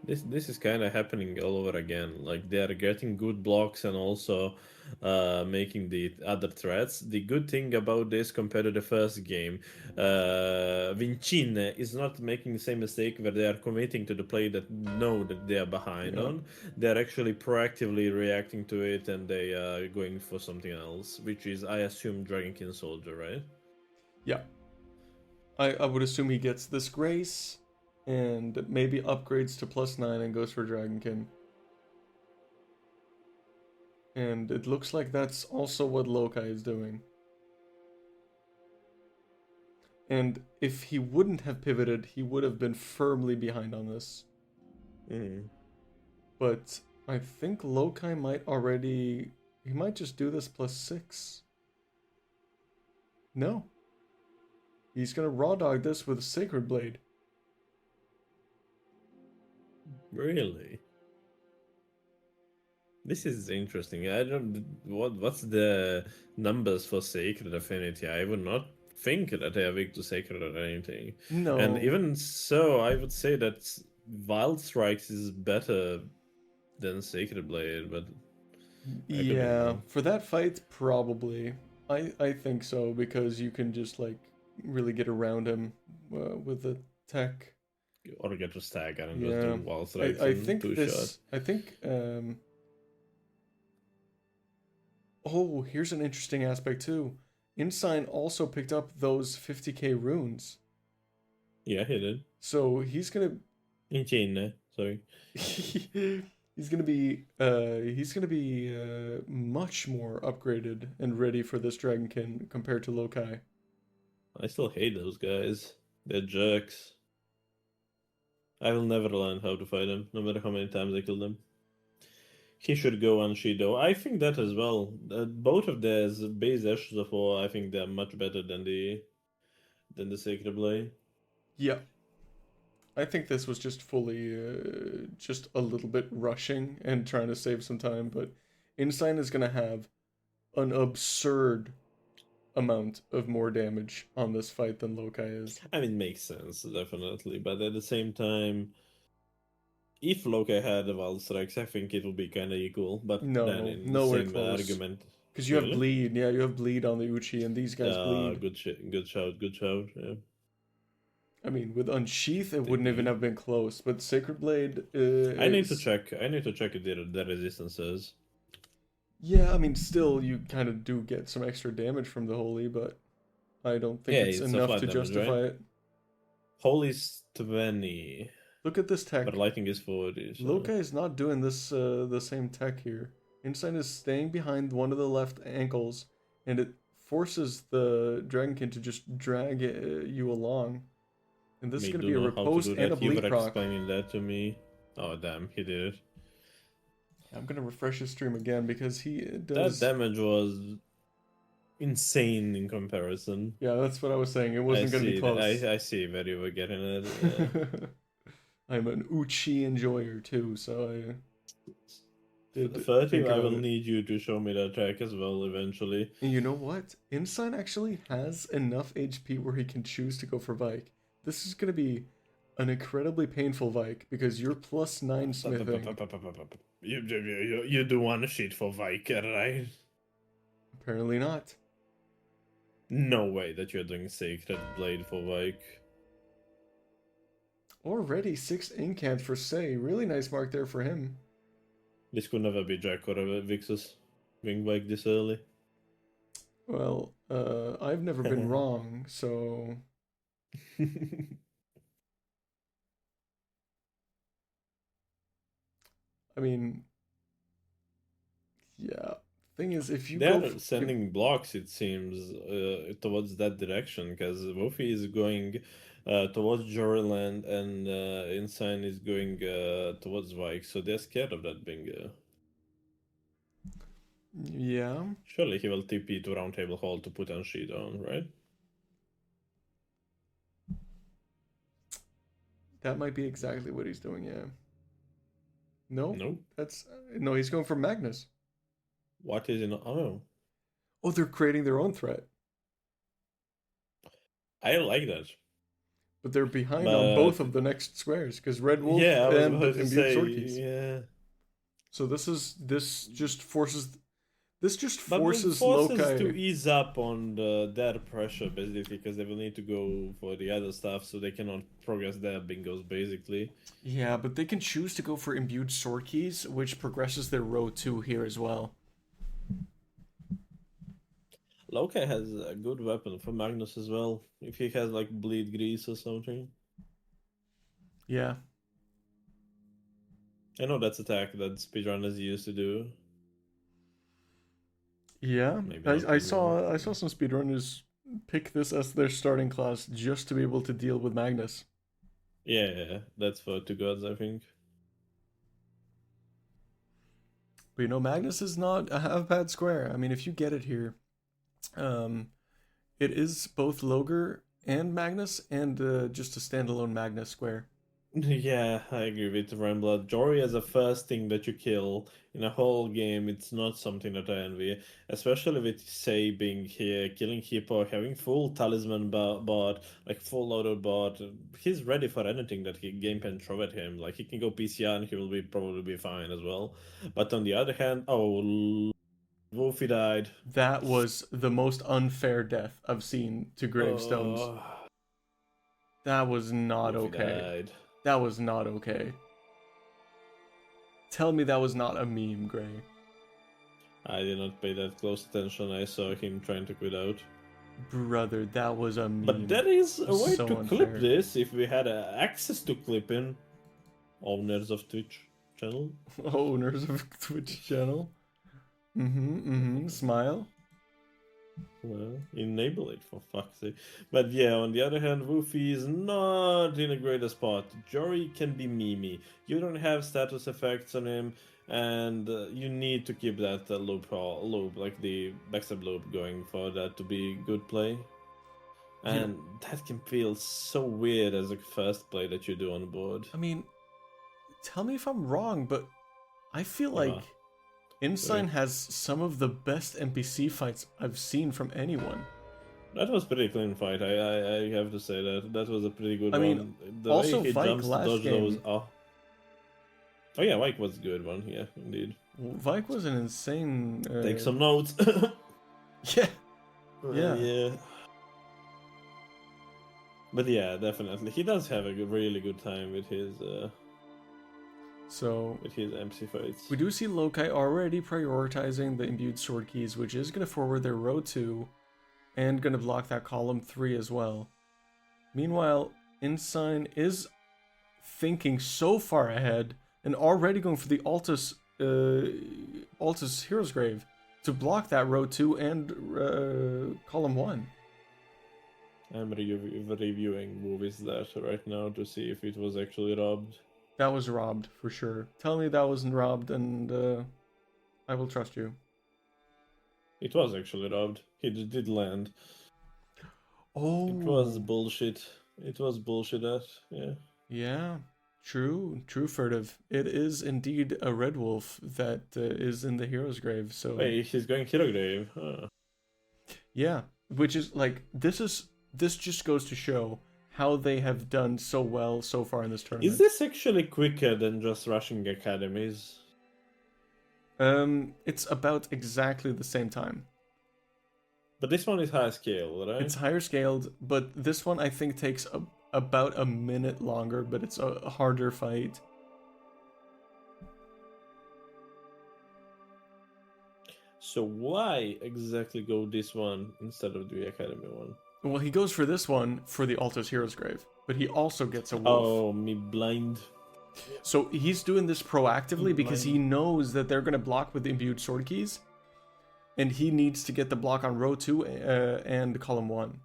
This is kind of happening all over again. Like they are getting good blocks and also making the other threats. The good thing about this compared to the first game, Wincine is not making the same mistake where they are committing to the play that know that they are behind on. They're actually proactively reacting to it and they are going for something else, which is, I assume, Dragonkin Soldier, right? Yeah. I would assume he gets this Grace and maybe upgrades to +9 and goes for Dragonkin. And it looks like that's also what Lokai is doing. And if he wouldn't have pivoted, he would have been firmly behind on this. Mm. But I think Lokai might already... He might just do this +6. No. He's gonna raw dog this with Sacred Blade. Really? This is interesting. I don't. What's the numbers for Sacred Affinity? I would not think that they are weak to Sacred or anything. No. And even so, I would say that Wild Strikes is better than Sacred Blade, but I could be Yeah, wrong. for that fight, probably. I think so, because you can just, like, really get around him with the tech. Or get to stagger and Yeah. just do Wild Strikes I in think 2 this... shots. I think, Oh, here's an interesting aspect, too. Incine also picked up those 50k runes. Yeah, he did. So he's gonna... Incine, sorry. he's gonna be much more upgraded and ready for this Dragonkin compared to Lokai. I still hate those guys. They're jerks. I will never learn how to fight them, no matter how many times I kill them. He should go on Shido. I think that as well. Both of their base ashes of war, I think they're much better than the Sacred Blade. Yeah. I think this was just fully just a little bit rushing and trying to save some time, but Incine is gonna have an absurd amount of more damage on this fight than Lokai is. I mean, makes sense, definitely. But at the same time, if Loki had the Wild Strikes, I think it would be kind of equal. But No, then in the nowhere same close. argument, Because you have really? bleed, yeah, you have bleed on the Uchi, and these guys bleed. Good shout. Yeah. I mean, with Unsheath, it wouldn't even have been close, but Sacred Blade I need to check the resistances. Yeah, I mean, still, you kind of do get some extra damage from the Holy, but I don't think Yeah, it's it's a enough flat to damage, justify right? it. Holy's 20, Look at this tech. but Lightning is 40. So. Lokai is not doing this the same tech here. Incine is staying behind one of the left ankles, and it forces the Dragonkin to just drag you along. And this is going to be a repose and a You bleed were proc. explaining that to me. Oh damn, he did it. I'm going to refresh his stream again because he does... That damage was insane in comparison. Yeah, that's what I was saying. It wasn't going to be close. I see where you were getting it. Yeah. I'm an Uchi enjoyer too, so I... did 30, think I will about it. need you to show me that track as well eventually. And you know what? Incine actually has enough HP where he can choose to go for Vike. This is going to be an incredibly painful Vike because you're +9 smithing. You do want to shit for Viker, right? Apparently not. No way that you're doing Sacred Blade for Vike. Already 6 incant for Say. Really nice mark there for him. This could never be Jack or a Vixus wing Vike this early. Well, I've never been wrong, so... I mean... Yeah. Thing is, if you They're go... sending blocks, it seems, towards that direction, because Woofie is going towards Joryland and Incine is going towards Vike, so they're scared of that bingo. Yeah. Surely he will TP to Roundtable Hall to put on sheet on, right? That might be exactly what he's doing, yeah. No? No. That's... No, he's going for Magnus. What is in... Oh. Oh, they're creating their own threat. I like that. But they're behind on both of the next squares, because Red Wolf Yeah, I was and about to Imbued say, Swordkeys. yeah. So this just forces... This just But forces it forces Lokai... to ease up on their pressure, basically, because they will need to go for the other stuff, so they cannot progress their bingos, basically. Yeah, but they can choose to go for Imbued Swordkeys, which progresses their row 2 here as well. Lokai has a good weapon for Magnus as well, if he has, like, Bleed Grease or something. Yeah. I know that's attack that speedrunners used to do. Yeah, Maybe not I premium. saw some speedrunners pick this as their starting class just to be able to deal with Magnus. Yeah, that's for two gods, I think. But Magnus is not a half bad square. I mean, if you get it here, um, it is both Logre and Magnus, and just a standalone Magnus square. Yeah, I agree with Rambler. Jory as a first thing that you kill in a whole game, it's not something that I envy. Especially with Say being here, killing Hippo, having full talisman bot, like full loaded bot. He's ready for anything that game can throw at him. Like he can go PCR and he will probably be fine as well. But on the other hand, Woofie died. That was the most unfair death I've seen to gravestones. Oh, That was not Woofie okay. died. That was not okay. Tell me that was not a meme, Gray. I did not pay that close attention. I saw him trying to quit out. Brother, that was a meme. But there is a way So to unfair. clip this if we had access to clipping. Owners of Twitch channel. Owners of Twitch channel. Smile. Well, enable it for fuck's sake. But yeah, on the other hand, Woofie is not in a great spot. Jory can be memey. You don't have status effects on him, and you need to keep that loop, like the backstab loop, going for that to be good play. And that can feel so weird as a first play that you do on the board. I mean, tell me if I'm wrong, but I feel like Incine has some of the best NPC fights I've seen from anyone. That was pretty clean fight. I have to say that was a pretty good I one. mean, The also way he Vike jumps to last dodge game. those. Oh yeah, Vike was a good one. Yeah, indeed. Vike was an insane. Take some notes. Yeah. Yeah. Yeah. But yeah, definitely, he does have a really good time with his MC fights. We do see Loci already prioritizing the imbued sword keys, which is going to forward their row 2 and going to block that column 3 as well. Meanwhile, Incine is thinking so far ahead and already going for the Altus Hero's Grave to block that row 2 and column 1. I'm reviewing movies that right now to see if it was actually robbed. That was robbed, for sure. Tell me that wasn't robbed, and I will trust you. It was actually robbed. He did land. Oh. It was bullshit. It was bullshit, yeah. Yeah, true, furtive. It is indeed a red wolf that is in the hero's grave, so... Wait, he's going hero grave. Huh. Yeah, which is, like, this just goes to show how they have done so well so far in this tournament. Is this actually quicker than just rushing academies? It's about exactly the same time. But this one is high scale, right? It's higher scaled, but this one I think takes about a minute longer, but it's a harder fight. So why exactly go this one instead of the academy one? Well, he goes for this one for the Altus Hero's Grave, but he also gets a wolf. Oh, me blind. So he's doing this proactively because he knows that they're going to block with imbued sword keys, and he needs to get the block on row 2 and column 1.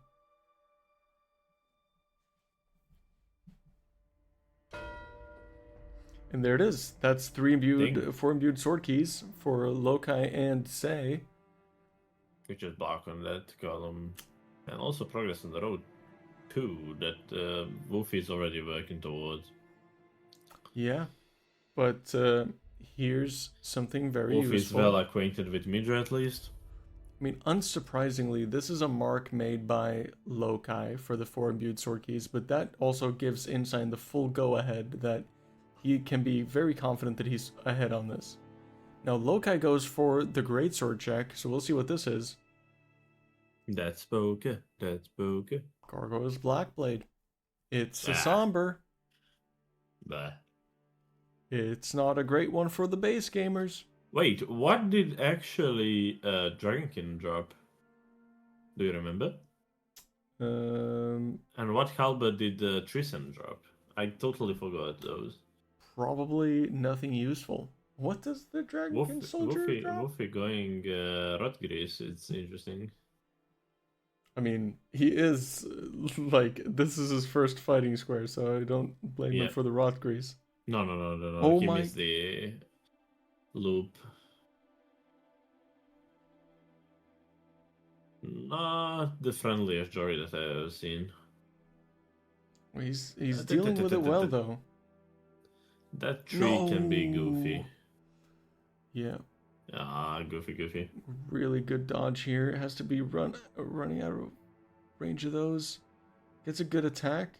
And there it is. That's 4 imbued sword keys for Loci and Say. We just block on that column. And also progress on the road 2 that Woofie is already working towards. Yeah, but here's something very Woofie is useful. well acquainted with Midra at least. I mean, unsurprisingly, this is a mark made by Loci for the 4 imbued sword keys, but that also gives Incine the full go-ahead that he can be very confident that he's ahead on this. Now, Loci goes for the great sword check, so we'll see what this is. That's Poke. That's Poke. Gargoyle's Blackblade. It's a somber. Bah. It's not a great one for the base gamers. Wait, what did actually Dragonkin drop? Do you remember? And what halberd did Tristan drop? I totally forgot those. Probably nothing useful. What does the Dragon Soldier drop? Woofie going rot grease. It's interesting. I mean, he is like, this is his first fighting square, so I don't blame him for the rot grease. No. Oh he my... missed the loop. Not the friendliest Jory that I've ever seen. He's dealing with it well, though. That tree can be goofy. Yeah. Ah, goofy. Really good dodge here. It has to be running out of range of those. Gets a good attack.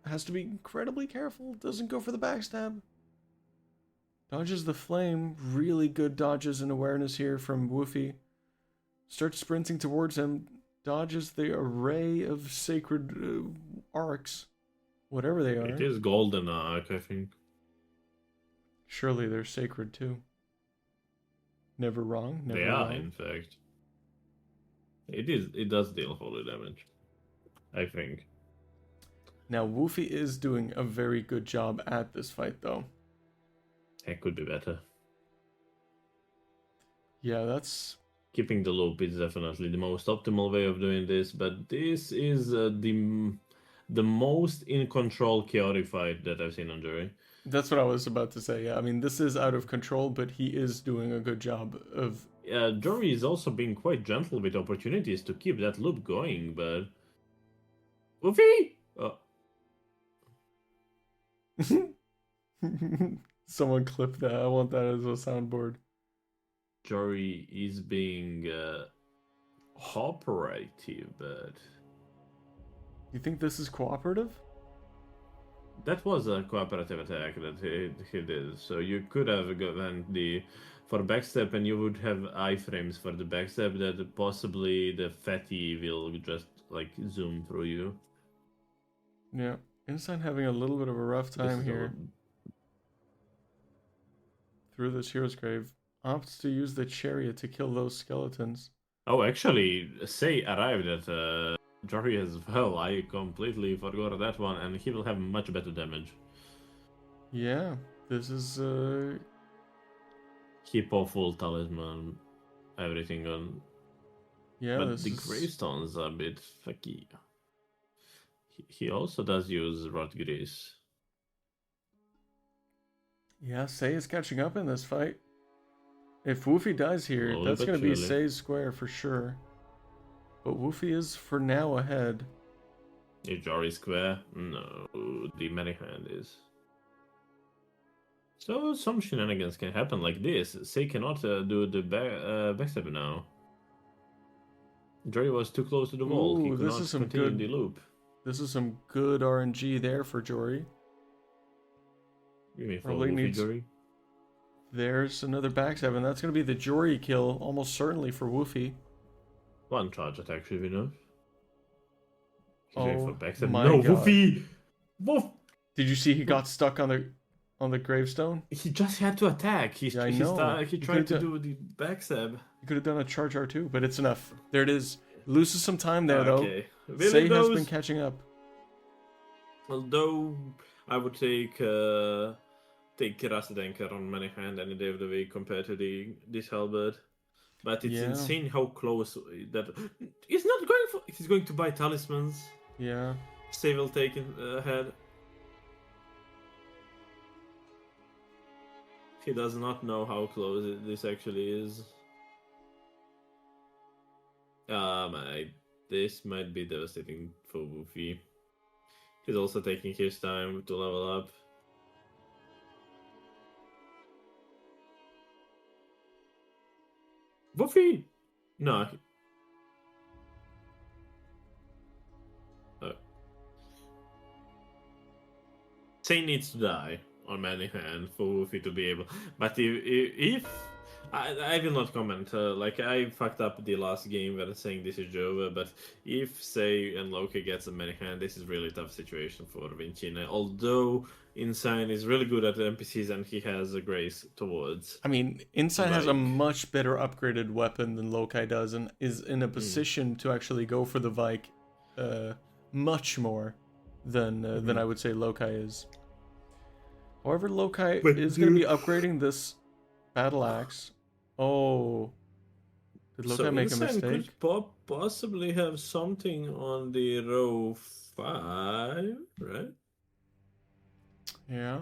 Has to be incredibly careful. Doesn't go for the backstab. Dodges the flame. Really good dodges and awareness here from Woofie. Starts sprinting towards him. Dodges the array of sacred arcs. Whatever they are. It is golden arc, I think. Surely they're sacred too. Never wrong. Never they wrong. are, in fact. It does deal holy damage, I think. Now, Woofie is doing a very good job at this fight, though. It could be better. Yeah, that's... Keeping the loop is definitely the most optimal way of doing this, but this is the most in control chaotic fight that I've seen on Jury. That's what I was about to say. Yeah, I mean, this is out of control, but he is doing a good job of... Jury is also being quite gentle with opportunities to keep that loop going, but... Woofie! Oh. Someone clip that. I want that as a soundboard. Jory is being cooperative, but... You think this is cooperative? That was a cooperative attack that he did, so you could have gone for backstep and you would have iframes for the backstep that possibly the fatty will just like zoom through you. Yeah, Incine having a little bit of a rough time here. Through this hero's grave. Opts to use the chariot to kill those skeletons. Oh, actually, Say arrived at Jory as well. I completely forgot that one, and he will have much better damage. Yeah, this is Hippo full talisman, everything on. Yeah, but the gravestones are a bit fucky. He also does use rot grease. Yeah, Say is catching up in this fight. If Woofie dies here, that's going to be Say's square for sure. But Woofie is for now ahead. Is Jory square? No, the Merihand is. So some shenanigans can happen like this. Say cannot do the backstep now. Jory was too close to the wall. He could not continue the loop. This is some good RNG there for Jory. You mean for Woofie, Jory? There's another backstab, and that's going to be the Jory kill, almost certainly for Woofie. One charge attack should be enough. Oh, for backstab. my No, God. Woofie! Woof! Did you see he got stuck on the gravestone? He just had to attack. He tried to do the backstab. He could have done a charge R2, but it's enough. There it is. Loses some time there, though. Say has been catching up. Although I would take Rusted Anchor on Merihand any day of the week compared to this halberd. But it's insane how close that... He's not going for... He's going to buy talismans. Yeah. Say will take it ahead. He does not know how close this actually is. This might be devastating for Woofie. He's also taking his time to level up. Woofie! No. Say needs to die on Merihand for Woofie to be able. But if I will not comment. Like I fucked up the last game when saying this is Jova, but if Say and Loki gets a Merihand, this is really tough situation for Wincine. Although Incine is really good at NPCs and he has a grace towards. I mean, Incine has a much better upgraded weapon than Loki does, and is in a position to actually go for the Vike much more than I would say Loki is. However, Lokai But is going to be you- upgrading this battle axe. Oh. Did Lokai make a Incine mistake? could possibly have something on the row 5, right? Yeah.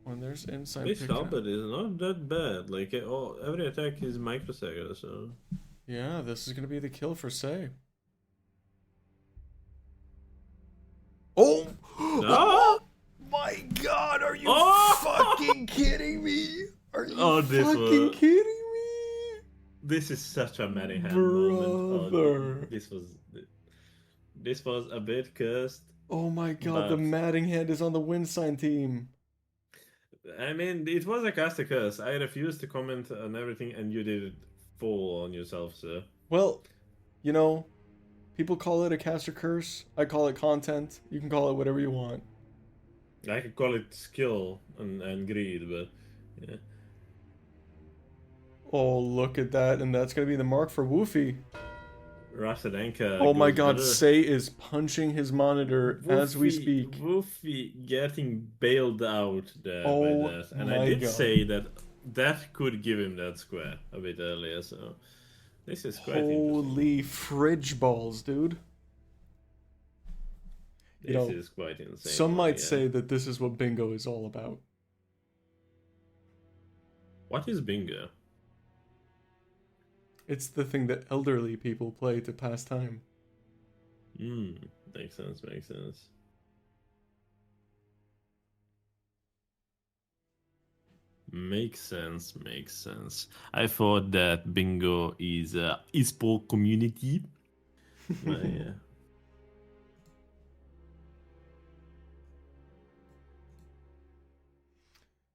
When there's Incine This picked up. halberd is not that bad. Like every attack is microsecond, so Yeah, this is going to be the kill for Say. Oh! Ah! My god, are you Oh! fucking kidding me? Are you Oh, this fucking was- kidding me? This is such a Manny hand moment. Brother. This was a bit cursed. Oh my god, the But- Mattinghand is on the Wincine team. I mean, it was a cast a curse. I refused to comment on everything, and you did it full on yourself, sir. Well, you know, people call it a caster curse. I call it content. You can call it whatever you want. I could call it skill and greed, but yeah. Oh, look at that, and that's gonna be the mark for Woofie. Rasadenka. Oh my goes god, better. Say is punching his monitor as we speak. Woofie getting bailed out there Oh by that. And my I did God. say that could give him that square a bit earlier, so this is quite interesting. Holy fridge balls, dude. This know, is quite insane. Some might yeah. say that this is what bingo is all about. What is bingo? It's the thing that elderly people play to pass time. Makes sense, makes sense. Makes sense, makes sense. I thought that bingo is esport community. But yeah.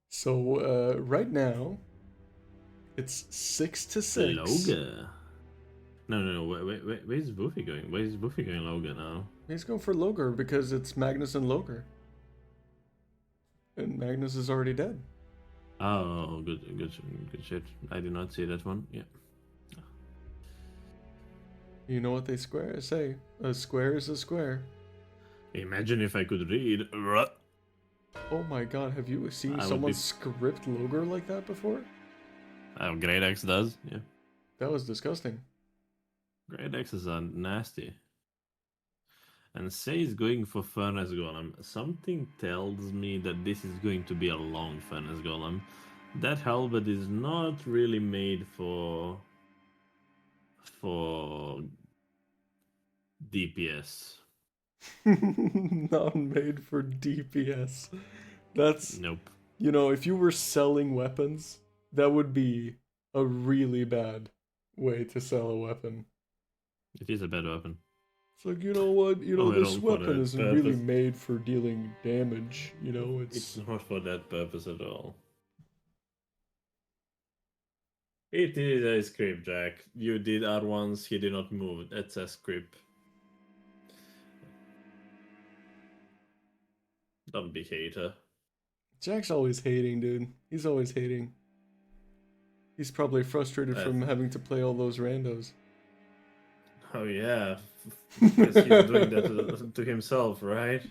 So right now, it's 6-6. Loga. No, wait, where's Woofie going? Where's Woofie going Loga now? He's going for Logar because it's Magnus and Logar. And Magnus is already dead. Oh, good shit. I did not see that one. Yeah. You know what they say? A square is a square. Imagine if I could read. Oh my god, have you seen I would someone be- script Logar like that before? Great X does. Yeah. That was disgusting. Great X's are nasty. And Say is going for Furnace Golem. Something tells me that this is going to be a long Furnace Golem. That halberd is not really made for DPS. Not made for DPS. That's, Nope. you know, if you were selling weapons, that would be a really bad way to sell a weapon. It is a bad weapon. It's like, you know what? You know, Oh, this wrong for weapon that isn't really purpose. made for dealing damage. You know, It's not for that purpose at all. It is a script, Jack. You did R1s, he did not move. That's a script. Don't be hater. Jack's always hating, dude. He's always hating. He's probably frustrated from having to play all those randos. Oh yeah, because he's doing that to himself, right?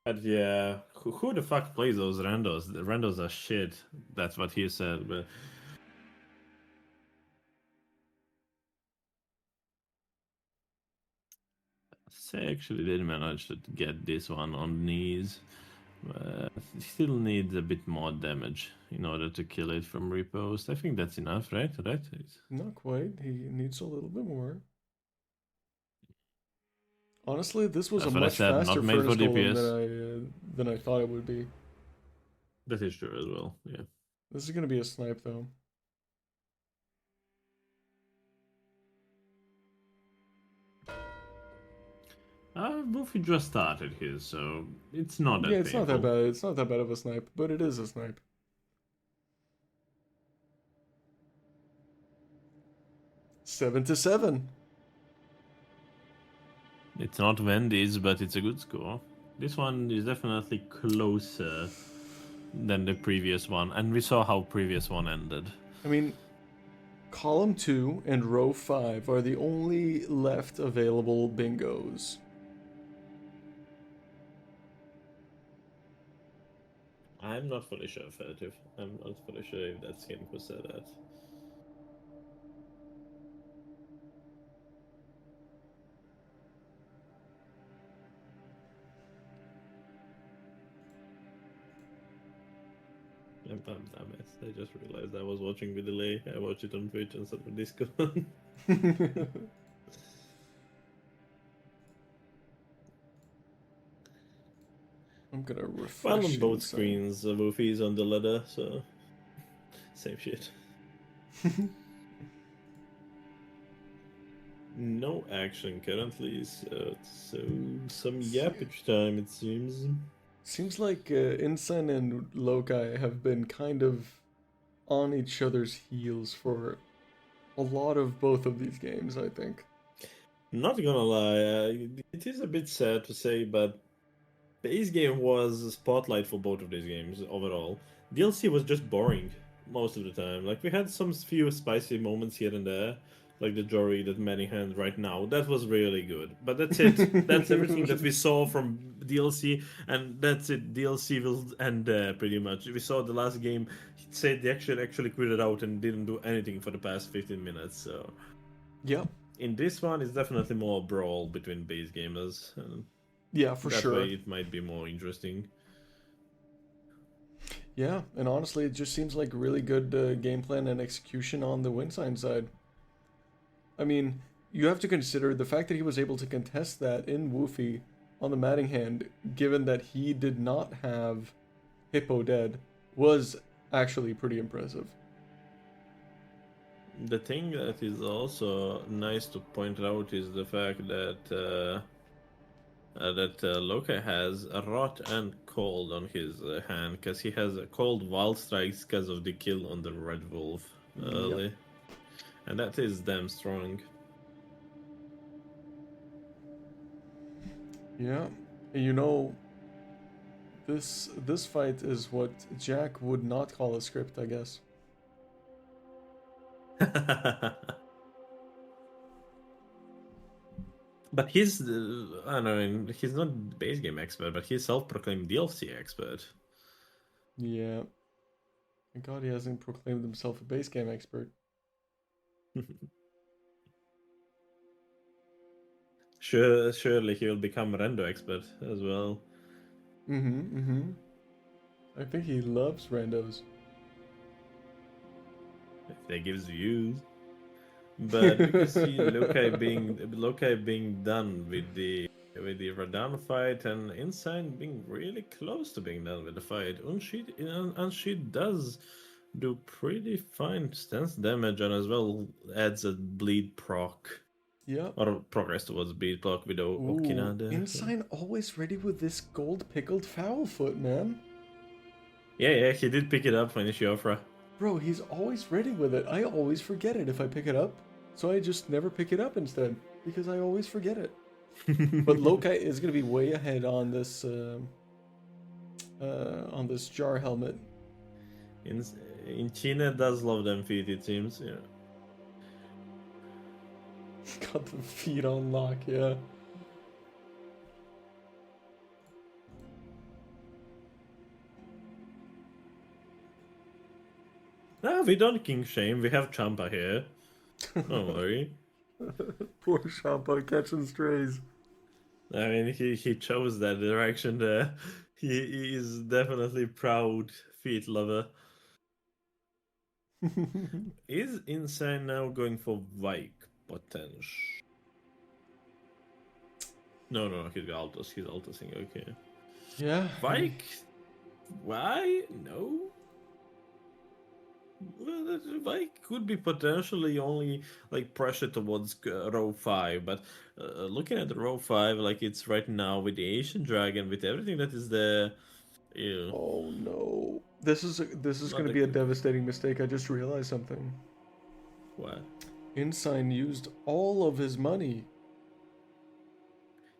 But yeah, who the fuck plays those randos? The randos are shit. That's what he said. But Say actually did manage to get this one on knees. He still needs a bit more damage in order to kill it from repost. I think that's enough, right? Not quite. He needs a little bit more. Honestly, this was That's a what I much said, not faster made for Furnace Golem DPS. than I thought it would be. That is true as well. Yeah. This is gonna be a snipe though. Woofie just started his, so it's not that Yeah, it's not that painful. bad. It's not that bad of a snipe, but it is a snipe. Seven to 7. It's not Wendy's, but it's a good score. This one is definitely closer than the previous one, and we saw how previous one ended. I mean, Column 2 and row 5 are the only left available bingos. I'm not fully sure if I'm not fully sure if that's him who said that. I'm dumbass. I just realized I was watching with delay. I watched it on Twitch instead of Discord. I'm gonna refresh. Well, on both Incine. screens, Woofie is on the ladder, so same shit. No action currently, so some yappage time it seems. Seems like Incine and Loci have been kind of on each other's heels for a lot of both of these games, I think. Not gonna lie, it is a bit sad to say, but base game was a spotlight for both of these games overall. DLC was just boring most of the time. Like, we had some few spicy moments here and there, like the Jory that Manninghand right now. That was really good. But that's it. That's everything that we saw from DLC, and that's it. DLC will end there pretty much. We saw the last game, he said they actually quit out and didn't do anything for the past 15 minutes, so... Yep. In this one, it's definitely more brawl between base gamers. Yeah, for that sure. way it might be more interesting. Yeah, and honestly, it just seems like really good game plan and execution on the Wincine side. I mean, you have to consider the fact that he was able to contest that in Woofie on the Manninghand, given that he did not have Hippo dead, was actually pretty impressive. The thing that is also nice to point out is the fact that Loki has a rot and cold on his hand, because he has a cold wild strikes because of the kill on the red wolf early. Yep. And that is damn strong. Yeah, you know, this fight is what Jack would not call a script, I guess. But he's, I don't know, he's not base game expert, but he's self-proclaimed DLC expert. Yeah. Thank God he hasn't proclaimed himself a base game expert. Surely he will become rando expert as well. I think he loves randos. If they gives views. But because see Loki being done with the Radahn fight and Incine being really close to being done with the fight, and she does do pretty fine stance damage and as well adds a bleed proc. Yeah. Or progress towards bleed proc with Okina. Incine always ready with this gold pickled foul foot, man. Yeah, he did pick it up when Ishiofra. Bro, he's always ready with it. I always forget it if I pick it up. So I just never pick it up instead, because I always forget it. But Loki is going to be way ahead on this jar helmet. Incine does love them feet, it seems. Yeah. Got the feet on lock, yeah. We don't king shame. We have Champa here. Don't worry. Poor Champa catching strays. I mean, he chose that direction there. He is definitely proud feet lover. Is Incine now going for Vike potential? No, he's Altos. He's Altosing, okay. Yeah. Vike? Why? No. Well, Vike could be potentially only like pressure towards row 5, but looking at the row 5, like it's right now with the Asian Dragon, with everything that is there. Ew. Oh no! This is going to be a devastating mistake. I just realized something. What? Incine used all of his money.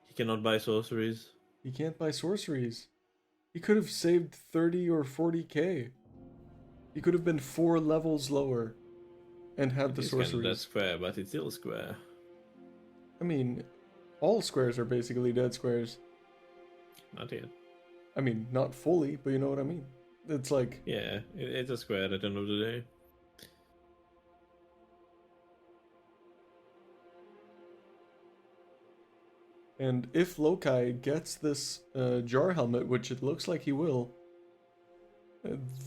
He cannot buy sorceries. He can't buy sorceries. He could have saved 30 or 40k. He could have been 4 levels lower and have the It's kind of that sorceries. square, but it's still square. I mean, all squares are basically dead squares. Not yet. I mean, not fully, but you know what I mean. It's like, Yeah, it's a square at the end of the day. and if Loci gets this jar helmet, which it looks like he will,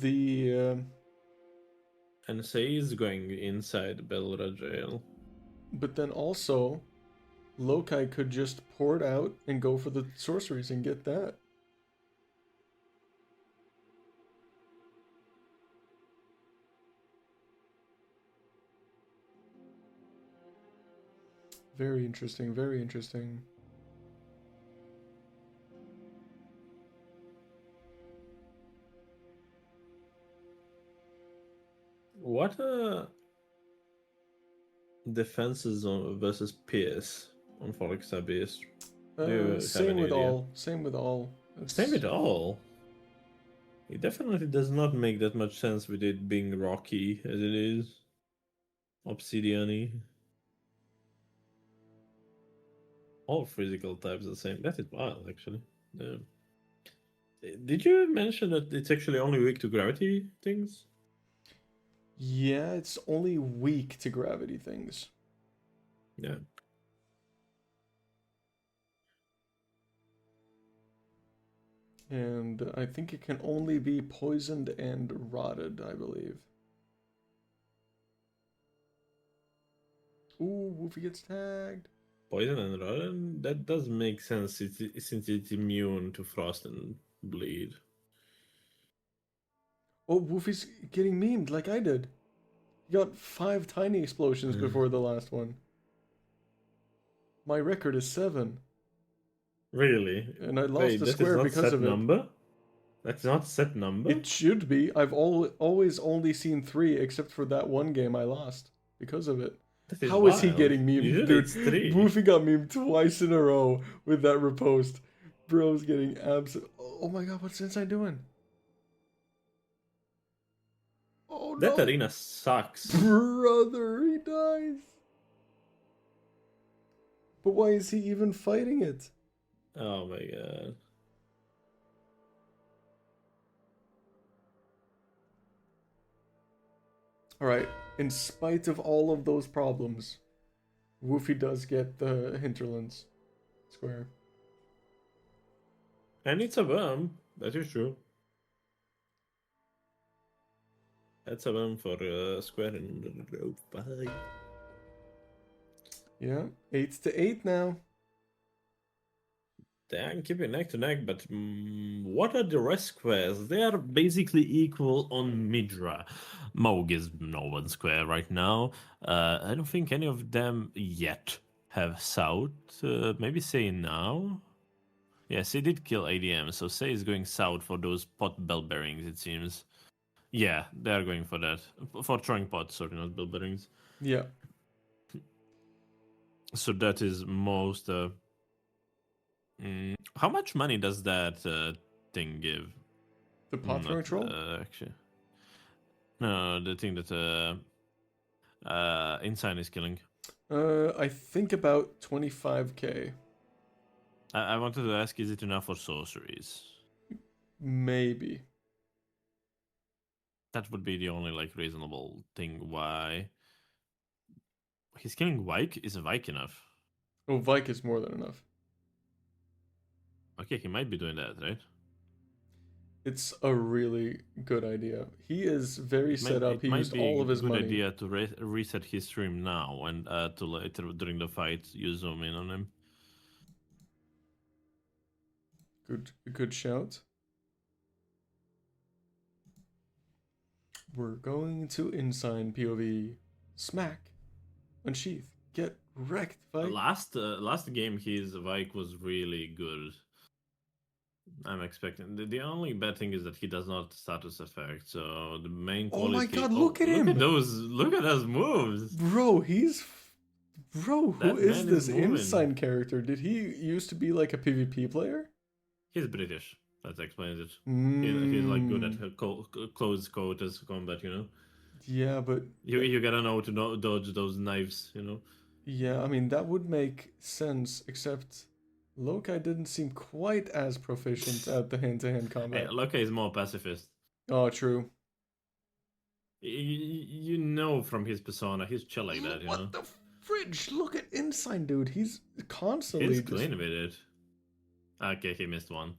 the And Say is going inside Belra jail. but then also Loci could just pour it out and go for the sorceries and get that. Very interesting, very interesting. What defenses versus Pierce on Forex are based? Do you have Same any with idea? all. Same with all. Same with all. It definitely does not make that much sense with it being rocky as it is. Obsidian-y. All physical types are the same. That is wild, actually. Yeah. Did you mention that it's actually only weak to gravity things? Yeah, it's only weak to gravity things. Yeah. And I think it can only be poisoned and rotted, I believe. Ooh, Woofie gets tagged. Poison and rodent? That does make sense since it's immune to frost and bleed. Oh, Woofie's getting memed like I did. He got 5 tiny explosions before the last one. My record is 7. Really? And I lost Wait, the that square is not because set of it. number? That's not set number? It should be. I've always only seen 3, except for that one game I lost because of it. That How is he wild. getting memed? Usually Dude, it's 3. Woofie got memed twice in a row with that repost. Bro's getting absolute. Oh my god, what's Incine doing? Oh That no! arena sucks. Brother, he dies. But why is he even fighting it? Oh my god. Alright, in spite of all of those problems, Woofie does get the hinterlands square. And it's a worm. That is true. That's a worm for square in the road. Bye. Yeah, 8-8 now. They are keeping neck to neck, but what are the rest squares? They are basically equal on Midra. Moog is no one square right now. I don't think any of them yet have South. Maybe Say now? Yes, he did kill ADM, so Say is going South for those pot bell bearings, it seems. Yeah, they are going for that. For throwing pots, sorry, not bell bearings. Yeah. So that is most... how much money does that thing give? The pot throwing troll? Actually, no, the thing that Incine is killing. I think about 25k. I wanted to ask, is it enough for sorceries? Maybe. That would be the only reasonable thing. Why he's killing Vike? Is Vike enough? Oh, Vike is more than enough. Okay, he might be doing that, right? It's a really good idea. He is very set up. He used all of his money. money. It might be a good idea to reset his stream now and to later during the fight you zoom in on him. Good shout. We're going to Incine POV. Smack. Unsheath. Get wrecked, Vike. Last game his Vike was really good. I'm expecting. The only bad thing is that he does not status effect. So the main quality. Oh my god, look at him! Look at those moves. Bro, Bro, who is this moving. Incine character? Did he used to be like a PvP player? He's British. That explains it. He's good at close quarters combat, you know. Yeah, but You gotta know to dodge those knives, you know. yeah, I mean that would make sense, except Loki didn't seem quite as proficient at the hand-to-hand Hey, combat. Loki is more pacifist. Oh, true. You know from his persona, he's chill like that, you know. What the fridge? Look at Incine, dude. He's constantly He's just... clean with it. Okay, he missed one.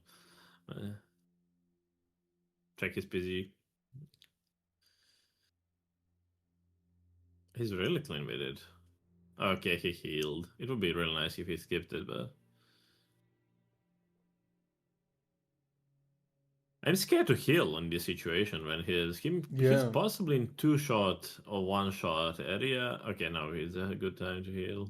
Check his busy. He's really clean with it. Okay, he healed. It would be really nice if he skipped it, but I'm scared to heal in this situation when he's possibly in 2-shot or 1-shot area. Okay, now it's a good time to heal.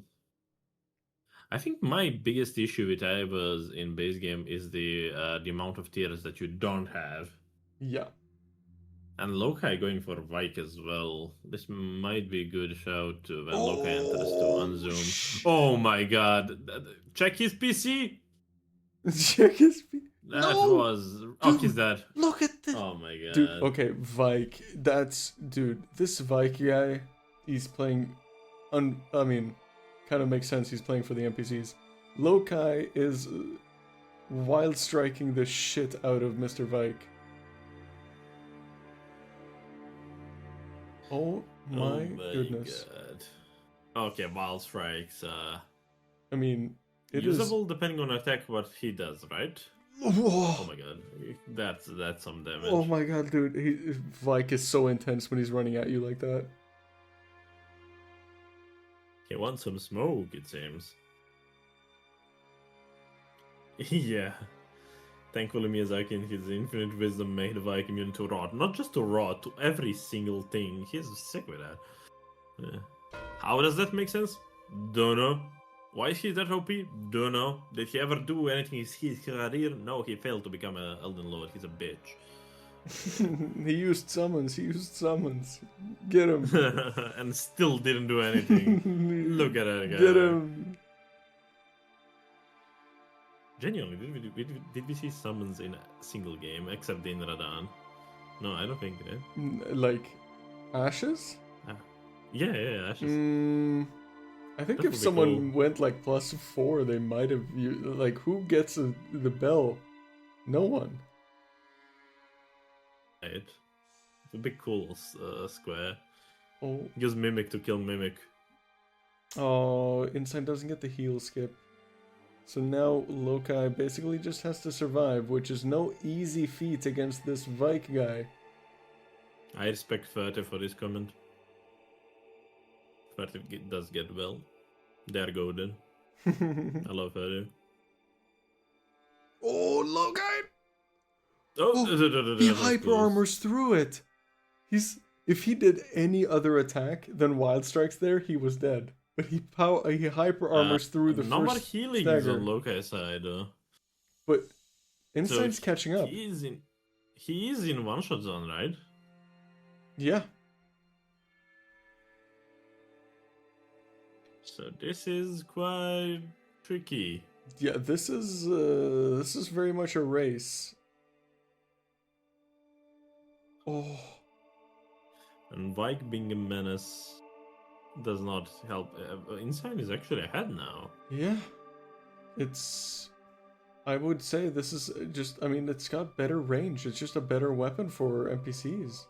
I think my biggest issue with Ivers in base game is the amount of tiers that you don't have. Yeah. And Lokai going for Vike as well. This might be a good shout when Lokai enters to unzoom. Oh my god. Check his PC! Check his PC. That was... Oh, he's dead. Look at this. Oh my god. Dude, okay, Vike. Dude, this Vike guy, he's playing... I mean, kind of makes sense he's playing for the NPCs. Lokai is wild striking the shit out of Mr. Vike. Oh my goodness. God. Okay, wild strikes. I mean, it usable depending on attack what he does, right? Whoa. Oh my god. That's some damage. Oh my god, dude. Vike is so intense when he's running at you like that. He wants some smoke, it seems. Yeah. Thankfully, Miyazaki in his infinite wisdom made Vike immune to rot. Not just to rot, to every single thing. He's sick with that. Yeah. How does that make sense? Don't know. Why is he that OP? Don't know. Did he ever do anything in his career? No, he failed to become an Elden Lord. He's a bitch. He used summons. Get him. And still didn't do anything. Look at that guy. Get him. Genuinely, did we see summons in a single game except in Radan? No, I don't think we did. Like Ashes? Yeah, Ashes. I think That if would be someone cool. went like +4, they might have... Like, who gets the bell? No one. Right. It's a big cool square. Oh, Use Mimic to kill Mimic. Incine doesn't get the heal skip. So now Lokai basically just has to survive, which is no easy feat against this Vike guy. I respect Furtive for this comment. Furtive does get well. There go then. I love Furtive. Oh, Lokai! Oh, He hyper armors through it. If he did any other attack than Wild Strikes there, he was dead. But he hyper armors through the no more first healing stagger. on Lokai's side. But Incine's catching up. He is in one-shot zone, right? Yeah. So this is quite tricky. Yeah, this is very much a race. Oh. And Vike being a menace does not help. Incine is actually ahead now. Yeah. I would say this is just, I mean, it's got better range. It's just a better weapon for NPCs.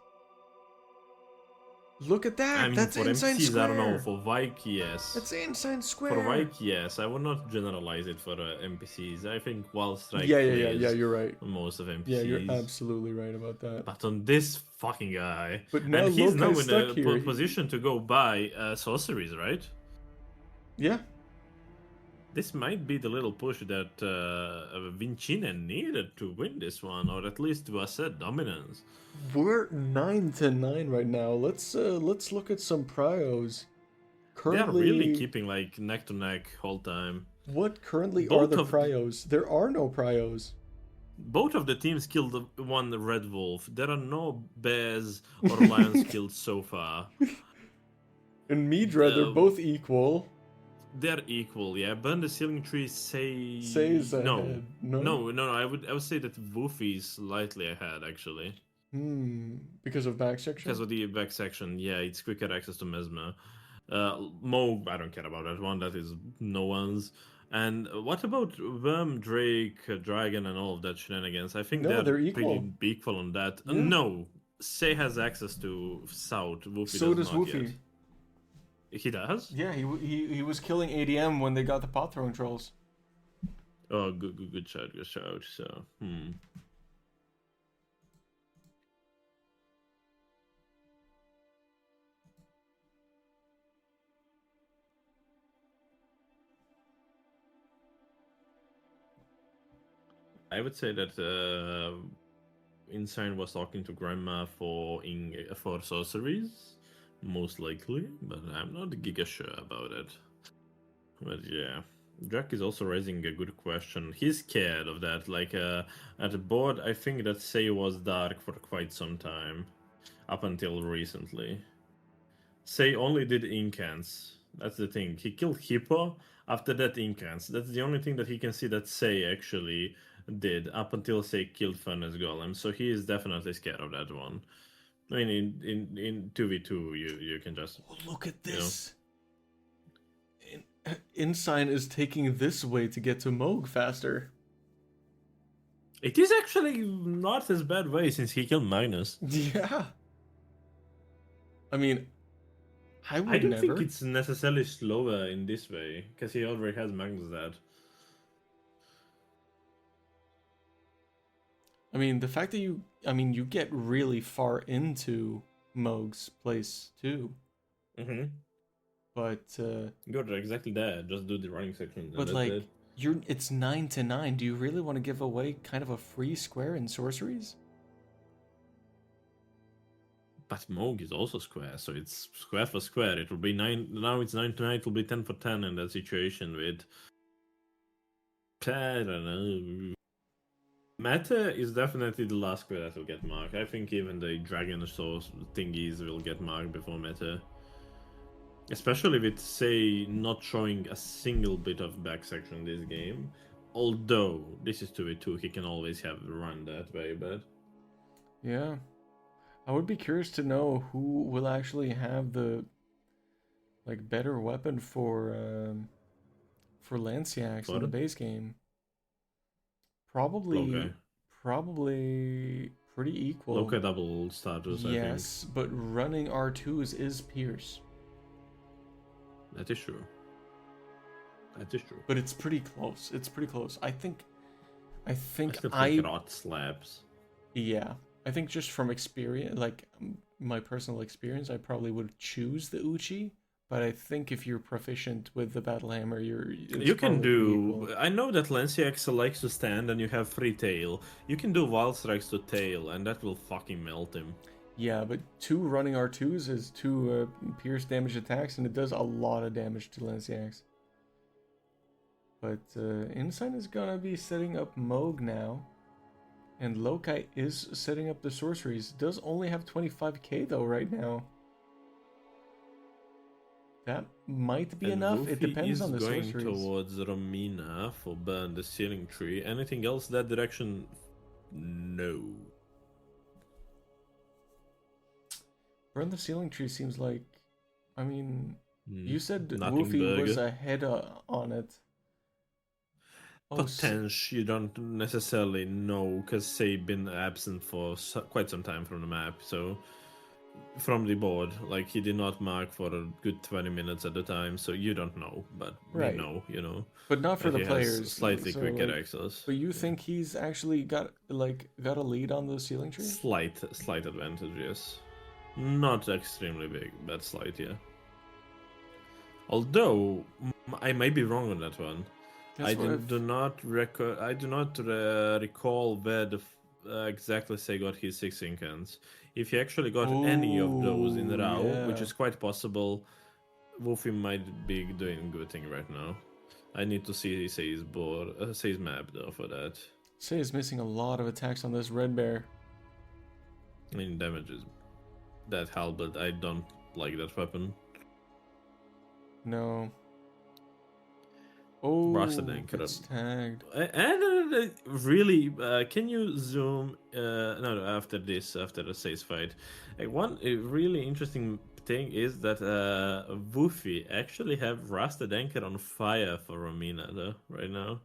Look at that! I mean, That's for Incine MCs, Square! I don't know. For Vike, yes. That's Incine Square! For Vike, yes. I would not generalize it for NPCs. I think Wild Strike Yeah, plays you're right. most of NPCs. Yeah, you're absolutely right about that. But on this fucking guy, But now and he's now Lokai's in a stuck here. position to go buy sorceries, right? Yeah. This might be the little push that Wincine needed to win this one, or at least to assert dominance. We're 9-9 right now. Let's look at some prios. Currently, They are really keeping like neck to neck whole time. What currently Both are the of- prios? There are no prios. Both of the teams killed one red wolf. There are no bears or lions killed so far. In Midra, they're both equal. They're equal, yeah. Burn the ceiling tree SÆSEA no. ahead. No. I would say that Woofie is slightly ahead actually. Because of back section? Because of the back section, yeah, it's quicker access to Mesmer. Mo, I don't care about that one. That is no one's. And what about Worm, Drake, Dragon, and all of that shenanigans? I think No, they're equal. pretty equal on that. Yeah. No, Say has access to South. Woofie So does not Woofie. Yet. He does? Yeah, he was killing ADM when they got the pot throwing trolls. Oh, good shout, good shout. So, I would say that Incine was talking to Grandma for sorceries, most likely, but I'm not giga sure about it. But yeah, Jack is also raising a good question. He's scared of that. Like at the board, I think that Say was dark for quite some time, up until recently. Say only did Incans. That's the thing. He killed Hippo. After that, Incans. That's the only thing that he can see that Say actually did up until Say killed Furnace Golem. So he is definitely scared of that one. I mean, in 2v2, you can just. Oh, look at this. Incine is taking this way to get to Moog faster. It is actually not as bad way since he killed Magnus. Yeah. I mean, I I don't never think it's necessarily slower in this way because he already has Magnus that. I mean, the fact that you get really far into Moog's place too. Mm-hmm. But You're exactly there. Just do the running section. but like it's 9-9. Do you really want to give away kind of a free square in sorceries? But Moog is also square, so it's square for square. It will be 9. Now it's 9-9. It will be 10 for 10 in that situation with. I don't know. Meta is definitely the last square that will get marked. I think even the dragon source thingies will get marked before Meta. Especially with, say, not showing a single bit of back section in this game. Although, this is 2v2, he can always have run that way, but... Yeah. I would be curious to know who will actually have the better weapon for Lanciax in the base game. Probably pretty equal. Loka double status, I think. Yes, but running R2s is Pierce. That is true. That is true. But it's pretty close. It's pretty close. I think I still think Rot slaps. Yeah. I think just from experience, my personal experience, I probably would choose the Uchi. But I think if you're proficient with the Battle Hammer, you can do. Equal. I know that Lanciax likes to stand and you have free tail. You can do Wild Strikes to tail and that will fucking melt him. Yeah, but 2 running R2s is 2 pierce damage attacks and it does a lot of damage to Lanciax. But Incine is gonna be setting up Moog now. And Lokai is setting up the sorceries. Does only have 25k though right now. That might be enough. Woofie it depends on the sorceries. sorceries. Going towards Romina for burn the ceiling tree. Anything else that direction? No. Burn the ceiling tree seems like... I mean... you said Nothing Woofie burger. was ahead on it. Potential, you don't necessarily know because Say been absent for quite some time from the map, so from the board, like he did not mark for a good 20 minutes at the time, so you don't know, but right. we know, you know. But not for the players. Slightly quicker access. But you think he's actually got a lead on the ceiling tree? Slight advantage, yes. Not extremely big, but slight, yeah. Although I might be wrong on that one. I do not recall where the exactly Say got his 6 Incans. If he actually got any of those in a row, which is quite possible, Woofie might be doing a good thing right now. I need to see Say's board, Say's map though for that. Say is missing a lot of attacks on this red bear. I mean, damage is that hell, but I don't like that weapon. No. Oh, Rusted anchor. it's tagged. And really, can you zoom? No, after the SASE fight, one really interesting thing is that Woofie actually have Rusted Anchor on fire for Romina though right now.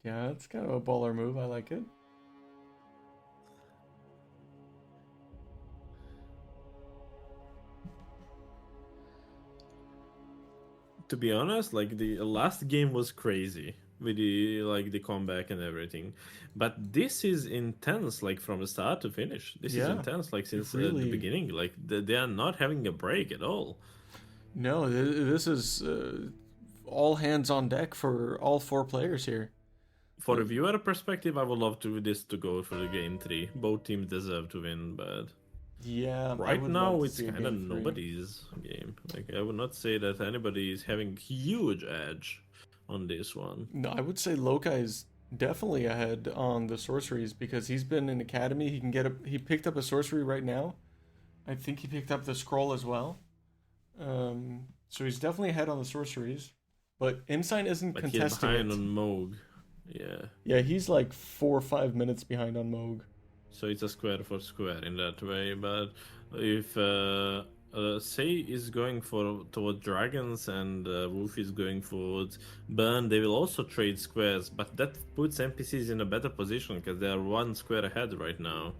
Yeah, it's kind of a baller move. I like it. To be honest, like the last game was crazy with the comeback and everything, but this is intense, like from the start to finish. This is Yeah, intense, like since really. the beginning. Like they are not having a break at all. No, this is all hands on deck for all 4 players here. For a viewer perspective, I would love this to go for the game 3. Both teams deserve to win, but Yeah, right now it's kind of nobody's game. Like I would not say that anybody is having huge edge on this one. No, I would say Lokai is definitely ahead on the sorceries because he's been in academy. He picked up a sorcery right now. I think he picked up the scroll as well. So he's definitely ahead on the sorceries. But Incine isn't But contesting he's behind it. on Moog. Yeah. Yeah, he's like 4 or 5 minutes behind on Moog. So it's a square for square in that way. But if Say is going toward dragons and Wolf is going for burn, they will also trade squares. But that puts NPCs in a better position because they are 1 square ahead right now.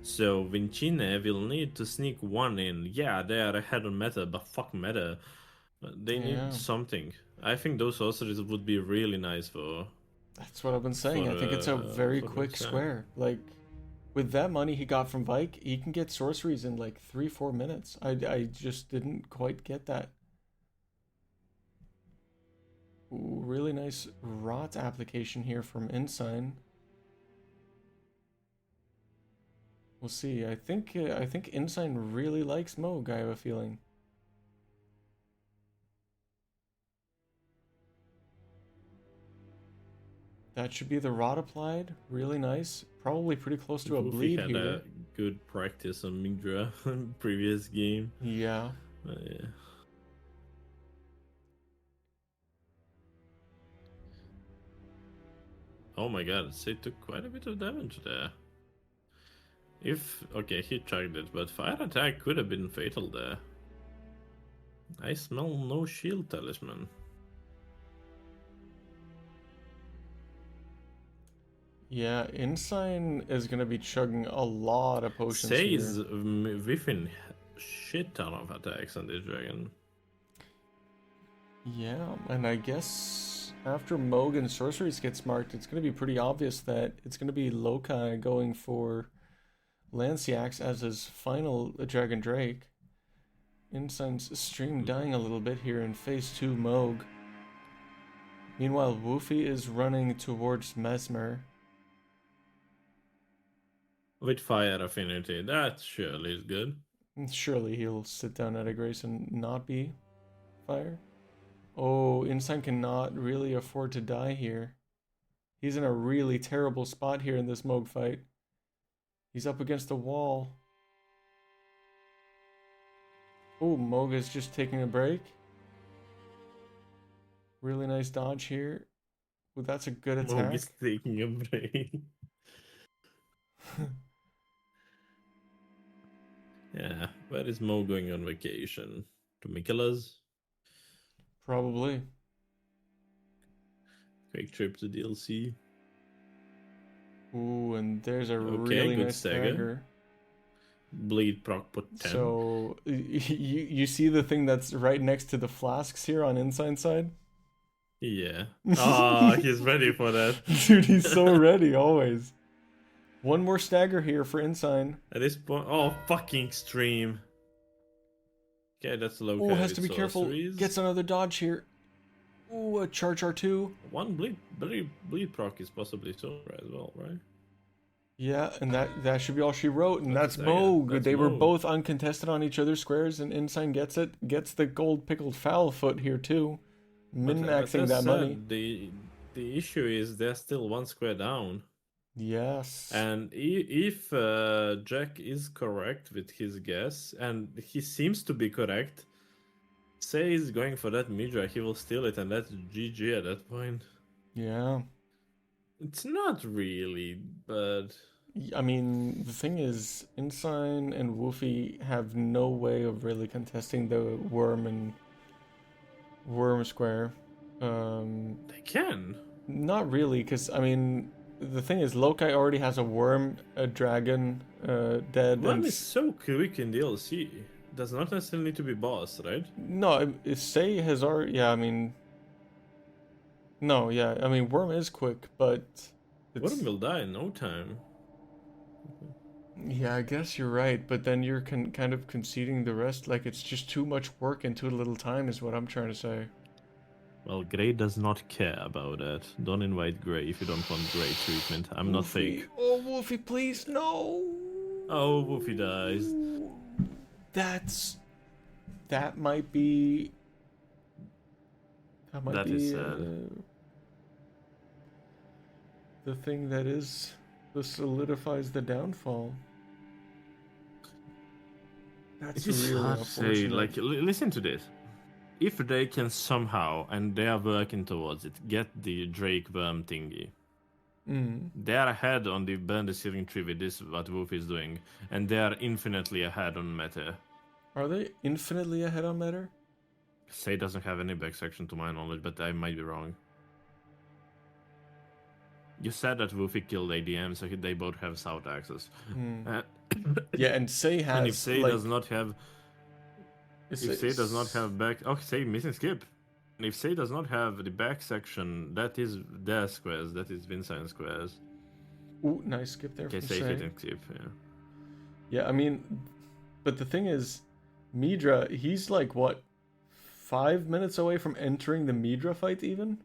So Vincine will need to sneak 1 in. Yeah, they are ahead on meta, but fuck meta. They Yeah. need something. I think those sorceries would be really nice for. That's what I've been saying. I think it's a very quick Vincine. square. Like, with that money he got from Vike, he can get sorceries in like 3-4 minutes. I just didn't quite get that. Ooh, really nice rot application here from Incine. We'll see. I think Incine really likes Moog, I have a feeling. That should be the rot applied. Really nice. Probably pretty close to a Woofie bleed had here. a good practice on Migdra previous game. Yeah. Yeah. Oh my god, Say took quite a bit of damage there. Okay, he chugged it, but fire attack could have been fatal there. I smell no shield talisman. Yeah, Incine is going to be chugging a lot of potions Say here. is whiffing shit ton of attacks on this dragon. Yeah, and I guess after Moog and Sorceries gets marked, it's going to be pretty obvious that it's going to be Lokai going for Lanciax as his final Dragon Drake. Incine's stream dying a little bit here in phase 2 Moog. Meanwhile, Woofie is running towards Mesmer. With fire affinity, that surely is good. Surely he'll sit down at a grace and not be fire. Oh, Incine cannot really afford to die here. He's in a really terrible spot here in this Moog fight. He's up against the wall. Oh, Moog is just taking a break. Really nice dodge here. Well, that's a good attack. Moog is taking a break. Yeah, where is Mo going on vacation? To Mikela's? Probably. Quick trip to DLC. Ooh, and there's a Okay, really good nice stagger. stagger. Bleed proc put 10. So you see the thing that's right next to the flasks here on Incine side? Yeah. Ah, he's ready for that. Dude, he's so ready always. One more stagger here for Incine. At this point, oh, fucking stream. Okay, that's low. Oh, has to be careful. Gets another dodge here. Ooh, a charge R2. One bleed proc is possibly silver as well, right? Yeah, and that should be all she wrote, and that's Stagger. Moog. That's They were Moog. both uncontested on each other's squares, and Incine gets it. Gets the gold pickled foul foot here too. Min-maxing that money. The issue is they're still 1 square down. Yes. And if Jack is correct with his guess, and he seems to be correct, Say he's going for that Midra, he will steal it, and that's GG at that point. Yeah. It's not really, but I mean, the thing is, Incine and Woofie have no way of really contesting the worm and worm square. they can. Not really, because I mean, the thing is, Loki already has a worm, a dragon, dead, Worm and is so quick in DLC. Does not necessarily need to be boss, right? no, Say has already. Yeah, I mean, no, yeah, I mean, worm is quick, but it's, Worm will die in no time. yeah, I guess you're right, but then you're kind of conceding the rest. Like, it's just too much work in too little time, is what I'm trying to say. Well, Grey does not care about that. Don't invite Grey if you don't want Grey treatment. I'm not fake. Oh, Woofie, please, no! Oh, Woofie dies. That might be... That is sad. The thing that solidifies the downfall. That's It is really hard to say. unfortunate. Like, listen to this. If they can somehow, and they are working towards it, get the Drake worm thingy, they are ahead on the burn the ceiling tree with this, what Wolf is doing, and they are infinitely ahead on meta. Are they infinitely ahead on meta? Say doesn't have any back section to my knowledge, but I might be wrong. You said that Woofie killed ADM, so they both have south access. Yeah, and Say has. And if Say like, does not have, if Say does not have back, oh, Say missing skip. And if Say does not have the back section, that is their squares, that is Wincine squares. Ooh, nice skip there Okay, from Say Say. hitting skip, yeah. Yeah, I mean, but the thing is, Midra, he's like what, 5 minutes away from entering the Midra fight even?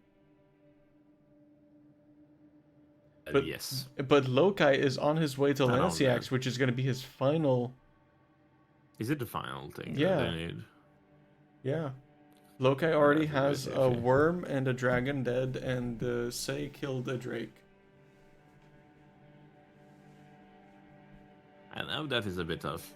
But, yes. But Loki is on his way to Around Lanciax, which is going to be his final. Is it the final thing Yeah. that they need? Yeah. Loki already that's has crazy, a okay. worm and a dragon dead, and Say killed a drake. And now that is a bit tough.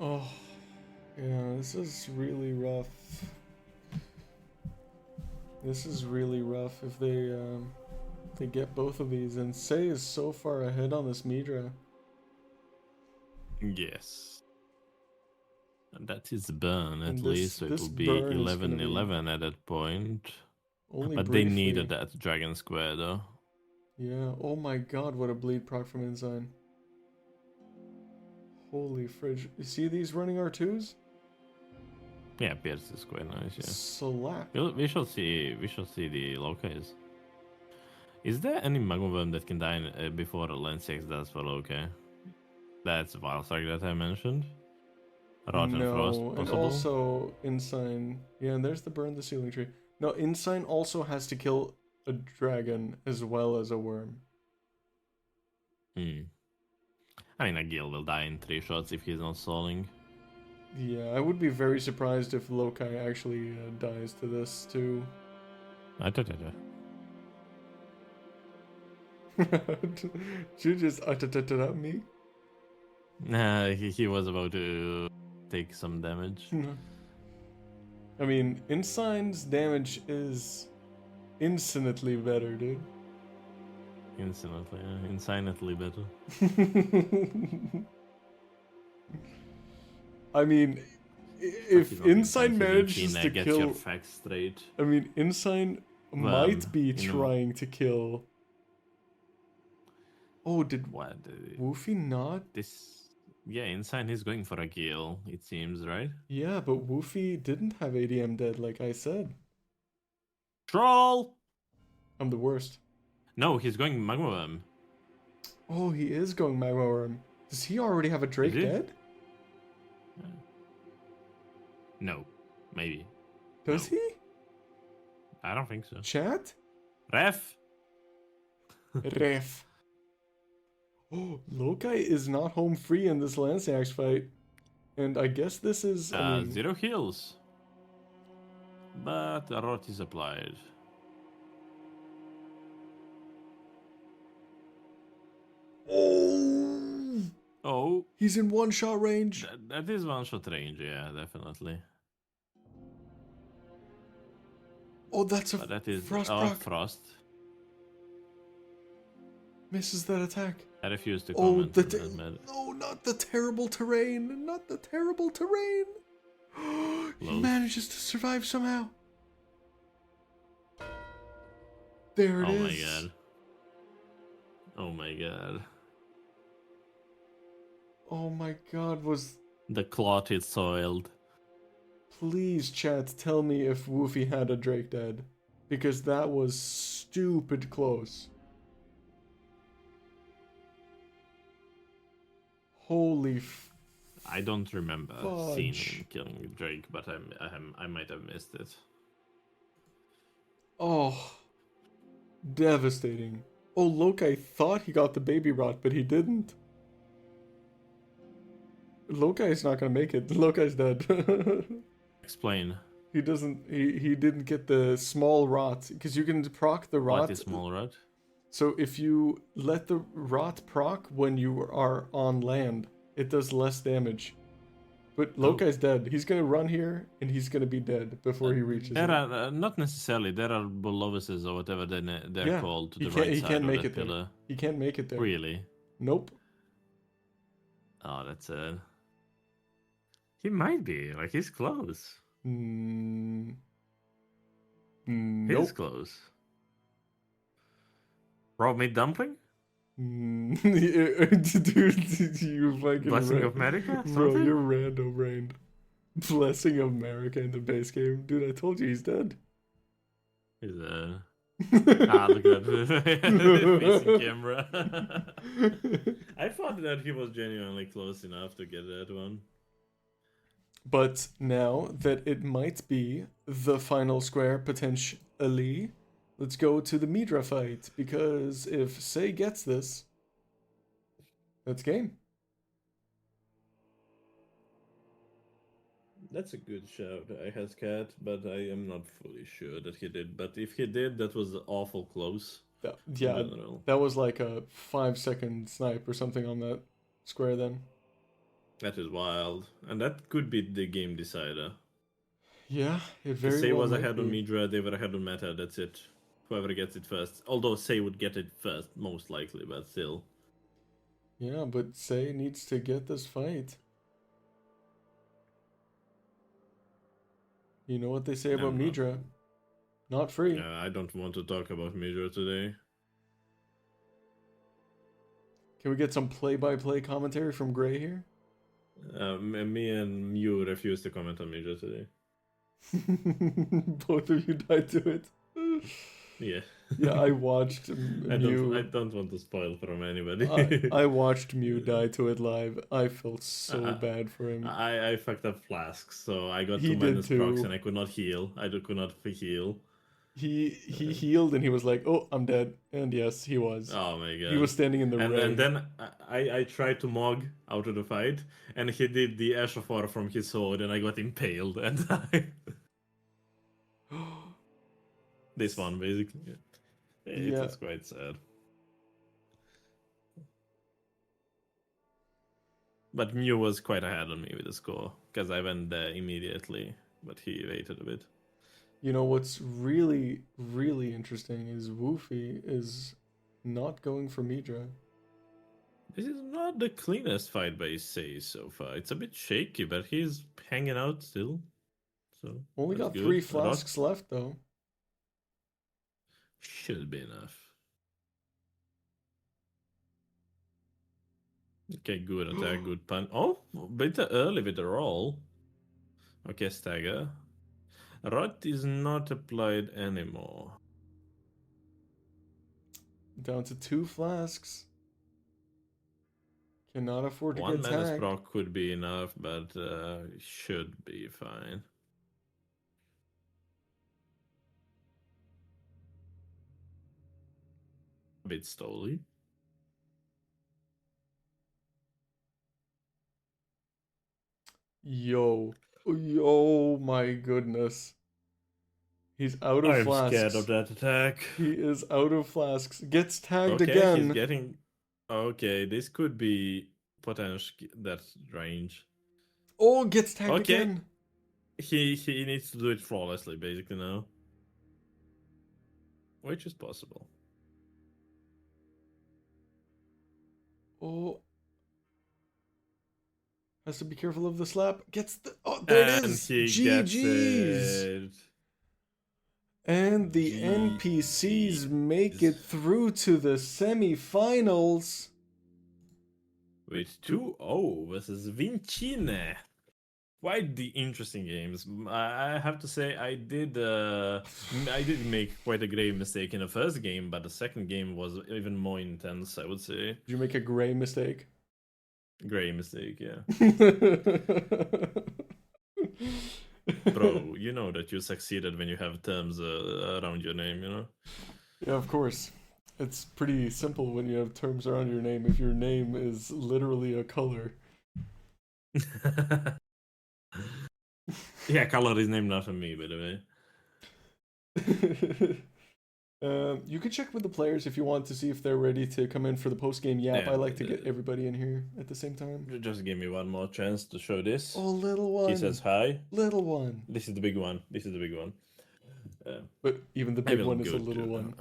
Oh, yeah, this is really rough. This is really rough if they get both of these, and Say is so far ahead on this Midra. Yes. And that is burn at And least, so it this will be burn is gonna 11-11 at that point. Only But briefly. they needed that dragon square though. Yeah, oh my god, what a bleed proc from Incine. Holy fridge. You see these running R2s? Yeah, Pierce is quite nice, yeah. Slap. We shall see the Lokis. Is there any Magma Worm that can die before the Lanciax does for Loki? That's Wild-Strike that I mentioned. Rotten Frost, No, and possible? also Incine. Yeah, and there's the burn the ceiling tree. No, Incine also has to kill a dragon as well as a worm. I mean, a Gil will die in 3 shots if he's not stalling. Yeah, I would be very surprised if Loki actually dies to this too. Did you just at me? Nah, he was about to take some damage. I mean, Incine's damage is infinitely better, dude. Insanely better. I mean, if Incine manages to get kill, your facts straight. I mean, Incine might be trying to kill. Oh, did What? Woofie not? Yeah, Incine is going for a Gale, it seems, right? Yeah, but Woofie didn't have ADM dead, like I said. Troll! I'm the worst. No, he's going Magma Worm. Oh, he is going Magma Worm. Does he already have a Drake Is he? dead? No, maybe. Does he? I don't think so. Chat? Ref! Ref. Oh, Lokai is not home free in this Lansax fight. And I guess this is, I mean... 0 heals. But a rot is applied. Oh! Oh, He's in one-shot range. that is one-shot range, yeah, definitely. Oh, that's a But that is frost proc. frost. Misses that attack. I refuse to Oh, comment on that, man. no, not the terrible terrain. Not the terrible terrain. He Close. manages to survive somehow. There it is. Oh my god. Oh my god. Oh my god, was... The cloth is soiled. Please, chat, tell me if Woofie had a Drake dead. Because that was stupid close. Holy I don't remember seeing Fudge. him killing Drake, but I might have missed it. Oh. Devastating. Oh, Lokai thought he got the baby rot, but he didn't. Lokai's not gonna make it. Lokai's dead. Explain. He didn't get the small rot, because you can proc the rot. What is small rot? So if you let the rot proc when you are on land, it does less damage. But Lokai's dead. He's gonna run here, and he's gonna be dead before he reaches There it. are not necessarily. There are Bolovuses or whatever they're Yeah, called to he the can't- right he side can't of make that it there. pillar. He can't make it there. Really? Nope. Oh, that's sad. He might be. Like he's close. Mm, He's nope. close. Raw meat dumpling? Dude, you fucking Blessing of America? Bro, Something? you're rando brained. Blessing of America in the base game. Dude, I told you he's dead. He's look at that facing camera. I thought that he was genuinely close enough to get that one. But now that it might be the final square potentially, let's go to the Midra fight, because if Say gets this, that's game. That's a good shout, I has cat, but I am not fully sure that he did. But if he did, that was awful close. Yeah, in general. that was like a 5-second snipe or something on that square then. That is wild, and that could be the game decider. Yeah, it very Say well was might ahead on be. Midra, they were ahead on Meta. That's it. Whoever gets it first. Although Say would get it first, most likely, but still. Yeah, but Say needs to get this fight. You know what they say about Midra? Not free. I don't want to talk about Midra today. Can we get some play-by-play commentary from Gray here? Me and Mew refuse to comment on Midra today. Both of you died to it. Yeah. Yeah, I watched I Mew. don't want to spoil from anybody. I watched Mew die to it live. I felt so bad for him. I fucked up flasks, so I got He 2 did minus too. procs and I could not heal. could not heal. He healed and he was like, "Oh, I'm dead." And yes, he was. Oh my god. He was standing in the rain. And then I tried to Mog out of the fight, and he did the Ashafar from his sword, and I got impaled and died. This one, basically. It Yeah. was quite sad. But Mew was quite ahead on me with the score, because I went there immediately, but he waited a bit. You know what's really, really interesting is Woofie is not going for Midra. This is not the cleanest fight by Say so far. It's a bit shaky, but he's hanging out still. So Only that's got good. 3 flasks left though. Should be enough. Okay, good attack, good pun. Oh, a bit early with the roll. Okay, stagger. Rot is not applied anymore. Down to 2 flasks. Cannot afford to One get menace tagged. proc could be enough, but should be fine. A bit stolly. Yo. Yo, my goodness. He's out of I'm flasks. scared of that attack. He is out of flasks. Gets tagged Okay, again. he's getting. Okay, this could be potential that range. Oh, gets tagged Okay. again. He needs to do it flawlessly, basically now, which is possible. Oh. Has to be careful of the slap. Gets the... Oh, there it is. He GG's. gets it. And the NPCs make it through to the semi-finals. With 2-0 versus Wincine. Quite the interesting games. I have to say I did make quite a grave mistake in the first game, but the second game was even more intense, I would say. Did you make a gray mistake? Grey mistake, yeah. Bro, you know that you succeeded when you have terms around your name, you know? Yeah, of course. It's pretty simple when you have terms around your name if your name is literally a color. Yeah, color is named after me, by the way. You could check with the players if you want to see if they're ready to come in for the post-game yap. Yeah, I like to get everybody in here at the same time. Just give me one more chance to show this. Oh, little one. He says hi. Little one. This is the big one. This is the big one. But even the I big will one is a go little to- one.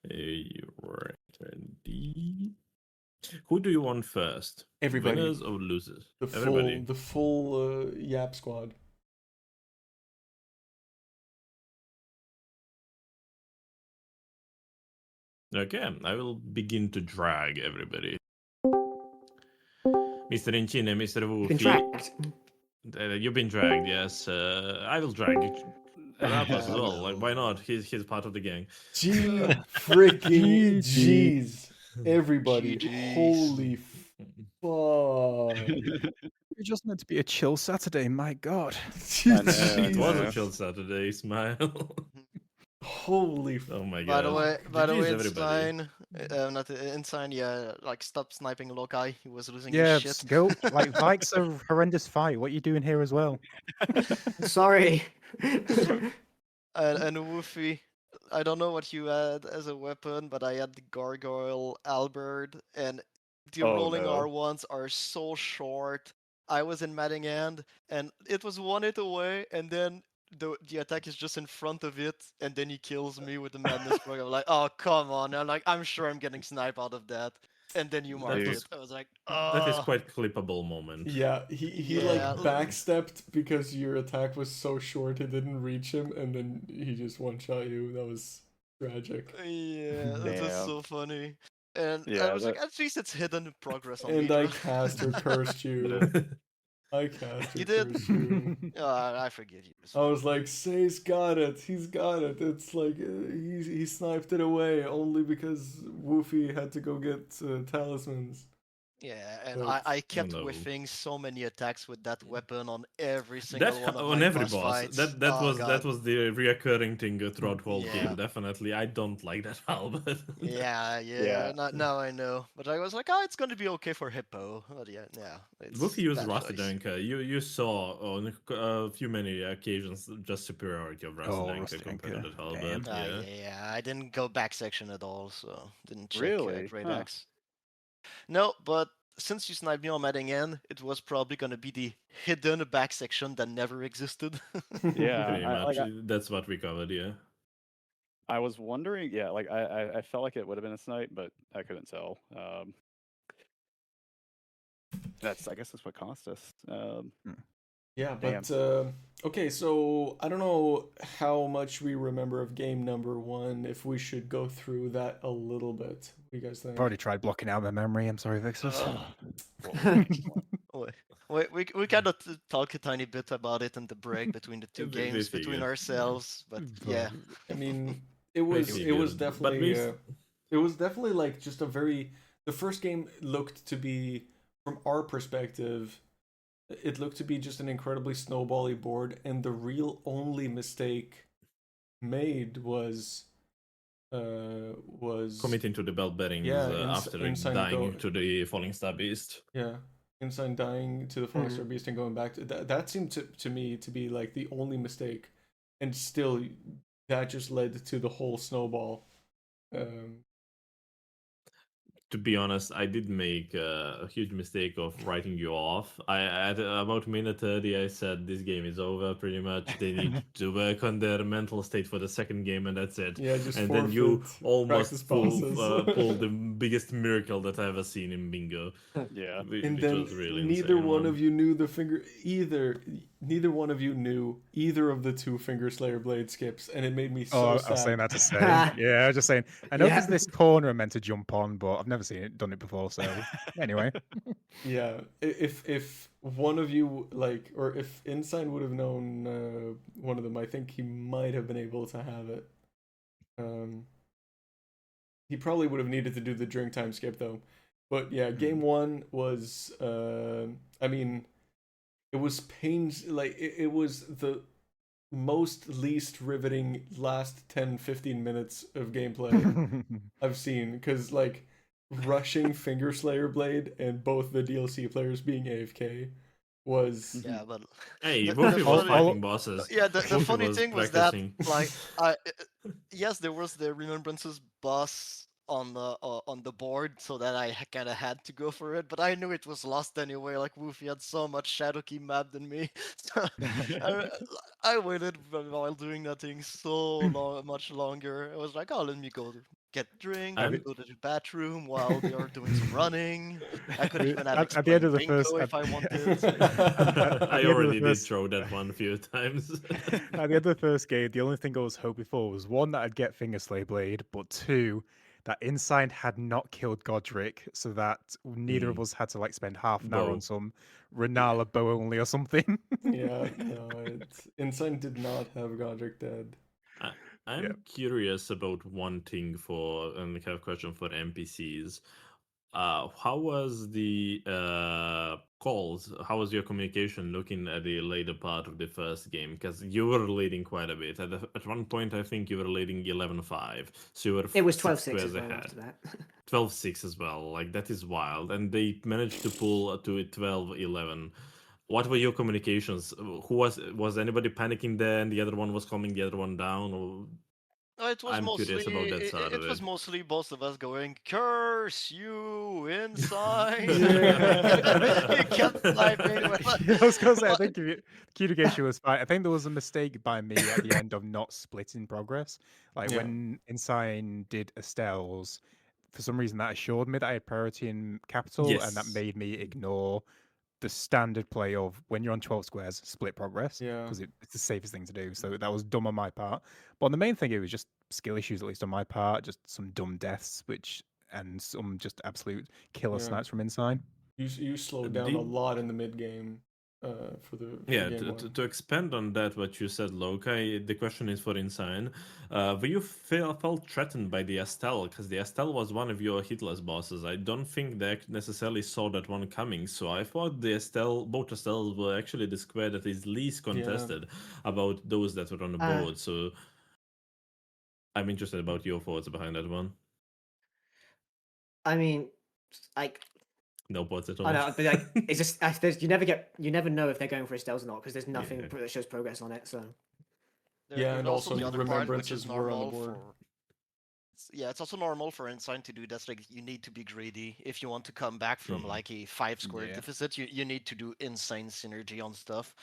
Ready? Who do you want first? Everybody. Winners or losers? The Everybody. full yap squad. Okay, I will begin to drag everybody. Mr. Incine, Mr. Woofie. Been dragged. You've been dragged, yes. I will drag Rapaz as well. Like, why not? He's part of the gang. G freaking G's. Everybody. Holy fuck. It's just meant to be a chill Saturday, my god. It was a chill Saturday, smile. Holy Oh my By god. the way, GG's, it's everybody. fine. Not Incine. Yeah, like stop sniping Lokai. He was losing Yeah, his shit. go. Like, Vike's a horrendous fight. What are you doing here as well? Sorry. And Woofie, I don't know what you had as a weapon, but I had the Gargoyle Albert, and the rolling R1s are so short. I was in Madding Hand, and it was 1 hit away, and then the attack is just in front of it, and then he kills me with the Madness Bug. I'm like, oh, come on. And I'm sure I'm getting snipe out of that. And then you marked it. I was like, oh. That is quite clippable moment. Yeah, he like backstepped because your attack was so short it didn't reach him, and then he just one-shot you. That was tragic. Yeah, that was so funny. And Yeah, I was like, at least it's hidden progress on me. And I cast or cursed you. I cast or You did? cursed you. I forgive you. I was like, SÄSEA got it. He's got it. It's like he sniped it away only because Woofie had to go get talismans. Yeah, and But- I kept No. whiffing so many attacks with that weapon on every single That one of on my every boss boss. fights. That Oh, was God. the reoccurring thing throughout the whole Yeah. game. Definitely, I don't like that Albert. Yeah. Yeah. Now I know, but I was like, oh, it's gonna be okay for Hippo. But yeah. It's Woofie used bad Rusty choice. Dunker. You saw on a few many occasions just superiority of Rusty Dunker Rusty compared to Dunker, that damn. Albert. Yeah, I didn't go back section at all, so didn't check Really? Great Huh. Axe. No, but since you sniped me on Madding End, it was probably gonna be the hidden back section that never existed. Yeah, Pretty I, much. like, That's what we covered. Yeah. I was wondering. Yeah, like I felt like it would have been a snipe, but I couldn't tell. I guess that's what cost us. Yeah, but okay, so I don't know how much we remember of game number 1. If we should go through that a little bit, what do you guys think? I've already tried blocking out my memory. I'm sorry, Vixus. We kind of talk a tiny bit about it in the break between the two We games between figured. ourselves, but yeah. I mean, it was figured. But we definitely like just a very. The first game looked to be, from our perspective, it looked to be just an incredibly snowbally board, and the real only mistake made was Committing to the belt bearings Yeah, after Incine dying go- to the falling star beast. yeah. Incine dying to the Falling Star Beast and going back to that seemed to me to be like the only mistake, and still that just led to the whole snowball. To be honest, I did make a huge mistake of writing you off. I at about minute 30, I said this game is over. Pretty much, they need to work on their mental state for the second game, and that's it. Yeah, just and then you practice almost bosses. pulled the biggest miracle that I've ever seen in bingo. Yeah. And which then was really neither insane one of you knew the finger neither one of you knew either of the two Finger Slayer Blade skips, and it made me so sad. I was saying that to say. Yeah, I was just saying. I know there's this corner I'm meant to jump on, but I've never seen it done it before. So anyway, Yeah, if one of you like, or if Incine would have known one of them, I think he might have been able to have it. He probably would have needed to do the drink time skip though. But yeah, game one was I mean, it was it was the most least riveting last 10-15 minutes of gameplay I've seen, because like rushing Finger Slayer Blade and both the DLC players being AFK was but Hey, the Woofie was funny- fighting bosses. Yeah, the Woofie funny thing was that, practicing. like, yes, there was the Remembrances boss on the board, so that I kind of had to go for it, but I knew it was lost anyway. Like, Woofie had so much Shadow Key map than me, so I waited while doing nothing much longer. I was like, oh, let me go get a drink, let me go to the bathroom while they are doing some running. I could even have at the end of the explained first, bingo if I wanted. I already did throw that one a few times. At the end of the first game, the only thing I was hoping for was one, that I'd get Finger Slayer Blade, but two, that Incine had not killed Godric, so that neither of us had to like spend half an hour on some Renala bow only or something. Yeah, no, Incine did not have Godric dead. I'm curious about one thing and I have a question for NPCs. How was the calls? How was your communication looking at the later part of the first game? Because you were leading quite a bit. At one point, I think you were leading 11-5. So you were It was 12-6 as well ahead. after that. 12-6 as well. Like, that is wild. And they managed to pull to 12-11. What were your communications? Who was anybody panicking there and the other one was calming the other one down? Or... No, it was I'm curious about that side of it was it. mostly both of us going, "Curse you, Incine!" He kept typing. I was going to say, I think communication was fine. I think there was a mistake by me at the end of not splitting progress. Like when Incine did Estelle's, for some reason that assured me that I had priority in capital, and that made me ignore the standard play of when you're on 12 squares, split progress, because it's the safest thing to do. So that was dumb on my part. But on the main thing, it was just skill issues, at least on my part, just some dumb deaths, and some just absolute killer snipes from Incine. You slowed down a lot in the mid game. To expand on that, what you said, Lokai, the question is for Incine. Were you felt threatened by the Estelle? Because the Estelle was one of your hitless bosses. I don't think they necessarily saw that one coming. So I thought both Estelles were actually the square that is least contested about those that were on the board. So I'm interested about your thoughts behind that one. I mean, like... No points at all. I know, but like, it's just you never know if they're going for Estelle's or not, because there's nothing that shows progress on it. So and also the remembrances were on the board. It's also normal for Incine to do that. Like, you need to be greedy if you want to come back from like a 5-square deficit. You need to do insane synergy on stuff.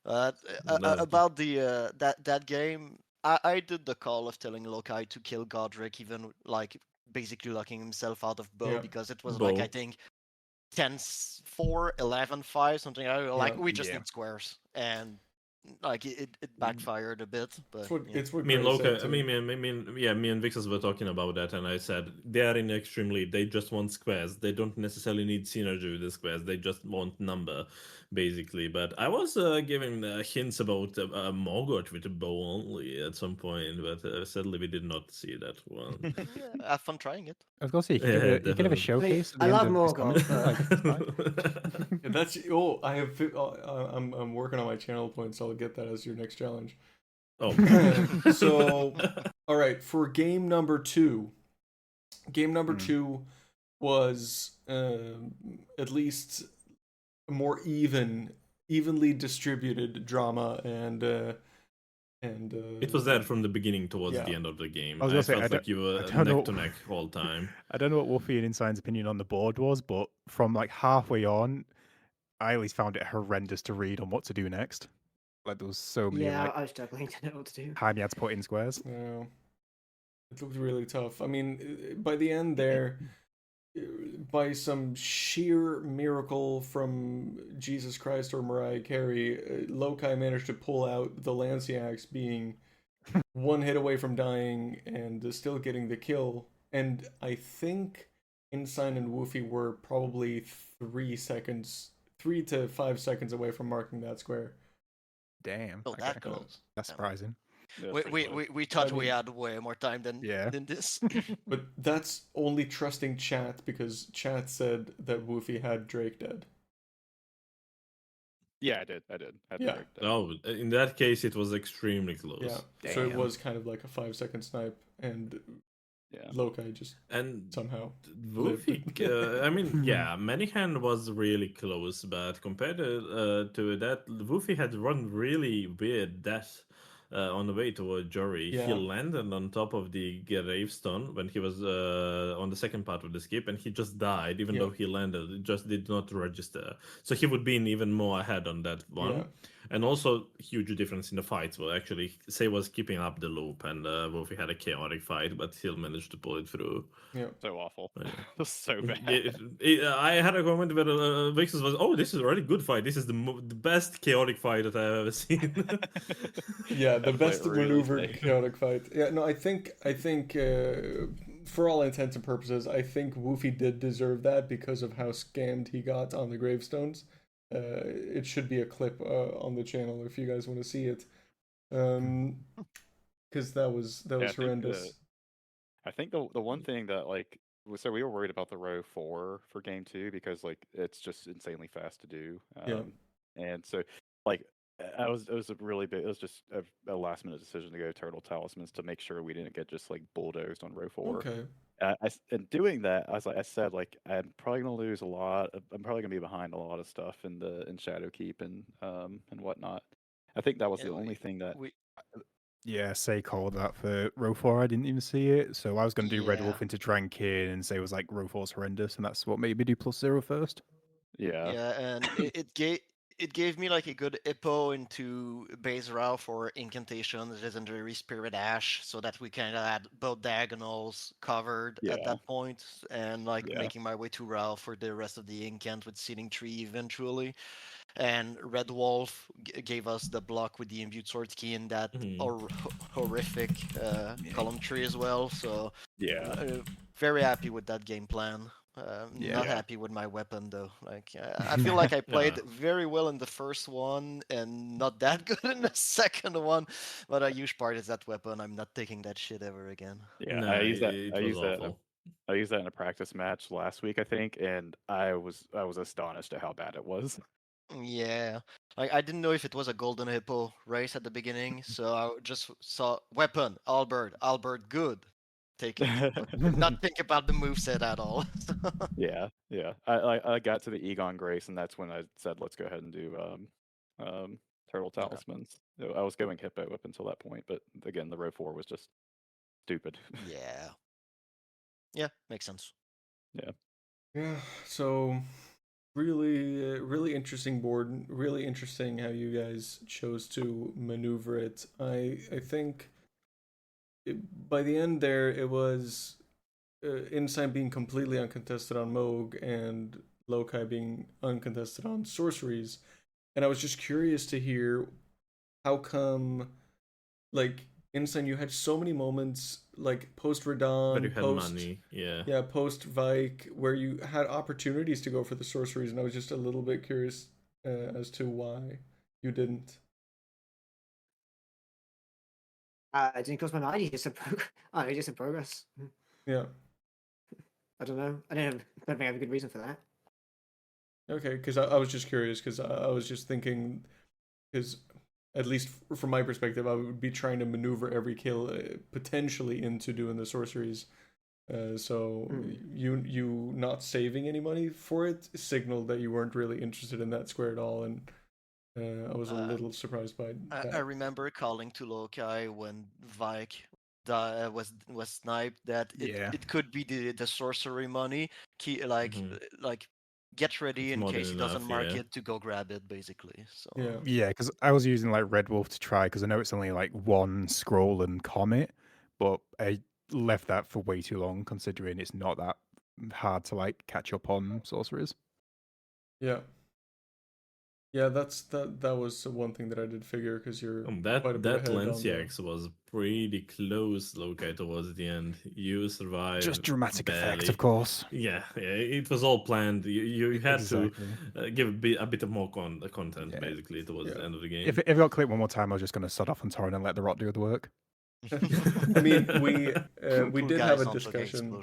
About the that game, I did the call of telling Lokai to kill Godric, even like basically locking himself out of bow, because it was like, I think 10-4, 11-5, something like we just need squares, and like it backfired a bit. But it's what me and Vixus were talking about that, and I said they are in extreme lead. They just want squares. They don't necessarily need synergy with the squares. They just want number, basically. But I was giving hints about Morgoth with a bow only at some point, but sadly we did not see that one. Have fun trying it. I was gonna say you can have a showcase. I love Morgoth. That's I'm working on my channel points. So I'll get that as your next challenge. Oh, so all right, for game number 2. Game number 2 was at least more evenly distributed drama and it was there from the beginning towards yeah. the end of the game. I was gonna say, felt like you were I don't know- neck to neck all time. I don't know what Woofie and Incine's opinion on the board was, but from like halfway on, I at least found it horrendous to read on what to do next. Like there was so many Yeah, like I was struggling to know what to do. time you had to put in squares. Yeah. It looked really tough. I mean, by the end there, by some sheer miracle from Jesus Christ or Mariah Carey, Lokai managed to pull out the Lanciax, being one hit away from dying and still getting the kill. And I think Incine and Woofie were probably 3 to 5 seconds away from marking that square. Damn. Oh, okay. that close. That's surprising. Yeah, We thought we mean- had way more time than this. But that's only trusting chat, because chat said that Woofie had Drake dead. Yeah, I did. I had Yeah. Drake dead. Oh, in that case, it was extremely close. Yeah, so it Damn. was kind of like a 5-second snipe, and Yeah. Lokai just And somehow. Woofie, I mean, yeah, Manihand was really close, but compared to that, Woofie had run really weird death on the way toward Jory. He Yeah. landed on top of the gravestone when he was on the second part of the skip, and he just died, even Yeah. though he landed. It just did not register. So he would be even more ahead on that one. Yeah. And also, huge difference in the fights. Well, actually, Say was keeping up the loop, and Woofie had a chaotic fight, but still managed to pull it through. Yeah. So awful. Yeah. It was so bad. I had a comment where Vixus was, "Oh, this is a really good fight. This is the best chaotic fight that I've ever seen." Yeah, the That best fight really maneuvered stayed. chaotic fight. Yeah, no, I think for all intents and purposes, I think Woofie did deserve that because of how scammed he got on the gravestones. It should be a clip on the channel if you guys want to see it, because that was Yeah, I think horrendous. I think the one thing that like so we were worried about the row 4 for game 2 because like it's just insanely fast to do. Yeah. And so like it was a really big. It was just a last minute decision to go Turtle Talismans to make sure we didn't get just like bulldozed on row 4. Okay. And doing that, I said like I'm probably gonna lose a lot. I'm probably gonna be behind a lot of stuff in Shadowkeep and whatnot. I think that was the only thing that. Yeah, Say called that for row 4. I didn't even see it, so I was going to do Red Wolf Yeah. into Drankin and Say was like row 4's horrendous, and that's what made me do +0 first. Yeah. Yeah, and it gave me like a good hippo into base row for incantation, legendary spirit ash, so that we kind of had both diagonals covered at Yeah. that point, and like Yeah. making my way to row for the rest of the incant with seating tree eventually. And Red Wolf gave us the block with the imbued sword key in that horrific column tree as well. So Yeah. very happy with that game plan. Yeah. Not happy with my weapon though. Like I feel like I played very well in the first one and not that good in the second one. But a huge part is that weapon. I'm not taking that shit ever again. Yeah. No, I used that. it I was used that. awful. I used that in a practice match last week, I think, and I was astonished at how bad it was. Yeah, like I didn't know if it was a golden hippo race at the beginning, so I just saw weapon Albert good, take it, but not think about the moveset at all. Yeah. I got to the Egon Grace, and that's when I said, let's go ahead and do Turtle Talismans. I was going hippo up until that point, but again, the row 4 was just stupid. Yeah, makes sense. Yeah. So really interesting board. Really interesting how you guys chose to maneuver it. I think by the end there it was Incine being completely uncontested on Moog and Lokai being uncontested on sorceries, and I was just curious to hear how come, like, Incine, you had so many moments like post But Radon, you had post money, yeah. post Vike, where you had opportunities to go for the sorceries, and I was just a little bit curious as to why you didn't. It didn't cross my mind. He just said, he just said progress. Yeah. I don't know. I don't think I have a good reason for that. Okay, because I was just curious, because I was just thinking, because at least from my perspective, I would be trying to maneuver every kill potentially into doing the sorceries. So you not saving any money for it signaled that you weren't really interested in that square at all, and I was a little surprised by that. I remember calling to Lokai when Vike was sniped that it could be the sorcery money. Like get ready in case he doesn't mark it to go grab it, basically. So yeah, because I was using like Red Wolf to try, because I know it's only like one scroll and comet, but I left that for way too long, considering it's not that hard to like catch up on sorcerers. Yeah. Yeah, that was one thing that I did figure, because you're that quite a bit that ahead on Lanciax was pretty close, Lokai, towards the end. You survived. Just dramatic barely. effect, of course. Yeah, it was all planned. You had to give a bit of more content, basically, towards the end of the game. If it got clipped one more time, I was just going to sod off on Torrent and let the rot do the work. I mean, we did have a discussion.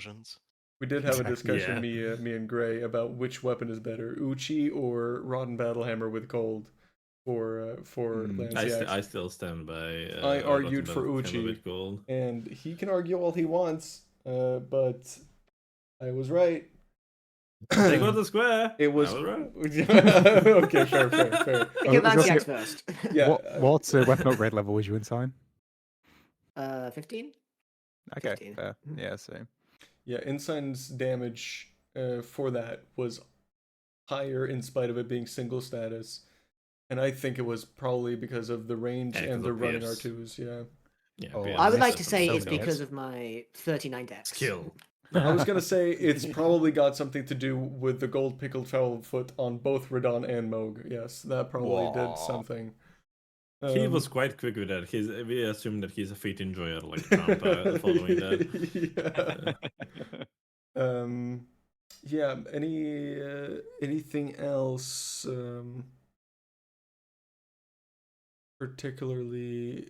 We did have a discussion, me and Gray, about which weapon is better, Uchi or Rotten Battlehammer with Cold for Lanciax. I still stand by. I argued for Uchi, and he can argue all he wants, but I was right. They got the square. It was right. Okay, fair. Give Lanciax first. Yeah. What weapon upgrade level was you Incine? 15. Okay, 15. fair. Yeah, same. Yeah, Incine's damage for that was higher in spite of it being single status. And I think it was probably because of the range and the running R2s, Yeah, I would like to say it's because of my 39 dex. Skill. I was going to say it's probably got something to do with the gold pickled foul foot on both Radon and Moog. Yes, that probably did something. He was quite quick with that. We assume that he's a feat enjoyer, like following that. Yeah. Anything else particularly?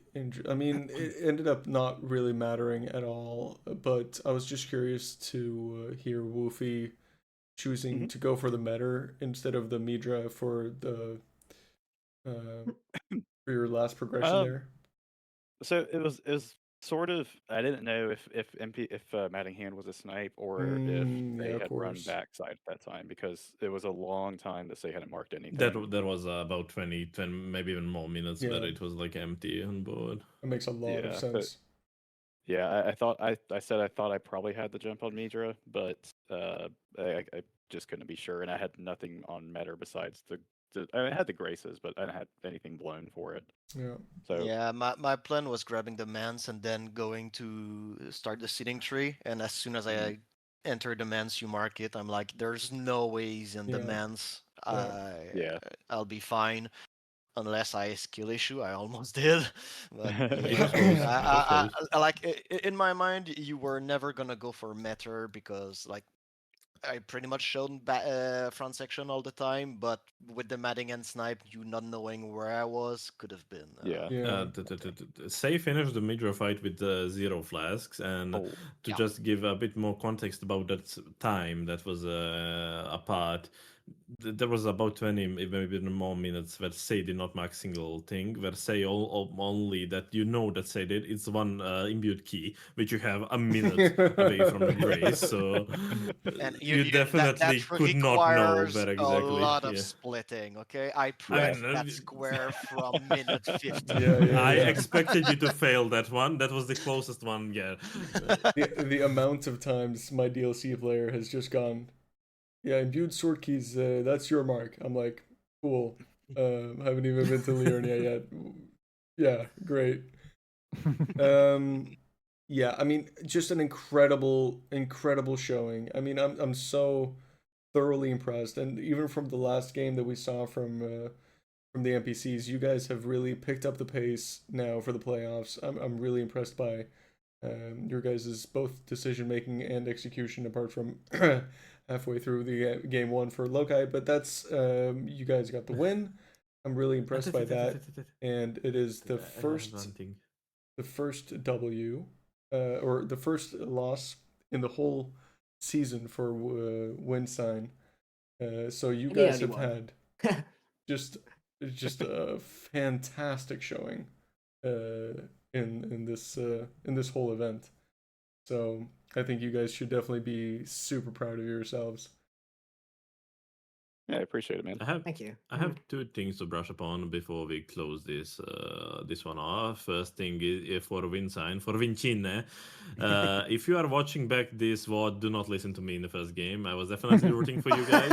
I mean, it ended up not really mattering at all. But I was just curious to hear Woofie choosing to go for the Metter instead of the Midra for the. For your last progression there? So it was sort of, I didn't know if Mattingham was a snipe or if they had run backside at that time, because it was a long time that they hadn't marked anything. That was about 20, maybe even more minutes, but it was like empty on board. It makes a lot of sense. I thought I probably had the jump on Midra, but I just couldn't be sure, and I had nothing on Metter besides I had the Graces, but I didn't have anything blown for it. Yeah. So yeah, my plan was grabbing the Mance and then going to start the seeding tree. And as soon as I enter the Mance, you mark it. I'm like, there's no ways in the Mance. I'll be fine. Unless I skill issue, I almost did. But like in my mind, you were never gonna go for Metter because like I pretty much showed front section all the time, but with the Madding and snipe, you not knowing where I was could have been. Say finished the Midra fight with 0 flasks, and just give a bit more context about that time that was apart. There was about 20, maybe even more minutes where Say did not mark single thing, where Say only that that Say did. It's one imbued key, which you have a minute away from the grace, so and you definitely could not know where exactly. A lot of splitting, okay? I pressed that square from minute 50. I expected you to fail that one. That was the closest one, the amount of times my DLC player has just gone, imbued sword keys, that's your mark. I'm like, cool. Haven't even been to Liurnia yet. Yeah, great. I mean, just an incredible showing. I mean, I'm so thoroughly impressed, and even from the last game that we saw from the NPCs, you guys have really picked up the pace now for the playoffs. I'm really impressed by your guys' both decision making and execution, apart from halfway through the game one for Lokai, but that's you guys got the win. I'm really impressed by that, and it is the first W, or the first loss in the whole season for Wincine. So you guys have had just a fantastic showing in this whole event. So I think you guys should definitely be super proud of yourselves. Yeah, I appreciate it, man. Thank you. I have two things to brush upon before we close this this one off. First thing is for Wincine, for Vincine. If you are watching back this VOD, do not listen to me in the first game. I was definitely rooting for you guys.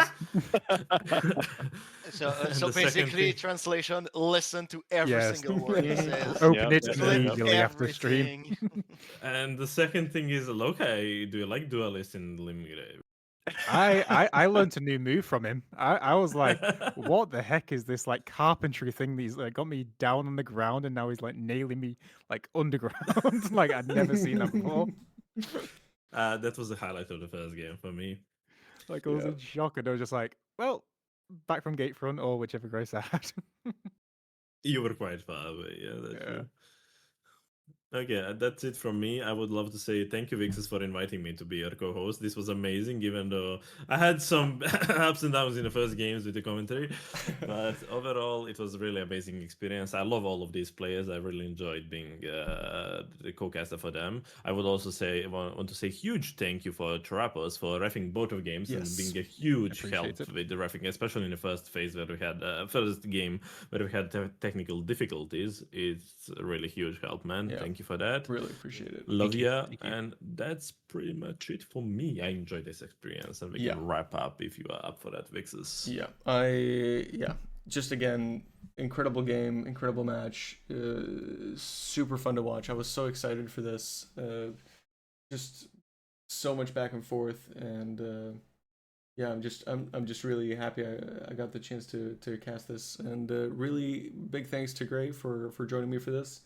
So basically, translation: listen to every single word he says. Open it Clip immediately after stream. everything. And the second thing is, Lokai, do you like Duelist in Limgrave? I learned a new move from him. I was like, what the heck is this like carpentry thing that he's like got me down on the ground and now he's like nailing me like underground. Like I'd never seen that before. That was the highlight of the first game for me. Like I was in shock and I was just like, well, back from Gatefront or whichever Grace I had. You were quite far away, yeah, that's true. Okay, that's it from me. I would love to say thank you, Vixus, for inviting me to be your co-host. This was amazing, even though I had some ups and downs in the first games with the commentary. But overall, it was a really amazing experience. I love all of these players. I really enjoyed being the co-caster for them. I would also say want to say huge thank you for Trapos for reffing both of games and being a huge help with the reffing, especially in the first phase where we had first game where we had technical difficulties. It's a really huge help, man. Thank you for that. Really appreciate it. Love ya. And that's pretty much it for me. I enjoyed this experience, and we can wrap up if you are up for that, Vixus. Just again, incredible game, incredible match, super fun to watch. I was so excited for this. Just so much back and forth, and I'm just really happy I got the chance to cast this, and really big thanks to Gray for joining me for this.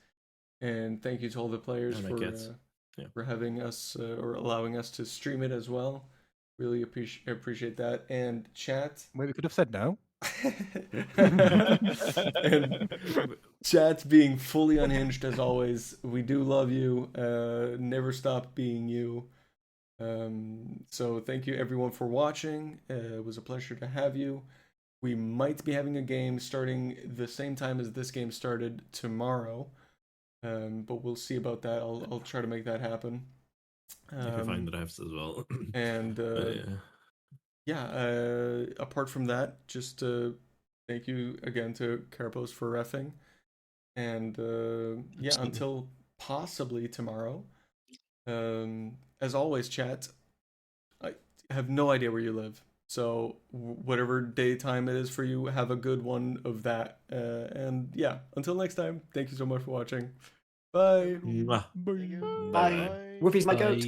And thank you to all the players for having us or allowing us to stream it as well. Really appreciate that. And chat. Wait, we could have said no. And chat being fully unhinged as always. We do love you. Never stop being you. So thank you everyone for watching. It was a pleasure to have you. We might be having a game starting the same time as this game started tomorrow. But we'll see about that. I'll try to make that happen. You can find drafts as well. And apart from that, just thank you again to Carapos for reffing. And until possibly tomorrow. As always, chat, I have no idea where you live. So whatever daytime it is for you, have a good one of that. And until next time, thank you so much for watching. Bye. Bye. Woofie's my goat.